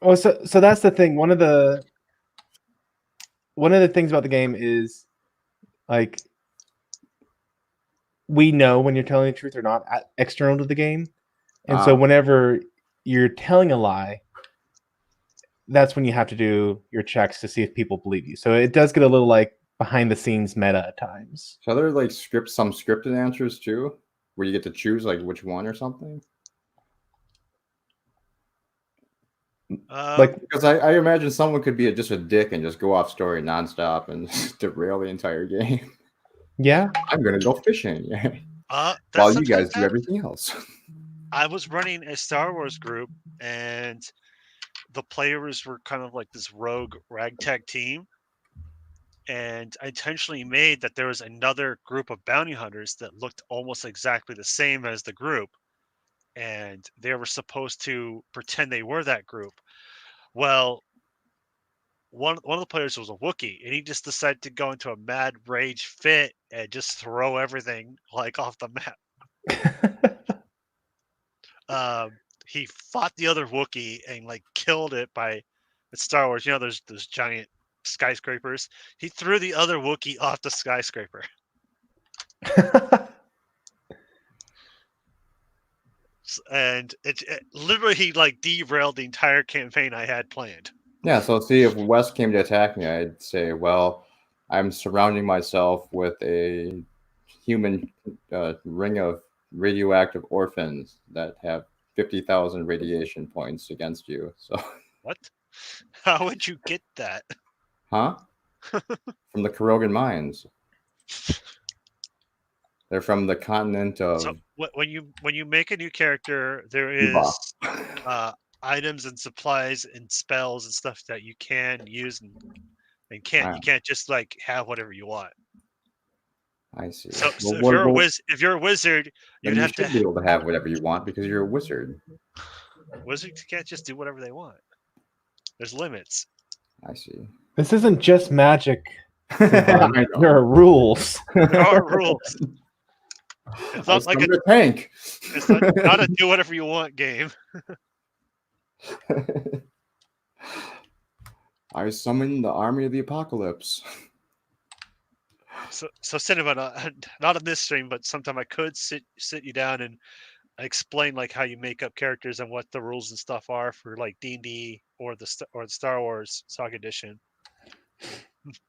Oh, so that's the thing. One of the things about the game is, like, we know when you're telling the truth or not external to the game, and so whenever you're telling a lie, that's when you have to do your checks to see if people believe you. So it does get a little like behind the scenes meta at times. So there like some scripted answers too, where you get to choose like which one or something. Like, because I imagine someone could be just a dick and just go off story nonstop and derail the entire game. Yeah, I'm gonna go fishing. While you guys do everything else. I was running a Star Wars group, and the players were kind of like this rogue ragtag team. And I intentionally made that there was another group of bounty hunters that looked almost exactly the same as the group, and they were supposed to pretend they were that group. Well, one of the players was a Wookiee, and he just decided to go into a mad rage fit and just throw everything like off the map. He fought the other Wookiee and like killed it by Star Wars. You know, there's those giant skyscrapers. He threw the other Wookiee off the skyscraper. And it literally, he like derailed the entire campaign I had planned. Yeah, so see, if Wes came to attack me, I'd say, well, I'm surrounding myself with a human ring of radioactive orphans that have 50,000 radiation points against you. So what? How would you get that? Huh? From the Krogan mines. They're from the continent of. So when you make a new character, there is items and supplies and spells and stuff that you can use and you can't just like have whatever you want. I see. So if you're a wizard, you'd have to be able to have whatever you want because you're a wizard. Wizards can't just do whatever they want. There's limits. I see. This isn't just magic. There are rules. There are rules. It's not like a tank. It's not a do whatever you want game. I summon the army of the apocalypse. So Cinema, not on this stream, but sometime I could sit you down and explain like how you make up characters and what the rules and stuff are for like D&D or the Star Wars Saga Edition.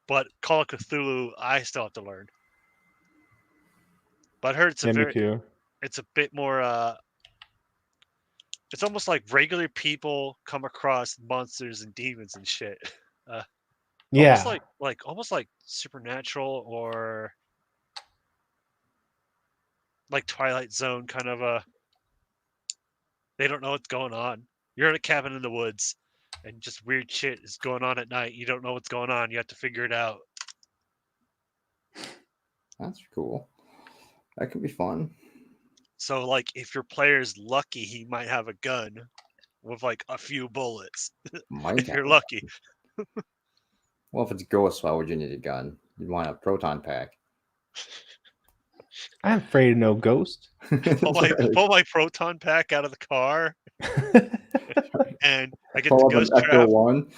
But Call of Cthulhu, I still have to learn. But I heard it's Me too. it's a bit more. It's almost like regular people come across monsters and demons and shit. Yeah. Almost like Supernatural or like Twilight Zone kind of a. They don't know what's going on. You're in a cabin in the woods, and just weird shit is going on at night. You don't know what's going on. You have to figure it out. That's cool. That could be fun. So, like, if your player's lucky, he might have a gun with like a few bullets. If you're lucky. Well, if it's Ghost, why would you need a gun? You'd want a proton pack. I'm afraid of no ghost. Pull my proton pack out of the car, and I get Pull the ghost up trap. One.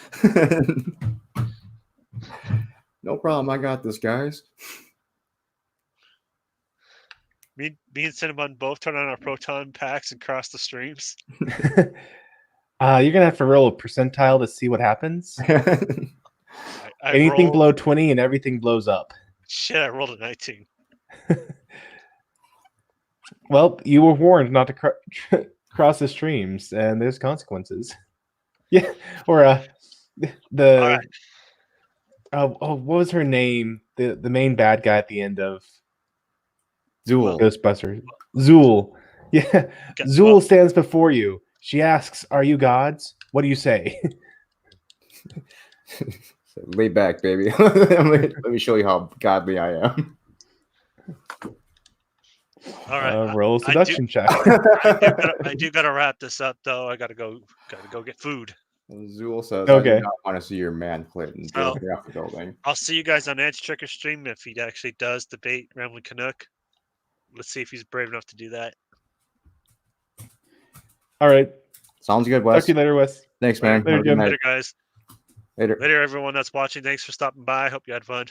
No problem. I got this, guys. Me and Cinnamon both turn on our proton packs and cross the streams. You're gonna have to roll a percentile to see what happens. Anything below 20 and everything blows up. Shit, I rolled a 19. Well, you were warned not to cross the streams, and there's consequences. Yeah, or the what was her name? The main bad guy at the end of Zool. Ghostbusters. Zool. Yeah, Zool stands before you. She asks, "Are you gods?" What do you say? Lay back, baby. Let me show you how godly I am. All right, roll a seduction check. I do gotta wrap this up though. I gotta go get food. Zool says, okay. "I do not want to see your man, Clinton." Off the building. I'll see you guys on Edge Tricker stream if he actually does debate Rambling Canuck. Let's see if he's brave enough to do that. All right. Sounds good, Wes. Talk to you later, Wes. Thanks, man. Later, guys. Later, everyone that's watching. Thanks for stopping by. Hope you had fun.